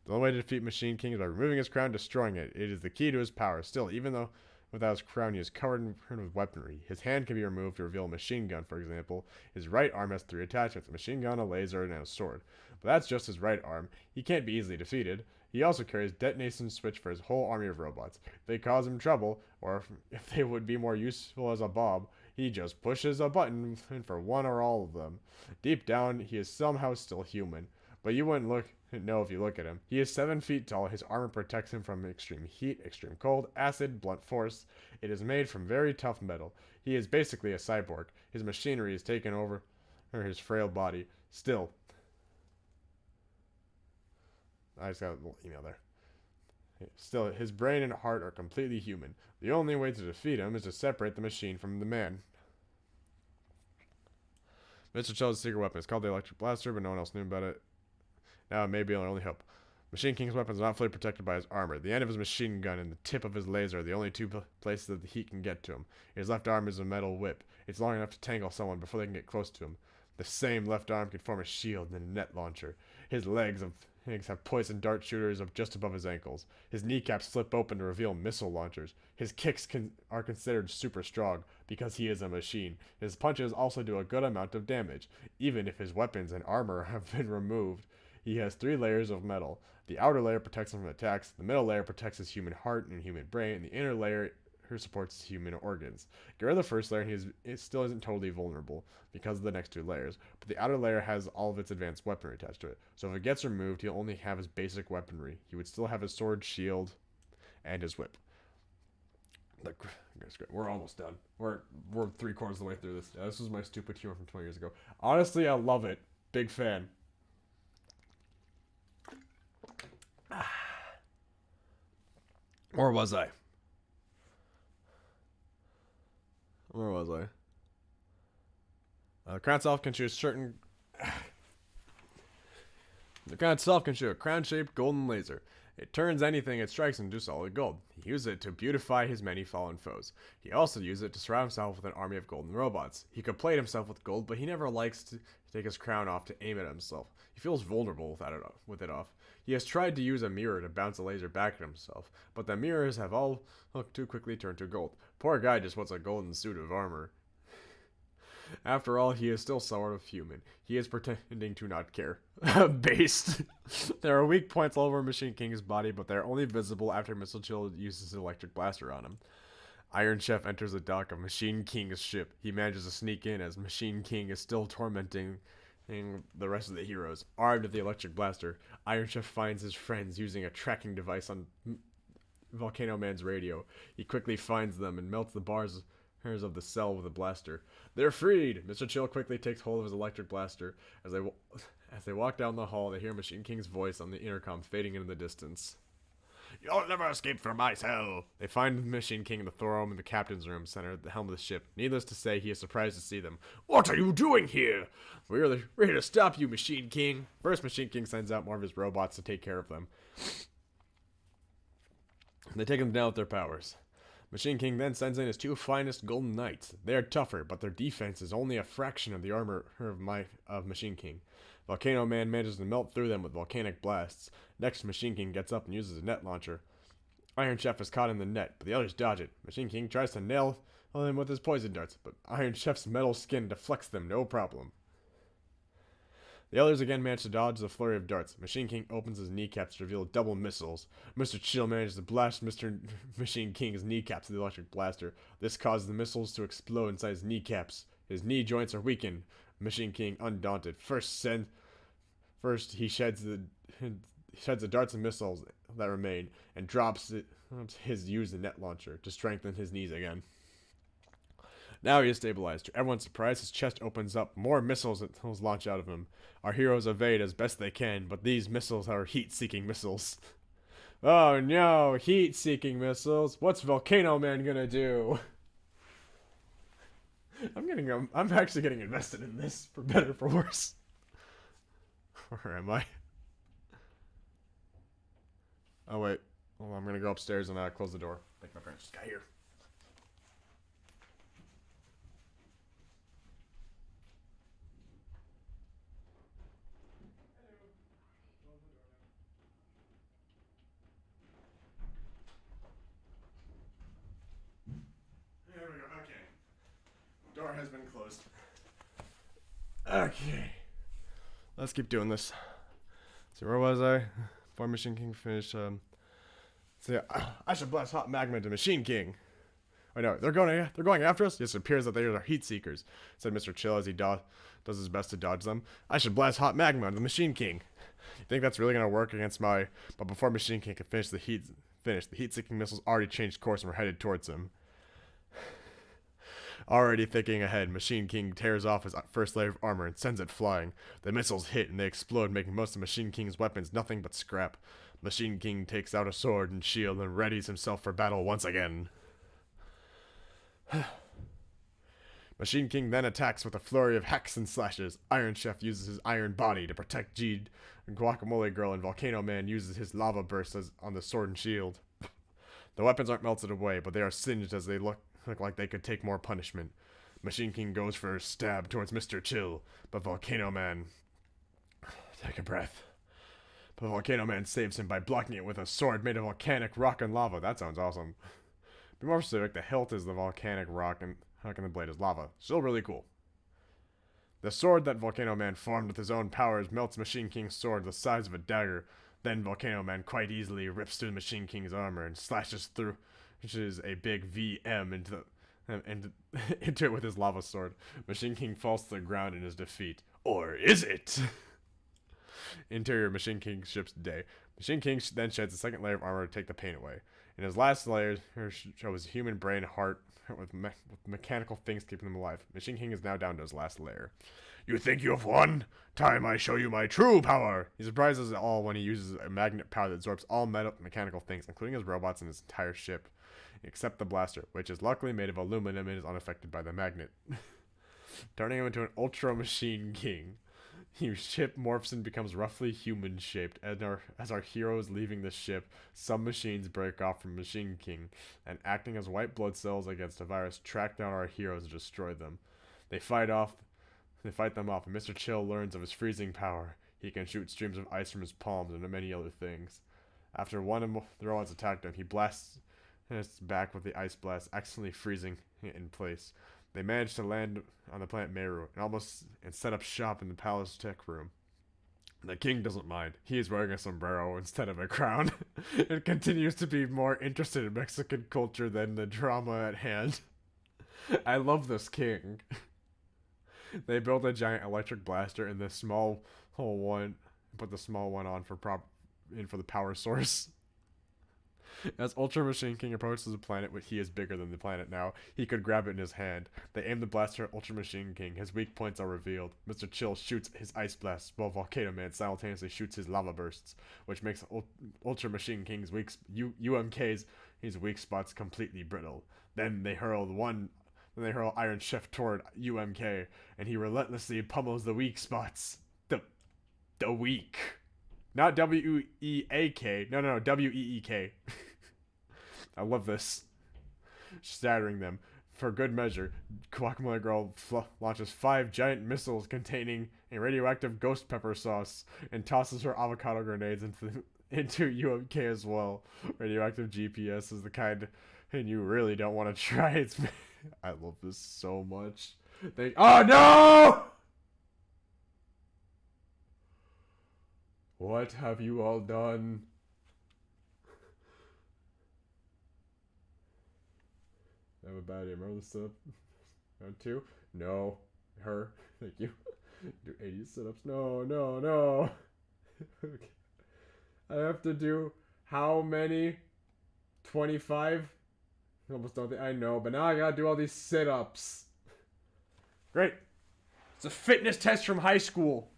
The only way to defeat Machine King is by removing his crown, destroying it. It is the key to his power. Still, even though without his crown he is covered with weaponry. His hand can be removed to reveal a machine gun, for example. His right arm has 3 attachments, a machine gun, a laser, and a sword. But that's just his right arm. He can't be easily defeated. He also carries detonation switch for his whole army of robots. If they cause him trouble, or if they would be more useful as a bomb, he just pushes a button for one or all of them. Deep down, he is somehow still human. But you wouldn't know if you look at him. He is 7 feet tall. His armor protects him from extreme heat, extreme cold, acid, blunt force. It is made from very tough metal. He is basically a cyborg. His machinery is taken over his frail body. Still, I just got a little email there. Still, his brain and heart are completely human. The only way to defeat him is to separate the machine from the man. Mr. Chill's secret weapon is called the electric blaster, but no one else knew about it. Now it may be our only hope. Machine King's weapons are not fully protected by his armor. The end of his machine gun and the tip of his laser are the only 2 places that the heat can get to him. His left arm is a metal whip. It's long enough to tangle someone before they can get close to him. The same left arm can form a shield and a net launcher. His legs have poison dart shooters up just above his ankles. His kneecaps slip open to reveal missile launchers. His kicks are considered super strong because he is a machine. His punches also do a good amount of damage, even if his weapons and armor have been removed. He has 3 layers of metal. The outer layer protects him from attacks, the middle layer protects his human heart and human brain, and the inner layer supports his human organs. Get rid of the first layer and it still isn't totally vulnerable because of the next 2 layers, but the outer layer has all of its advanced weaponry attached to it. So if it gets removed, he'll only have his basic weaponry. He would still have his sword, shield, and his whip. We're almost done. We're 3/4 of the way through this. This was my stupid humor from 20 years ago. Honestly, I love it. Big fan. Where was I? The crown itself can shoot a crown-shaped golden laser. It turns anything it strikes into solid gold. He uses it to beautify his many fallen foes. He also uses it to surround himself with an army of golden robots. He could plate himself with gold, but he never likes to take his crown off to aim at himself. He feels vulnerable with it off. He has tried to use a mirror to bounce a laser back at himself, but the mirrors have all too quickly turned to gold. Poor guy just wants a golden suit of armor. After all, he is still sort of human. He is pretending to not care. Based. There are weak points all over Machine King's body, but they are only visible after Mr. Chill uses his electric blaster on him. Iron Chef enters the dock of Machine King's ship. He manages to sneak in as Machine King is still tormenting the rest of the heroes. Armed with the electric blaster, Iron Chef finds his friends using a tracking device on Volcano Man's radio. He quickly finds them and melts the bars of the cell with a blaster. They're freed! Mr. Chill quickly takes hold of his electric blaster. As they walk down the hall, they hear Machine King's voice on the intercom fading into the distance. You'll never escape from my cell. They find the Machine King in the throne in the captain's room center at the helm of the ship. Needless to say, he is surprised to see them. What are you doing here? We're here to stop you, Machine King. First, Machine King sends out more of his robots to take care of them. They take them down with their powers. Machine King then sends in his 2 finest Golden Knights. They are tougher, but their defense is only a fraction of the armor of Machine King. Volcano Man manages to melt through them with volcanic blasts. Next, Machine King gets up and uses a net launcher. Iron Chef is caught in the net, but the others dodge it. Machine King tries to nail him with his poison darts, but Iron Chef's metal skin deflects them no problem. The others again manage to dodge the flurry of darts. Machine King opens his kneecaps to reveal double missiles. Mr. Chill manages to blast Mr. Machine King's kneecaps with the electric blaster. This causes the missiles to explode inside his kneecaps. His knee joints are weakened. Machine King, undaunted, first he sheds the darts and missiles that remain and drops his used net launcher to strengthen his knees again. Now he is stabilized. To everyone's surprise, his chest opens up. More missiles launch out of him. Our heroes evade as best they can, but these missiles are heat-seeking missiles. Oh no, heat-seeking missiles. What's Volcano Man gonna do? I'm actually getting invested in this, for better or for worse. Or am I? Oh wait. Well, I'm gonna go upstairs and close the door. I think my parents just got here. There we go. Okay. Door has been closed. Okay. Let's keep doing this. So where was I? Before Machine King finished, so yeah, I should blast hot magma to Machine King. I know, they're going after us? Yes, it appears that they are heat seekers, said Mr. Chill as he does his best to dodge them. I should blast hot magma to the Machine King. You think that's really gonna work against my... But before Machine King could finish, the heat-seeking missiles already changed course and were headed towards him. Already thinking ahead, Machine King tears off his first layer of armor and sends it flying. The missiles hit and they explode, making most of Machine King's weapons nothing but scrap. Machine King takes out a sword and shield and readies himself for battle once again. Machine King then attacks with a flurry of hacks and slashes. Iron Chef uses his iron body to protect Jeed. Guacamole Girl and Volcano Man uses his lava burst on the sword and shield. The weapons aren't melted away, but they are singed as they look like they could take more punishment. Machine King goes for a stab towards Mr. Chill, but Volcano Man... Take a breath. But Volcano Man saves him by blocking it with a sword made of volcanic rock and lava. That sounds awesome. Be more specific, the hilt is the volcanic rock and the blade is lava. Still really cool. The sword that Volcano Man formed with his own powers melts Machine King's sword the size of a dagger. Then Volcano Man quite easily rips through Machine King's armor and slashes through, which is a big VM into it with his lava sword. Machine King falls to the ground in his defeat. Or is it? Interior Machine King ship's day. Machine King then sheds a second layer of armor to take the pain away. In his last layer, shows human brain, heart, with mechanical things keeping them alive. Machine King is now down to his last layer. You think you have won? Time I show you my true power! He surprises us all when he uses a magnet power that absorbs all mechanical things, including his robots and his entire ship, except the blaster, which is luckily made of aluminum and is unaffected by the magnet. Turning him into an Ultra Machine King. His ship morphs and becomes roughly human-shaped. As our heroes leaving the ship, some machines break off from Machine King, and acting as white blood cells against a virus, track down our heroes and destroy them. They fight them off, and Mr. Chill learns of his freezing power. He can shoot streams of ice from his palms and many other things. After one of the robots attacked him, he blasts his back with the ice blast, accidentally freezing it in place. They manage to land on the planet Meru and set up shop in the palace tech room. The king doesn't mind. He is wearing a sombrero instead of a crown. It continues to be more interested in Mexican culture than the drama at hand. I love this king. They built a giant electric blaster in the small one, put the small one on for the power source. As Ultra Machine King approaches the planet, he is bigger than the planet now. He could grab it in his hand. They aim the blaster at Ultra Machine King. His weak points are revealed. Mr. Chill shoots his ice blast, while Volcano Man simultaneously shoots his lava bursts, which makes Ultra Machine King's his weak spots completely brittle. Then they hurl Iron Chef toward UMK, and he relentlessly pummels the weak spots. The weak. Not W-E-A-K. No, W-E-E-K. I love this. Shattering them. For good measure, Guacamole Girl launches 5 giant missiles containing a radioactive ghost pepper sauce and tosses her avocado grenades into UMK as well. Radioactive GPS is the kind and you really don't want to try it. I love this so much. Oh no! What have you all done? I have a bad idea. Remember the sit-up? Round 2? No. Her. Thank you. Do 80 sit-ups. No. Okay. I have to do how many? 25? Almost don't think I know, but now I gotta do all these sit-ups. Great. It's a fitness test from high school.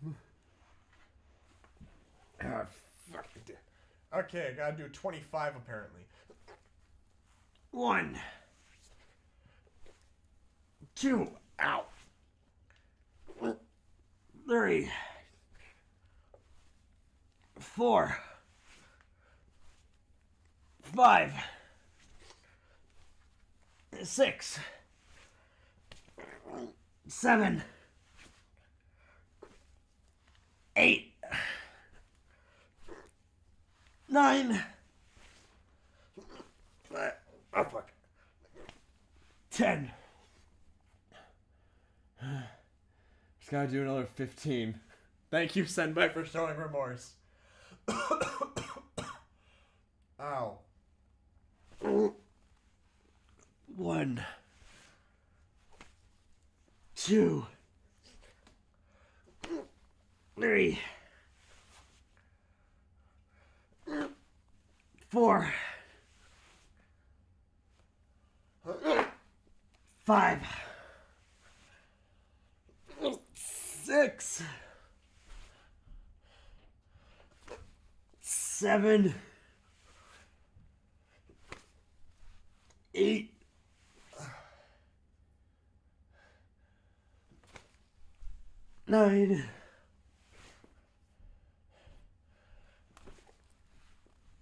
Okay, I gotta do 25 apparently. 1, 2, ow. 3, 4, 5, 6, 7, 8, 9. Oh fuck. 10. Just gotta do another 15. Thank you, Senpai, for showing remorse. Ow. 1, 2, 3, 4, 5, 6, 7, 8, 9,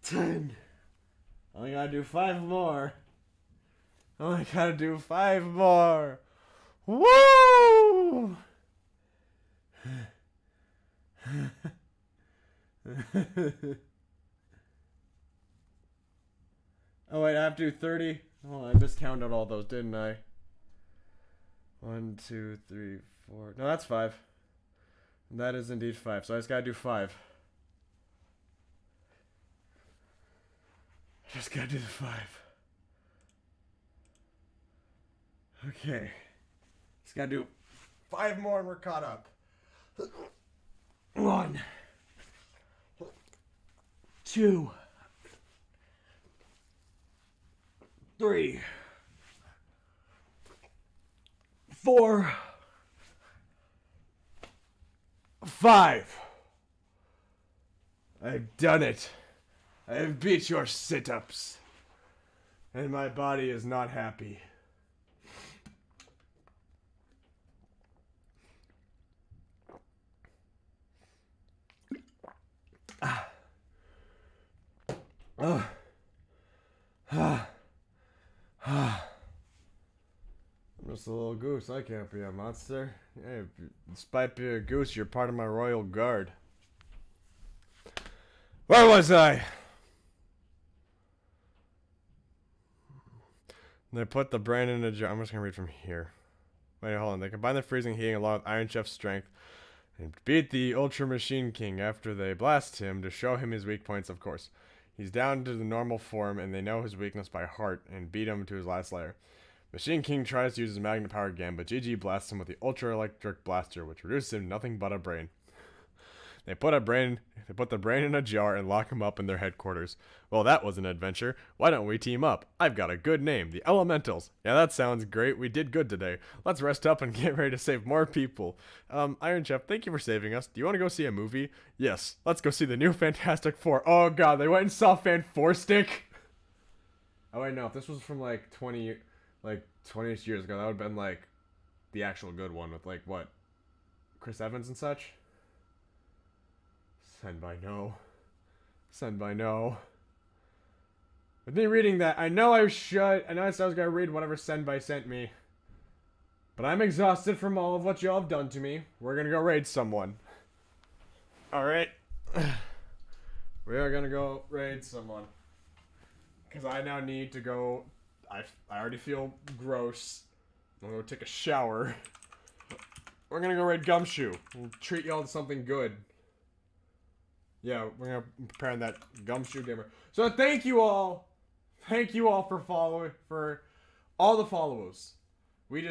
10. Only gotta do 5 more. Only gotta do 5 more. Woo! Oh wait, I have to do 30. Oh, I miscounted all those, didn't I? 1, 2, 3, 4. No, that's 5. That is indeed 5. So I just gotta do 5. Just gotta do the 5. Okay. Just gotta do 5 more and we're caught up. 1, 2, 3, 4, 5. I've done it. I have beat your sit-ups. And my body is not happy. I'm just a little goose. I can't be a monster. Hey, despite being a goose, you're part of my royal guard. Where was I? They put the brain in a jar. I'm just gonna read from here. Wait, hold on. They combine the freezing heating along with Iron Chef's strength and beat the Ultra Machine King after they blast him to show him his weak points, of course. He's down to the normal form, and they know his weakness by heart and beat him to his last lair. Machine King tries to use his magnet power again, but GG blasts him with the Ultra Electric Blaster, which reduces him to nothing but a brain. They put the brain in a jar and lock him up in their headquarters. Well, that was an adventure. Why don't we team up? I've got a good name, the Elementals. Yeah, that sounds great. We did good today. Let's rest up and get ready to save more people. Iron Chef, thank you for saving us. Do you want to go see a movie? Yes. Let's go see the new Fantastic Four. Oh god, they went and saw Fan Four Stick. Oh wait, no. If this was from like 20 years ago, that would have been like the actual good one with like what, Chris Evans and such. Send by no. Send by no. With me reading that, I know I should. I know I said I was gonna read whatever Send by sent me. But I'm exhausted from all of what y'all have done to me. We're gonna go raid someone. Alright. We are gonna go raid someone. Because I now need to go. I already feel gross. I'm gonna go take a shower. We're gonna go raid Gumshoe. We'll treat y'all to something good. Yeah, we're gonna prepare that Gumshoe gamer. So thank you all. Thank you all for following, for all the follows. We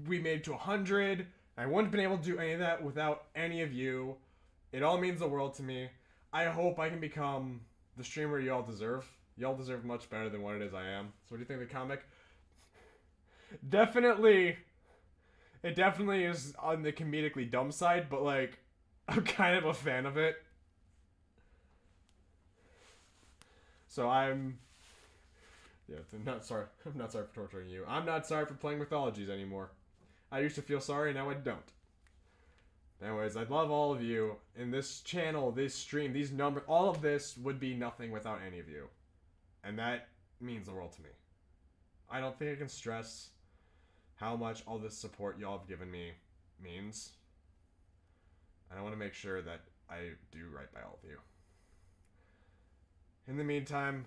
made it to 100. I wouldn't have been able to do any of that without any of you. It all means the world to me. I hope I can become the streamer y'all deserve. Y'all deserve much better than what it is I am. So what do you think of the comic? Definitely. It definitely is on the comedically dumb side, but like, I'm kind of a fan of it. So I'm not sorry. I'm not sorry for torturing you. I'm not sorry for playing mythologies anymore. I used to feel sorry, now I don't. Anyways, I love all of you. In this channel, this stream, these numbers, all of this would be nothing without any of you. And that means the world to me. I don't think I can stress how much all this support y'all have given me means. And I want to make sure that I do right by all of you. In the meantime,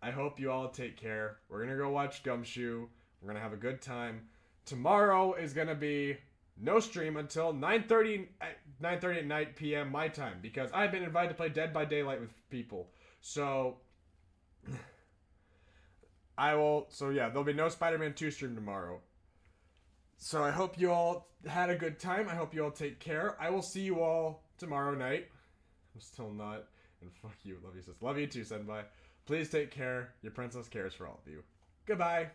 I hope you all take care. We're going to go watch Gumshoe. We're going to have a good time. Tomorrow is going to be no stream until 9:30 at night p.m. my time. Because I've been invited to play Dead by Daylight with people. So, there'll be no Spider-Man 2 stream tomorrow. So I hope you all had a good time. I hope you all take care. I will see you all tomorrow night. I'm still not. And fuck you. Love you, sis. Love you too, Senpai. Please take care. Your princess cares for all of you. Goodbye.